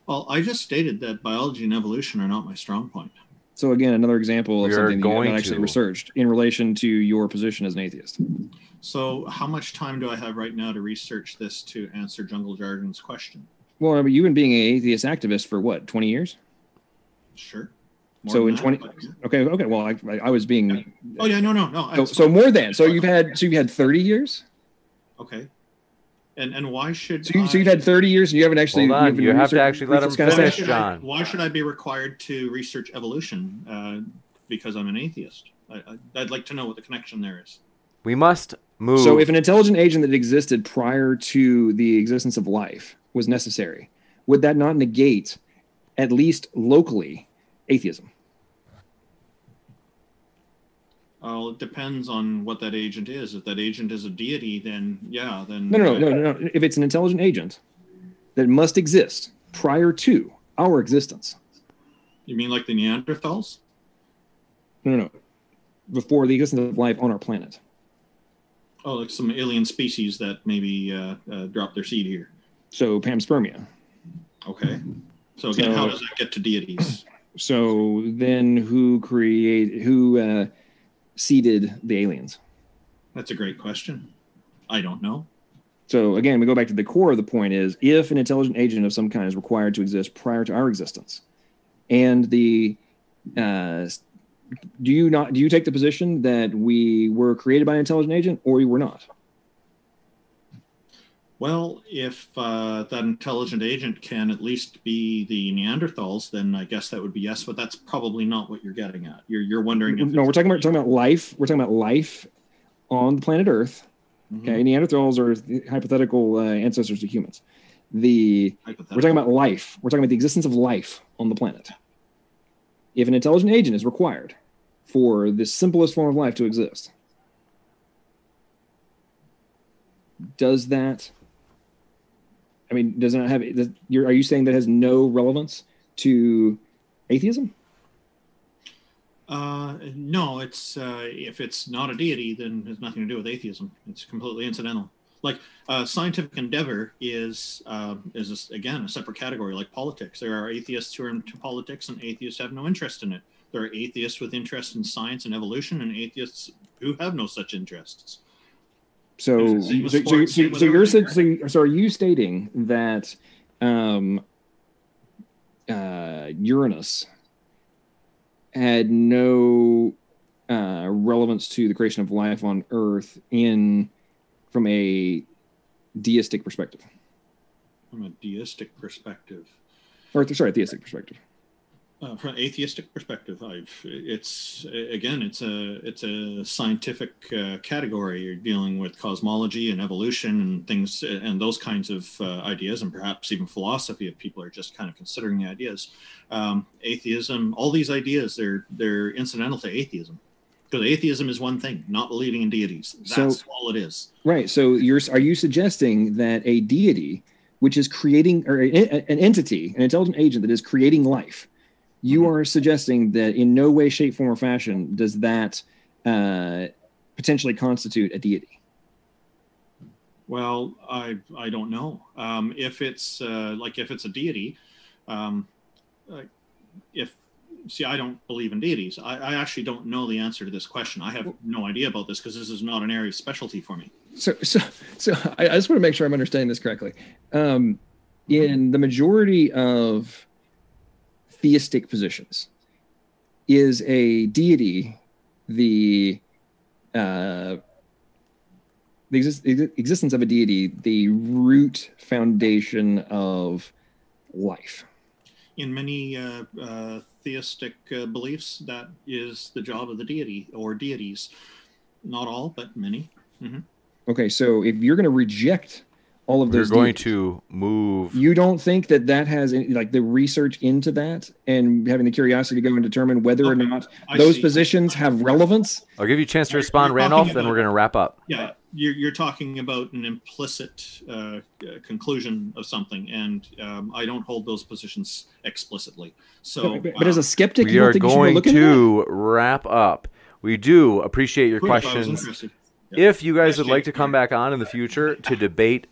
Well, I just stated that biology and evolution are not my strong point. So again, another example of something that you haven't actually researched in relation to your position as an atheist. So how much time do I have right now to research this to answer Jungle Jargon's question? Well, I mean, you've been being an atheist activist for what, 20 years? Sure. So in 20, okay. Well, I was being. Oh yeah, no. So more than. So you've had 30 years. Okay. And why should so you've had 30 years and you haven't actually. Hold on, you have to actually let him finish, John. Why should I be required to research evolution because I'm an atheist? I'd like to know what the connection there is. We must move. So if an intelligent agent that existed prior to the existence of life was necessary, would that not negate, at least locally, atheism? Well, it depends on what that agent is. If that agent is a deity, then yeah, then no. If it's an intelligent agent that must exist prior to our existence. You mean like the Neanderthals? No. Before the existence of life on our planet. Oh, like some alien species that maybe drop their seed here. So panspermia. Okay. So again, how does that get to deities? So then who seeded the aliens? That's a great question. I don't know. So again, we go back to the core of the point is if an intelligent agent of some kind is required to exist prior to our existence, and the do you take the position that we were created by an intelligent agent or we were not? Well, if that intelligent agent can at least be the Neanderthals, then I guess that would be yes. But that's probably not what you're getting at. You're wondering if we're talking about life. We're talking about life on the planet Earth. Mm-hmm. Okay, Neanderthals are hypothetical ancestors to humans. We're talking about life. We're talking about the existence of life on the planet. If an intelligent agent is required for the simplest form of life to exist, does that? I mean, does not have? Are you saying that has no relevance to atheism? No, it's if it's not a deity, then it has nothing to do with atheism. It's completely incidental. Like scientific endeavor is again a separate category, like politics. There are atheists who are into politics, and atheists have no interest in it. There are atheists with interest in science and evolution, and atheists who have no such interests. So are you stating that Uranus had no relevance to the creation of life on Earth from a deistic perspective? From a deistic perspective. Theistic perspective. From an atheistic perspective, it's a scientific category. You're dealing with cosmology and evolution and things and those kinds of ideas, and perhaps even philosophy if people are just kind of considering the ideas. Atheism, all these ideas, they're incidental to atheism. Because atheism is one thing, not believing in deities. That's all it is. Right. So are you suggesting that a deity, which is creating, or an entity, an intelligent agent that is creating life, you are suggesting that in no way, shape, form, or fashion does that potentially constitute a deity? Well, I don't know. If it's a deity, I don't believe in deities. I actually don't know the answer to this question. I have no idea about this because this is not an area of specialty for me. So I just want to make sure I'm understanding this correctly. In the majority of theistic positions, is a deity the existence of a deity the root foundation of life? In many theistic beliefs, that is the job of the deity or deities. Not all, but many. Mm-hmm. Okay, so if you're going to reject all of those. We're going to move. You don't think that that has any, like the research into that and having the curiosity to go and determine whether or not those positions have relevance? I'll give you a chance to respond, Randolph, then we're going to wrap up. Yeah, you're talking about an implicit conclusion of something, and I don't hold those positions explicitly. So, but as a skeptic, we are going to wrap up. We do appreciate your questions. If you guys would like to come back on in the future to debate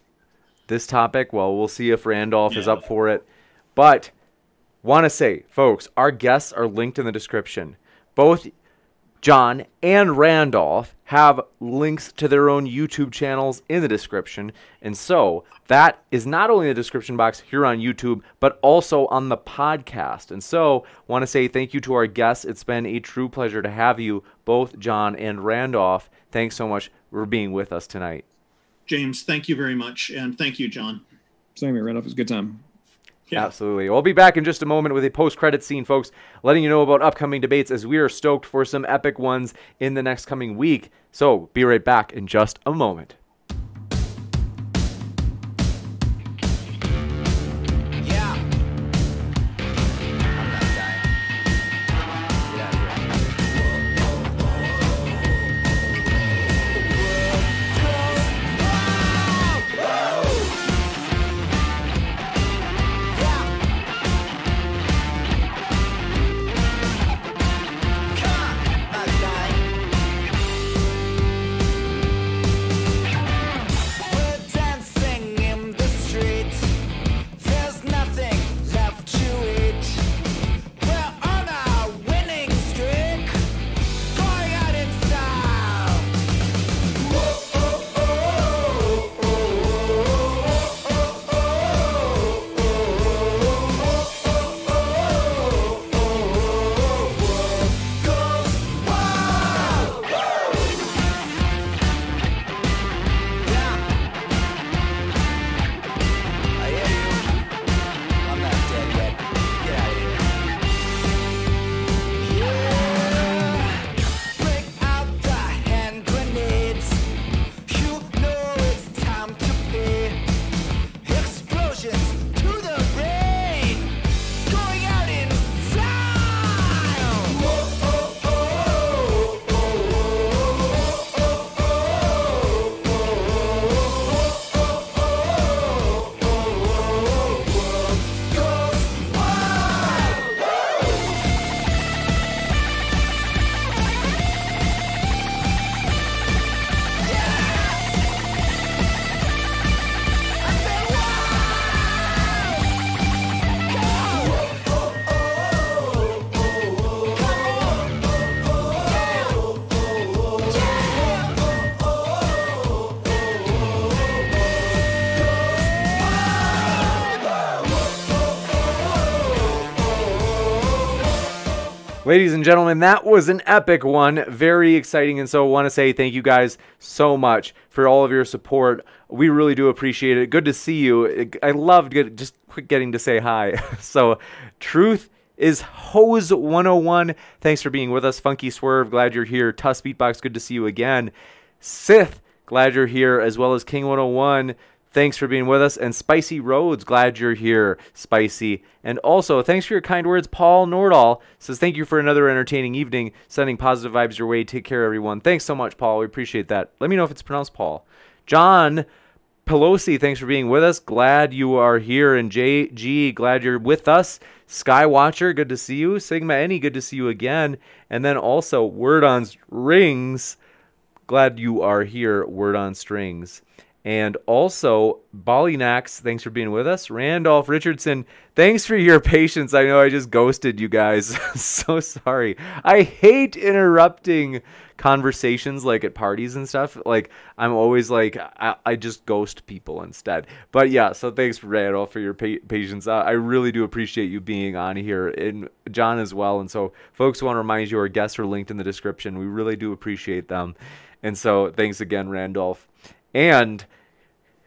this topic, well, we'll see if Randolph is up for it. But want to say, folks, our guests are linked in the description. Both John and Randolph have links to their own YouTube channels in the description. And so that is not only in the description box here on YouTube, but also on the podcast. And so want to say thank you to our guests. It's been a true pleasure to have you, both John and Randolph. Thanks so much for being with us tonight. James, thank you very much. And thank you, John. Same here, Randolph. It was a good time. Yeah. Absolutely. We'll be back in just a moment with a post-credit scene, folks, letting you know about upcoming debates as we are stoked for some epic ones in the next coming week. So be right back in just a moment. Ladies and gentlemen, that was an epic one. Very exciting. And so I want to say thank you guys so much for all of your support. We really do appreciate it. Good to see you. I loved just getting to say hi. So Truth is Hose 101. Thanks for being with us. Funky Swerve, glad you're here. Tuss Beatbox, good to see you again. Sith, glad you're here, as well as King 101. Thanks for being with us. And Spicy Roads, glad you're here, Spicy. And also, thanks for your kind words. Paul Nordahl says, thank you for another entertaining evening. Sending positive vibes your way. Take care, everyone. Thanks so much, Paul. We appreciate that. Let me know if it's pronounced Paul. John Pelosi, thanks for being with us. Glad you are here. And JG, glad you're with us. Skywatcher, good to see you. Sigma Any, good to see you again. And then also, Word on Rings, glad you are here, Word on Strings. And also, Bollynax, thanks for being with us. Randolf Richardson, thanks for your patience. I know I just ghosted you guys. So sorry. I hate interrupting conversations like at parties and stuff. Like, I'm always like, I just ghost people instead. But yeah, so thanks, Randolph, for your patience. I really do appreciate you being on here, and John as well. And so, folks, I want to remind you, our guests are linked in the description. We really do appreciate them. And so, thanks again, Randolph. And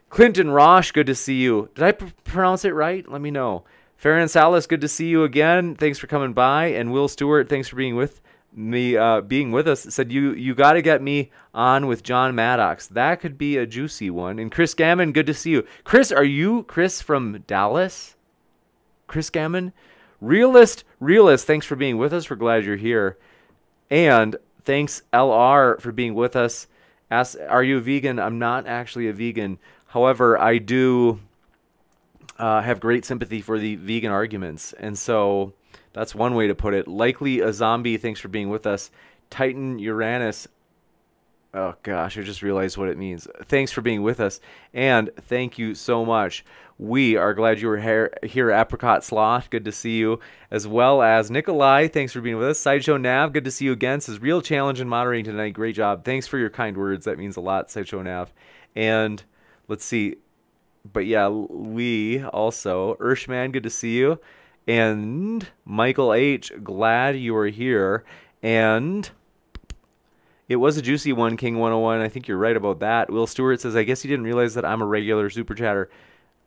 Clinton Rosh, good to see you. Did I pronounce it right? Let me know. Farron Salas, good to see you again. Thanks for coming by. And Will Stewart, thanks for being with me being with us, said you got to get me on with John Maddox. That could be a juicy one. And Chris Gammon, good to see you. Chris, are you Chris from Dallas? Chris Gammon? Realist, thanks for being with us. We're glad you're here. And thanks, LR, for being with us. Ask, are you a vegan? I'm not actually a vegan. However, I do have great sympathy for the vegan arguments. And so that's one way to put it. Likely a zombie, thanks for being with us. Titan Uranus. Oh, gosh, I just realized what it means. Thanks for being with us. And thank you so much. We are glad you were here, Apricot Sloth. Good to see you. As well as Nikolai, thanks for being with us. Sideshow Nav, good to see you again. Says, real challenge in moderating tonight. Great job. Thanks for your kind words. That means a lot, Sideshow Nav. And let's see. But yeah, we also, Urshman, good to see you. And Michael H., glad you are here. And it was a juicy one, King 101. I think you're right about that. Will Stewart says, I guess he didn't realize that I'm a regular super chatter.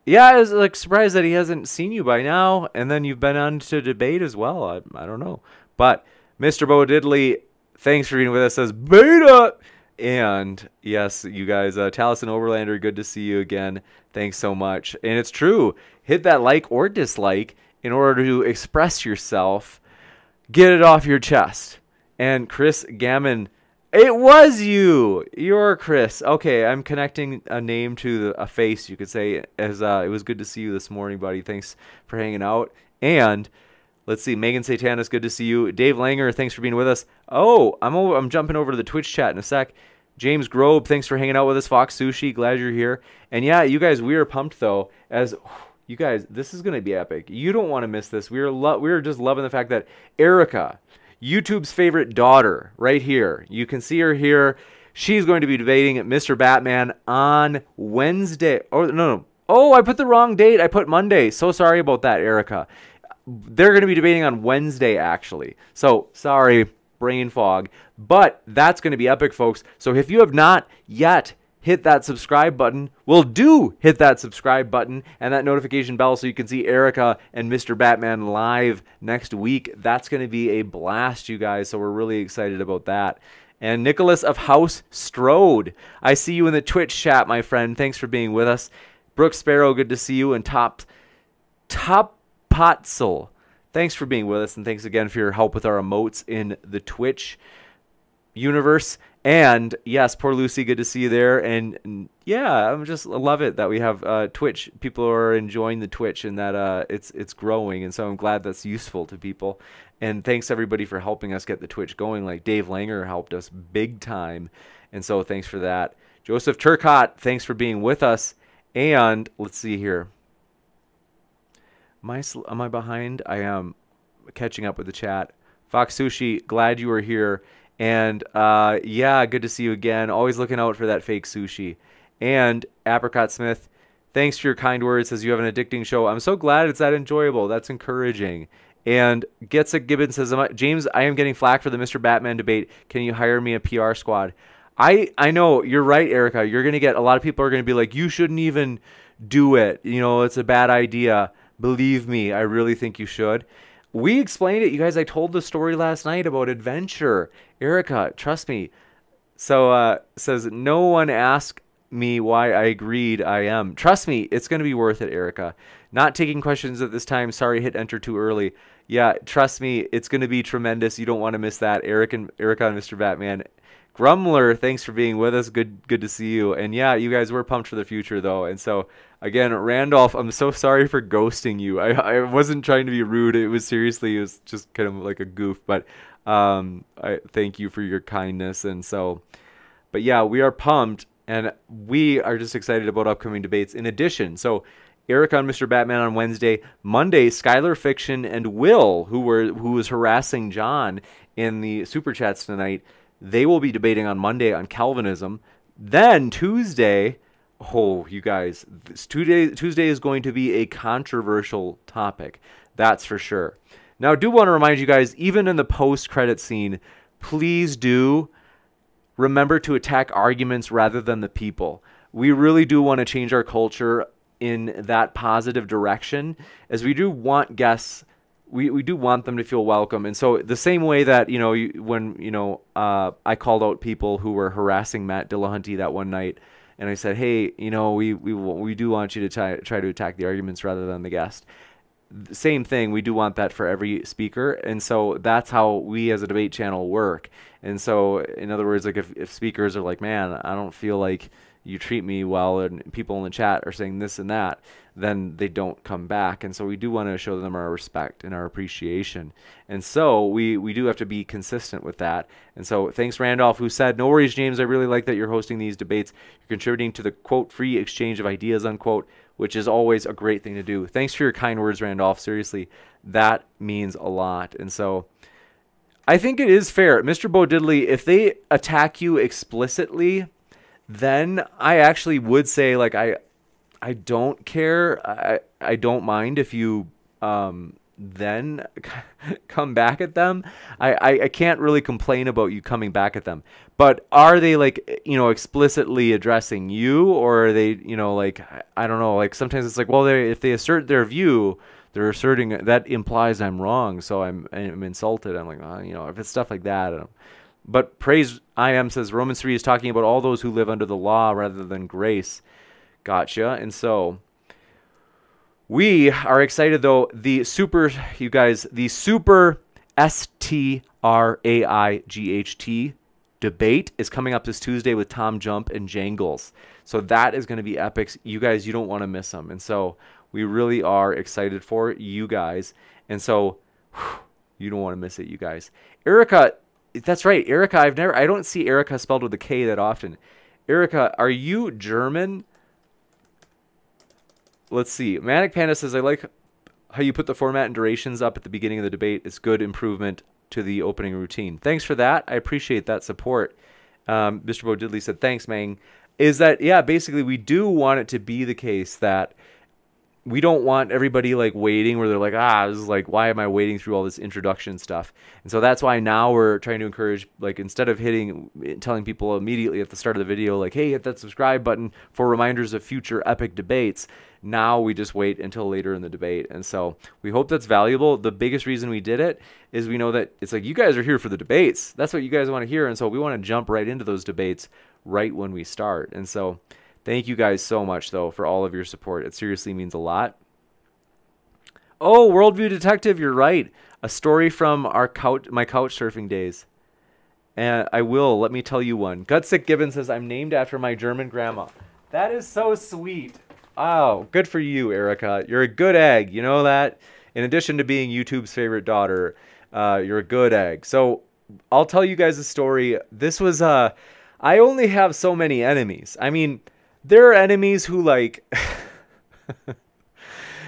Yeah, I was like surprised that he hasn't seen you by now. And then you've been on to debate as well. I don't know. But Mr. Bo Diddley, thanks for being with us, says, beta! And yes, you guys, Taliesin Overlander, good to see you again. Thanks so much. And it's true. Hit that like or dislike in order to express yourself. Get it off your chest. And Chris Gammon, it was you. You're Chris. Okay, I'm connecting a name to a face, you could say, as it was good to see you this morning, buddy. Thanks for hanging out. And let's see, Megan Satanis, good to see you. Dave Langer, thanks for being with us. Oh, I'm jumping over to the Twitch chat in a sec. James Grobe, thanks for hanging out with us. Fox Sushi, glad you're here. And yeah, you guys, we are pumped though, as you guys, this is going to be epic. You don't want to miss this. We're just loving the fact that Erica, YouTube's favorite daughter, right here. You can see her here. She's going to be debating Mr. Batman on Wednesday. Oh, no. Oh, I put the wrong date. I put Monday. So sorry about that, Erica. They're going to be debating on Wednesday, actually. So, sorry, brain fog. But that's going to be epic, folks. So if you have not yet hit that subscribe button, well, do hit that subscribe button and that notification bell so you can see Erica and Mr. Batman live next week. That's going to be a blast, you guys. So we're really excited about that. And Nicholas of House Strode, I see you in the Twitch chat, my friend. Thanks for being with us. Brooke Sparrow, good to see you. And Top Potzel, thanks for being with us. And thanks again for your help with our emotes in the Twitch universe. And yes, poor Lucy, good to see you there. And yeah, I love it that we have Twitch. People are enjoying the Twitch and that it's growing. And so I'm glad that's useful to people. And thanks everybody for helping us get the Twitch going. Like Dave Langer helped us big time. And so thanks for that. Joseph Turcott, thanks for being with us. And let's see here. Am I behind? I am catching up with the chat. Fox Sushi, glad you were here. And yeah, good to see you again. Always looking out for that fake sushi. And Apricot Smith, thanks for your kind words. Says you have an addicting show. I'm so glad it's that enjoyable. That's encouraging. And Getsa Gibbons says, James, I am getting flack for the Mr. Batman debate. Can you hire me a PR squad? I know, you're right, Erica. You're going to get, a lot of people are going to be like, you shouldn't even do it. You know, it's a bad idea. Believe me, I really think you should. We explained it, you guys. I told the story last night about adventure. Erica, trust me. So says, no one asked me why I agreed. I am. Trust me, it's going to be worth it, Erica. Not taking questions at this time. Sorry, hit enter too early. Yeah, trust me, it's going to be tremendous. You don't want to miss that. Erica and Mr. Batman. Grumbler, thanks for being with us. Good to see you. And yeah, you guys, we're pumped for the future, though. And so, again, Randolph, I'm so sorry for ghosting you. I wasn't trying to be rude. It was just kind of like a goof. But I thank you for your kindness. And so, but yeah, we are pumped. And we are just excited about upcoming debates. In addition, so Erica and Mr. Batman on Wednesday. Monday, Skylar Fiction and Will, who was harassing John in the Super Chats tonight, they will be debating on Monday on Calvinism. Then Tuesday, oh, you guys, Tuesday is going to be a controversial topic. That's for sure. Now, I do want to remind you guys, even in the post-credit scene, please do remember to attack arguments rather than the people. We really do want to change our culture in that positive direction, as we do want guests we do want them to feel welcome. And so the same way that, I called out people who were harassing Matt Dillahunty that one night, and I said, hey, we do want you to try to attack the arguments rather than the guest. Same thing, we do want that for every speaker, and so that's how we as a debate channel work. And so, in other words, like if speakers are like, man, I don't feel like you treat me well, and people in the chat are saying this and that, then they don't come back. And so we do want to show them our respect and our appreciation. And so we do have to be consistent with that. And so thanks, Randolph, who said, no worries, James, I really like that you're hosting these debates. You're contributing to the, quote, free exchange of ideas, unquote, which is always a great thing to do. Thanks for your kind words, Randolph. Seriously, that means a lot. And so I think it is fair. Mr. Bo Diddley, if they attack you explicitly, then I actually would say, like, I don't care. I don't mind if you then come back at them. I can't really complain about you coming back at them. But are they, like, explicitly addressing you, or are they, like, I don't know, like sometimes it's like, well, if they assert their view, they're asserting that implies I'm wrong, so I'm insulted. I'm like, if it's stuff like that. But Praise I Am says Romans 3 is talking about all those who live under the law rather than grace. Gotcha. And so we are excited, though. The super STRAIGHT debate is coming up this Tuesday with Tom Jump and Jangles. So that is going to be epic. You guys, you don't want to miss them. And so we really are excited for you guys. And so you don't want to miss it, you guys. Erica, that's right. Erica, I don't see Erica spelled with a K that often. Erica, are you German? Let's see. Manic Panda says, I like how you put the format and durations up at the beginning of the debate. It's good improvement to the opening routine. Thanks for that. I appreciate that support. Mr. Bo Diddley said, thanks, Mang. Is that, yeah, basically we do want it to be the case that we don't want everybody like waiting where they're like, this is like, why am I waiting through all this introduction stuff? And so that's why now we're trying to encourage, like, instead of telling people immediately at the start of the video, like, hey, hit that subscribe button for reminders of future epic debates. Now we just wait until later in the debate. And so we hope that's valuable. The biggest reason we did it is we know that it's like, you guys are here for the debates. That's what you guys want to hear. And so we want to jump right into those debates right when we start. And so thank you guys so much, though, for all of your support. It seriously means a lot. Oh, Worldview Detective, you're right. A story from my couch surfing days. And I will, let me tell you one. Gutsick Gibbon says, I'm named after my German grandma. That is so sweet. Oh, good for you, Erica. You're a good egg. You know that? In addition to being YouTube's favorite daughter, you're a good egg. So I'll tell you guys a story. This was, I only have so many enemies. I mean, there are enemies who, like,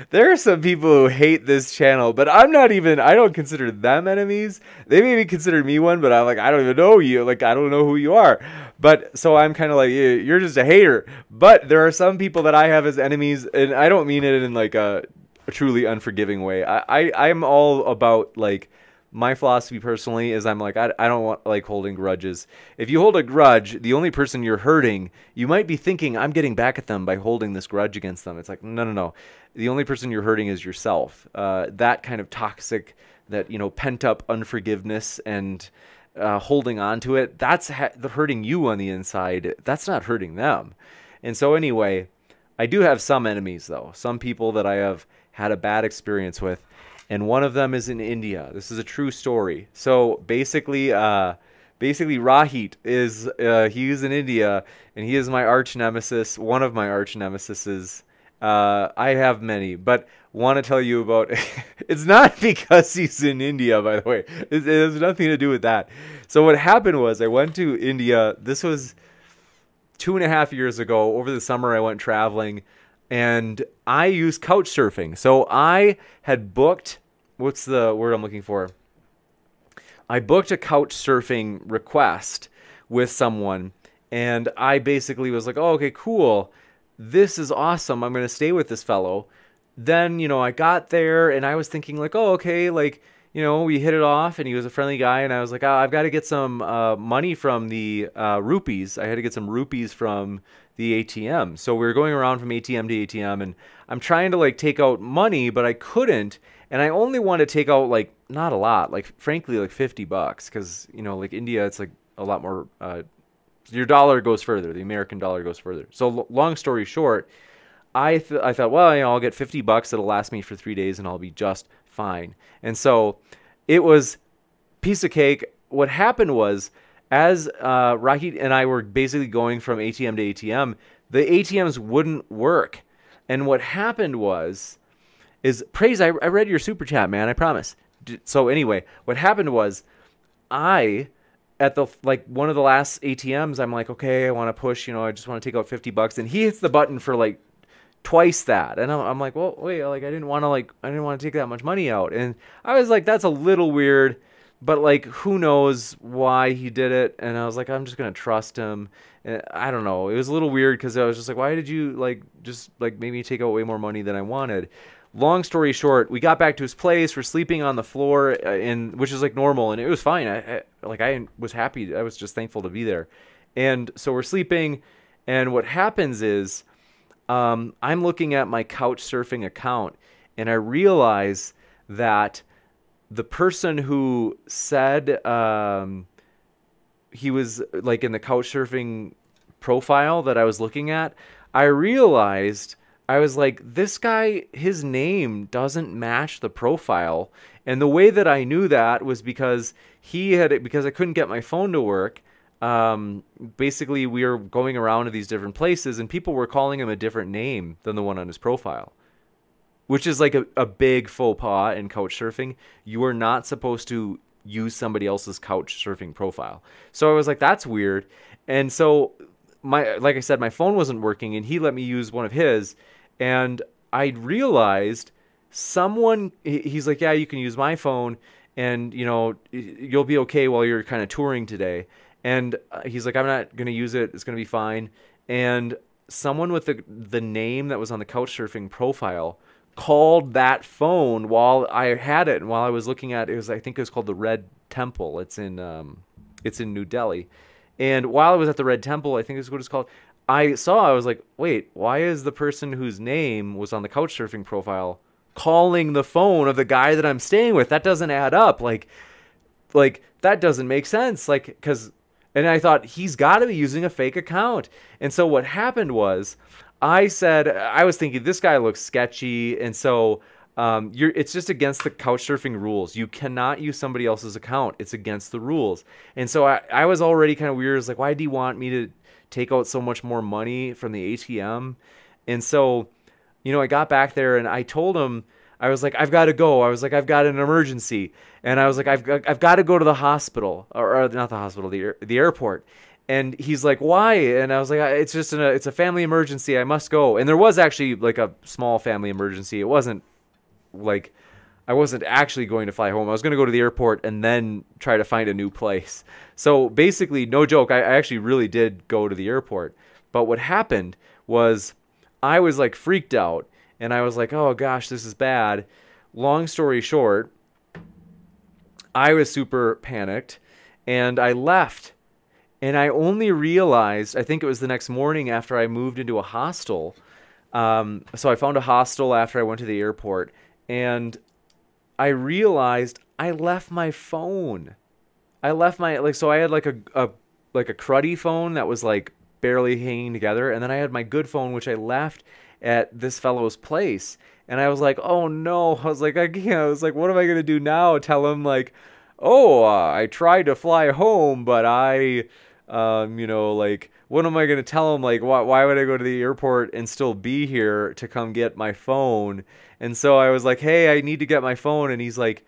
there are some people who hate this channel, but I don't consider them enemies. They maybe consider me one, but I'm like, I don't even know you. Like, I don't know who you are. But so I'm kind of like, you're just a hater. But there are some people that I have as enemies, and I don't mean it in like a truly unforgiving way. I'm all about, like, my philosophy personally is I'm like, I don't want, like, holding grudges. If you hold a grudge, the only person you're hurting, you might be thinking, I'm getting back at them by holding this grudge against them. It's like, no. The only person you're hurting is yourself. That kind of toxic, that, pent up unforgiveness and holding on to it, that's hurting you on the inside. That's not hurting them. And so anyway, I do have some enemies, though. Some people that I have had a bad experience with. And one of them is in India. This is a true story. So basically Rahit is, he's in India, and he is my arch nemesis, one of my arch nemesises. I have many, but want to tell you about, it's not because he's in India, by the way. It has nothing to do with that. So what happened was I went to India. This was 2.5 years ago. Over the summer, I went traveling, and I used couch surfing. So I had booked, what's the word I'm looking for? I booked a couch surfing request with someone, and I basically was like, oh, okay, cool. This is awesome. I'm going to stay with this fellow. Then, I got there, and I was thinking, like, oh, okay, like, we hit it off, and he was a friendly guy, and I was like, I've got to get some money from the rupees. I had to get some rupees from the ATM. So we were going around from ATM to ATM, and I'm trying to, like, take out money, but I couldn't. and I only want to take out like not a lot, like frankly like $50, because you know like India it's like a lot more. Your dollar goes further. The American dollar goes further. So long story short, I thought, well, you know, I'll get $50. It'll last me for 3 days, and I'll be just fine. And so it was piece of cake. What happened was, as Rocky and I were basically going from ATM to ATM, the ATMs wouldn't work. And what happened is Praise, I read your super chat, man, I promise. So anyway, what happened was at the like one of the last ATMs, I'm like, okay, I want to push, you know, I just want to take out $50, and he hits the button for like twice that, and I'm like, well, wait, like I didn't want to take that much money out, and I was like, that's a little weird, but like who knows why he did it, and I was like, I'm just gonna trust him. And I don't know, it was a little weird because I was just like, why did you like just like make me take out way more money than I wanted? Long story short, we got back to his place. We're sleeping on the floor, which is like normal, and it was fine. I was happy. I was just thankful to be there. And so we're sleeping, and what happens is I'm looking at my couch surfing account, and I realize that the person who said he was like in the couch surfing profile that I was looking at, I realized I was like, this guy, his name doesn't match the profile. And the way that I knew that was because because I couldn't get my phone to work. Basically, we were going around to these different places, and people were calling him a different name than the one on his profile, which is like a big faux pas in couch surfing. You are not supposed to use somebody else's couch surfing profile. So I was like, that's weird. And so like I said, my phone wasn't working, and he let me use one of his. And I realized he's like, yeah, you can use my phone, and you know, you'll be okay while you're kind of touring today. And he's like, I'm not going to use it. It's going to be fine. And someone with the name that was on the couch surfing profile called that phone while I had it, and while I was looking at it, I think it was called the Red Temple. It's in New Delhi. And while I was at the Red Temple, I think this is what it's called, I was like, wait, why is the person whose name was on the couch surfing profile calling the phone of the guy that I'm staying with? That doesn't add up. Like that doesn't make sense. And I thought, he's got to be using a fake account. And so what happened was, I was thinking, this guy looks sketchy. And so it's just against the couch surfing rules. You cannot use somebody else's account. It's against the rules. And so I was already kind of weird. I was like, why do you want me to take out so much more money from the ATM? And so, you know, I got back there and I told him, I was like, I've got to go. I was like, I've got an emergency. And I was like, I've got to go to the hospital, or not the hospital, the airport. And he's like, why? And I was like, it's just it's a family emergency. I must go. And there was actually like a small family emergency. It wasn't like, I wasn't actually going to fly home. I was going to go to the airport and then try to find a new place. So basically, no joke, I actually really did go to the airport. But what happened was, I was like freaked out, and I was like, oh gosh, this is bad. Long story short, I was super panicked, and I left. And I only realized, I think it was the next morning after I moved into a hostel. So I found a hostel after I went to the airport, and I realized I left my phone. So I had like a cruddy phone that was like barely hanging together, and then I had my good phone, which I left at this fellow's place. And I was like, oh no. I was like, I can't. I was like, what am I gonna do now? Tell him like, oh, I tried to fly home, but what am I gonna tell him? Like, why would I go to the airport and still be here to come get my phone? And so I was like, hey, I need to get my phone. And he's like,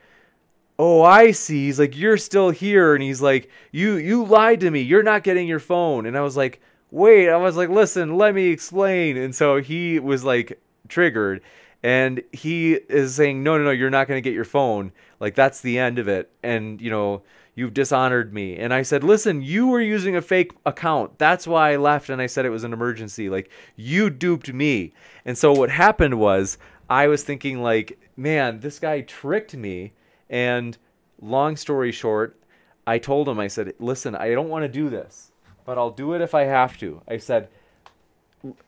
oh, I see. He's like, you're still here. And he's like, you lied to me. You're not getting your phone. And I was like, wait. I was like, listen, let me explain. And so he was like triggered, and he is saying, no, you're not going to get your phone. Like, that's the end of it. And, you know, you've dishonored me. And I said, listen, you were using a fake account. That's why I left. And I said it was an emergency. Like, you duped me. And so what happened was, I was thinking like, man, this guy tricked me. And long story short, I told him, I said, listen, I don't want to do this, but I'll do it if I have to. I said,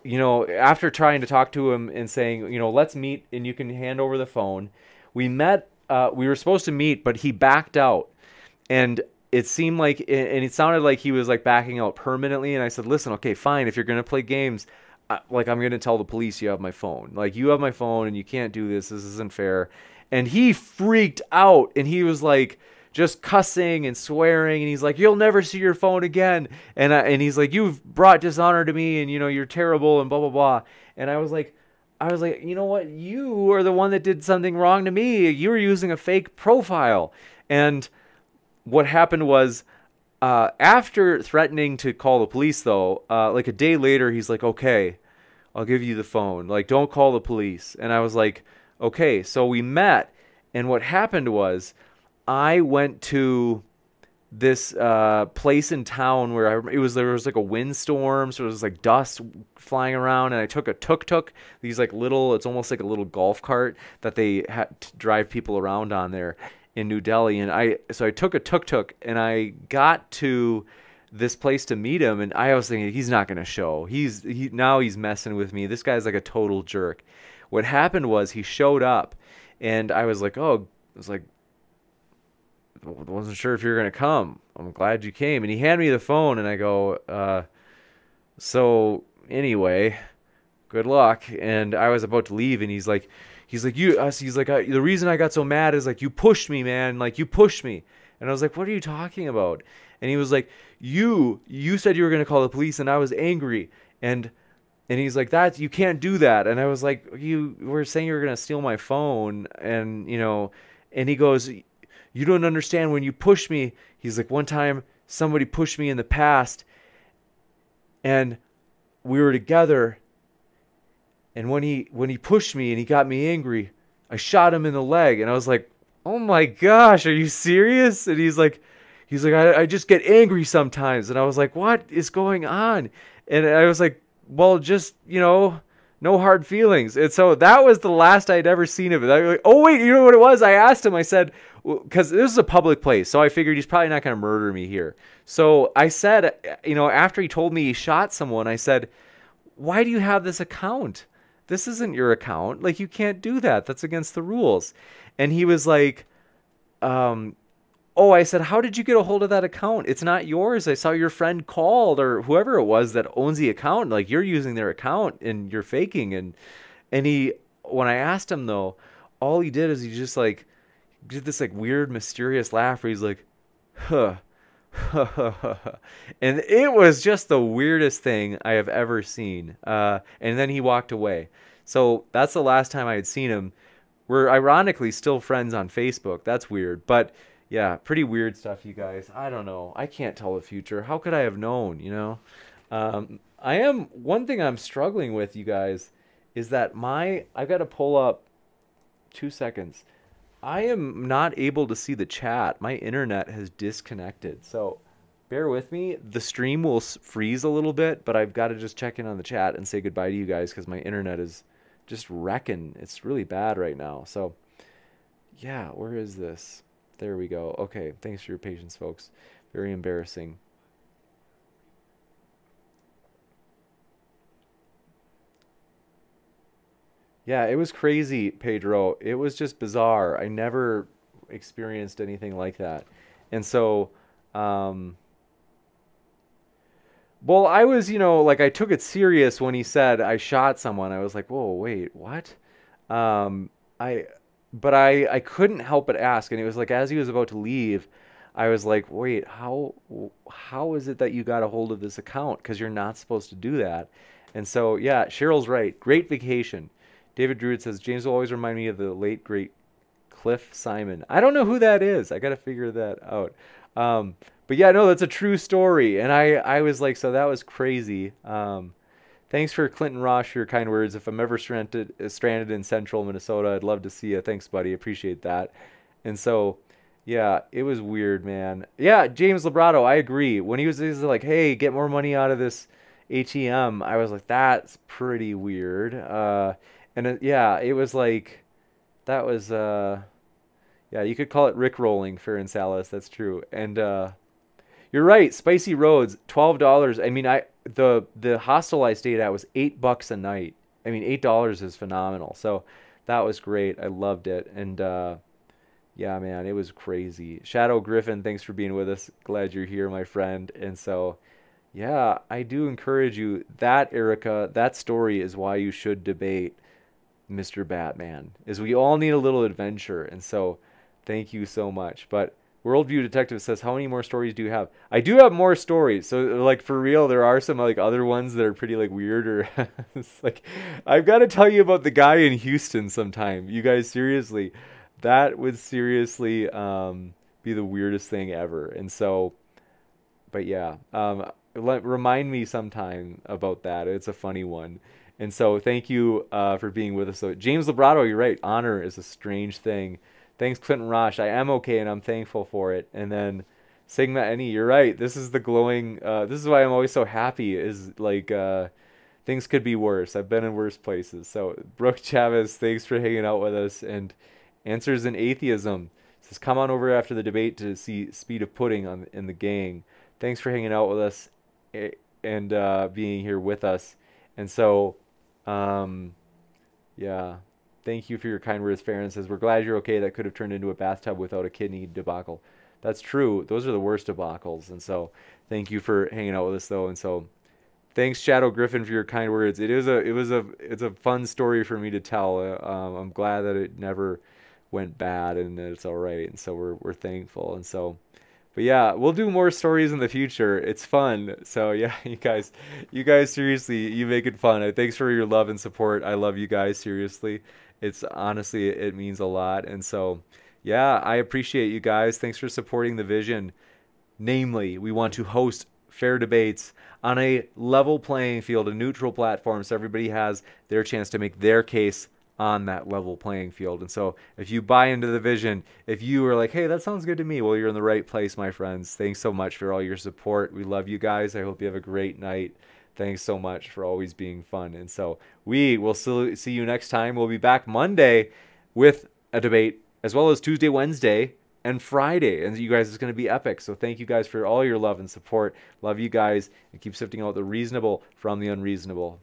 you know, after trying to talk to him and saying, you know, let's meet and you can hand over the phone. we met. We were supposed to meet, but he backed out, and it seemed like, and it sounded like he was like backing out permanently. And I said, listen, okay, fine. If you're gonna play games, like I'm gonna tell the police you have my phone. Like you have my phone, and you can't do this. This isn't fair. And he freaked out, and he was like just cussing and swearing, and he's like, you'll never see your phone again. And he's like, you've brought dishonor to me, and you're terrible, and blah blah blah. And I was like, you know what? You are the one that did something wrong to me. You were using a fake profile. And what happened was, after threatening to call the police, though, like a day later, he's like, okay, I'll give you the phone. Like, don't call the police. And I was like, okay. So we met. And what happened was, I went to this place in town where there was like a windstorm, so there was like dust flying around, and I took a tuk-tuk, these like little, it's almost like a little golf cart that they had to drive people around on there in New Delhi. And so I took a tuk-tuk, and I got to this place to meet him, and I was thinking, he's not going to show. Now he's messing with me. This guy's like a total jerk. What happened was he showed up, and I was like, wasn't sure if you were going to come. I'm glad you came. And he handed me the phone, and I go, so anyway, good luck. And I was about to leave, and he's like, the reason I got so mad is like, you pushed me, man. Like, you pushed me. And I was like, what are you talking about? And he was like, you said you were going to call the police, and I was angry. And he's like, you can't do that. And I was like, you were saying you were going to steal my phone. And, and he goes, you don't understand. When you push me, he's like, one time somebody pushed me in the past, and we were together, and when he pushed me and he got me angry, I shot him in the leg. And I was like, oh my gosh, are you serious? And he's like, I just get angry sometimes. And I was like, what is going on? And I was like, well, just, no hard feelings. And so that was the last I'd ever seen of it. I was like, oh wait, you know what it was? I asked him, I said, because this is a public place, so I figured he's probably not going to murder me here. So I said, after he told me he shot someone, I said, why do you have this account? This isn't your account. Like, you can't do that. That's against the rules. And he was like, I said, how did you get a hold of that account? It's not yours. I saw your friend called, or whoever it was that owns the account. Like, you're using their account and you're faking. And when I asked him though, all he did is he just like did this like weird mysterious laugh where he's like, huh. And it was just the weirdest thing I have ever seen. And then he walked away. So that's the last time I had seen him. We're ironically still friends on Facebook. That's weird. But yeah, pretty weird stuff, you guys. I don't know. I can't tell the future. How could I have known, one thing I'm struggling with, you guys, is that I've got to pull up 2 seconds. I am not able to see the chat. My internet has disconnected. So bear with me. The stream will freeze a little bit, but I've got to just check in on the chat and say goodbye to you guys because my internet is just wrecking. It's really bad right now. So yeah, where is this? There we go. Okay, thanks for your patience, folks. Very embarrassing. Yeah, it was crazy, Pedro. It was just bizarre. I never experienced anything like that. And so, well, I was, I took it serious when he said I shot someone. I was like, whoa, wait, what? But I couldn't help but ask. And it was like, as he was about to leave, I was like, wait, how is it that you got a hold of this account? Because you're not supposed to do that. And so, yeah, Cheryl's right. Great vacation. David Druid says, James will always remind me of the late, great Cliff Simon. I don't know who that is. I got to figure that out. But yeah, no, that's a true story. And I was like, so that was crazy. Thanks for Clinton Ross for your kind words. If I'm ever stranded in central Minnesota, I'd love to see you. Thanks, buddy. Appreciate that. And so, yeah, it was weird, man. Yeah, James Librato, I agree. When he was like, hey, get more money out of this ATM, I was like, that's pretty weird. Yeah, it was like, that was, yeah, you could call it Rickrolling, Fair and Salas. That's true. And you're right. Spicy Roads, $12. I mean, the hostel I stayed at was $8 a night. I mean, $8 is phenomenal. So That was great. I loved it. And yeah, man, it was crazy. Shadow Griffin, thanks for being with us. Glad you're here, my friend. And so, yeah, I do encourage you. That, Erica, that story is why you should debate Mr. Batman, is we all need a little adventure. And so, thank you so much. But Worldview Detective says, how many more stories do you have? I do have more stories. So, like, for real, there are some, like, other ones that are pretty, like, weird. Or, it's like, I've got to tell you about the guy in Houston sometime. You guys, seriously, that would seriously be the weirdest thing ever. And so, but yeah, remind me sometime about that. It's a funny one. And so thank you for being with us. So James Librato, you're right. Honor is a strange thing. Thanks, Clinton Rosh. I am okay, and I'm thankful for it. And then Sigma Any, you're right. This is the glowing. This is why I'm always so happy. Is like things could be worse. I've been in worse places. So Brooke Chavez, thanks for hanging out with us. And Answers in Atheism says, come on over after the debate to see Speed of Pudding in the gang. Thanks for hanging out with us and being here with us. And so, yeah, thank you for your kind words. Farron says, we're glad you're okay. That could have turned into a bathtub without a kidney debacle. That's true. Those are the worst debacles. And so, thank you for hanging out with us, though. And so, thanks, Shadow Griffin, for your kind words. It's a fun story for me to tell. I'm glad that it never went bad and that it's all right. And so we're thankful. And so, but yeah, we'll do more stories in the future. It's fun. So yeah, you guys seriously, you make it fun. Thanks for your love and support. I love you guys, seriously. It's honestly, it means a lot. And so, yeah, I appreciate you guys. Thanks for supporting the vision. Namely, we want to host fair debates on a level playing field, a neutral platform, so everybody has their chance to make their case on that level playing field. And so if you buy into the vision, if you are like, hey, that sounds good to me, well, you're in the right place, my friends. Thanks so much for all your support. We love you guys. I hope you have a great night. Thanks so much for always being fun. And so we will see you next time. We'll be back Monday with a debate, as well as Tuesday, Wednesday, and Friday. And you guys, it's going to be epic. So thank you guys for all your love and support. Love you guys, and keep sifting out the reasonable from the unreasonable.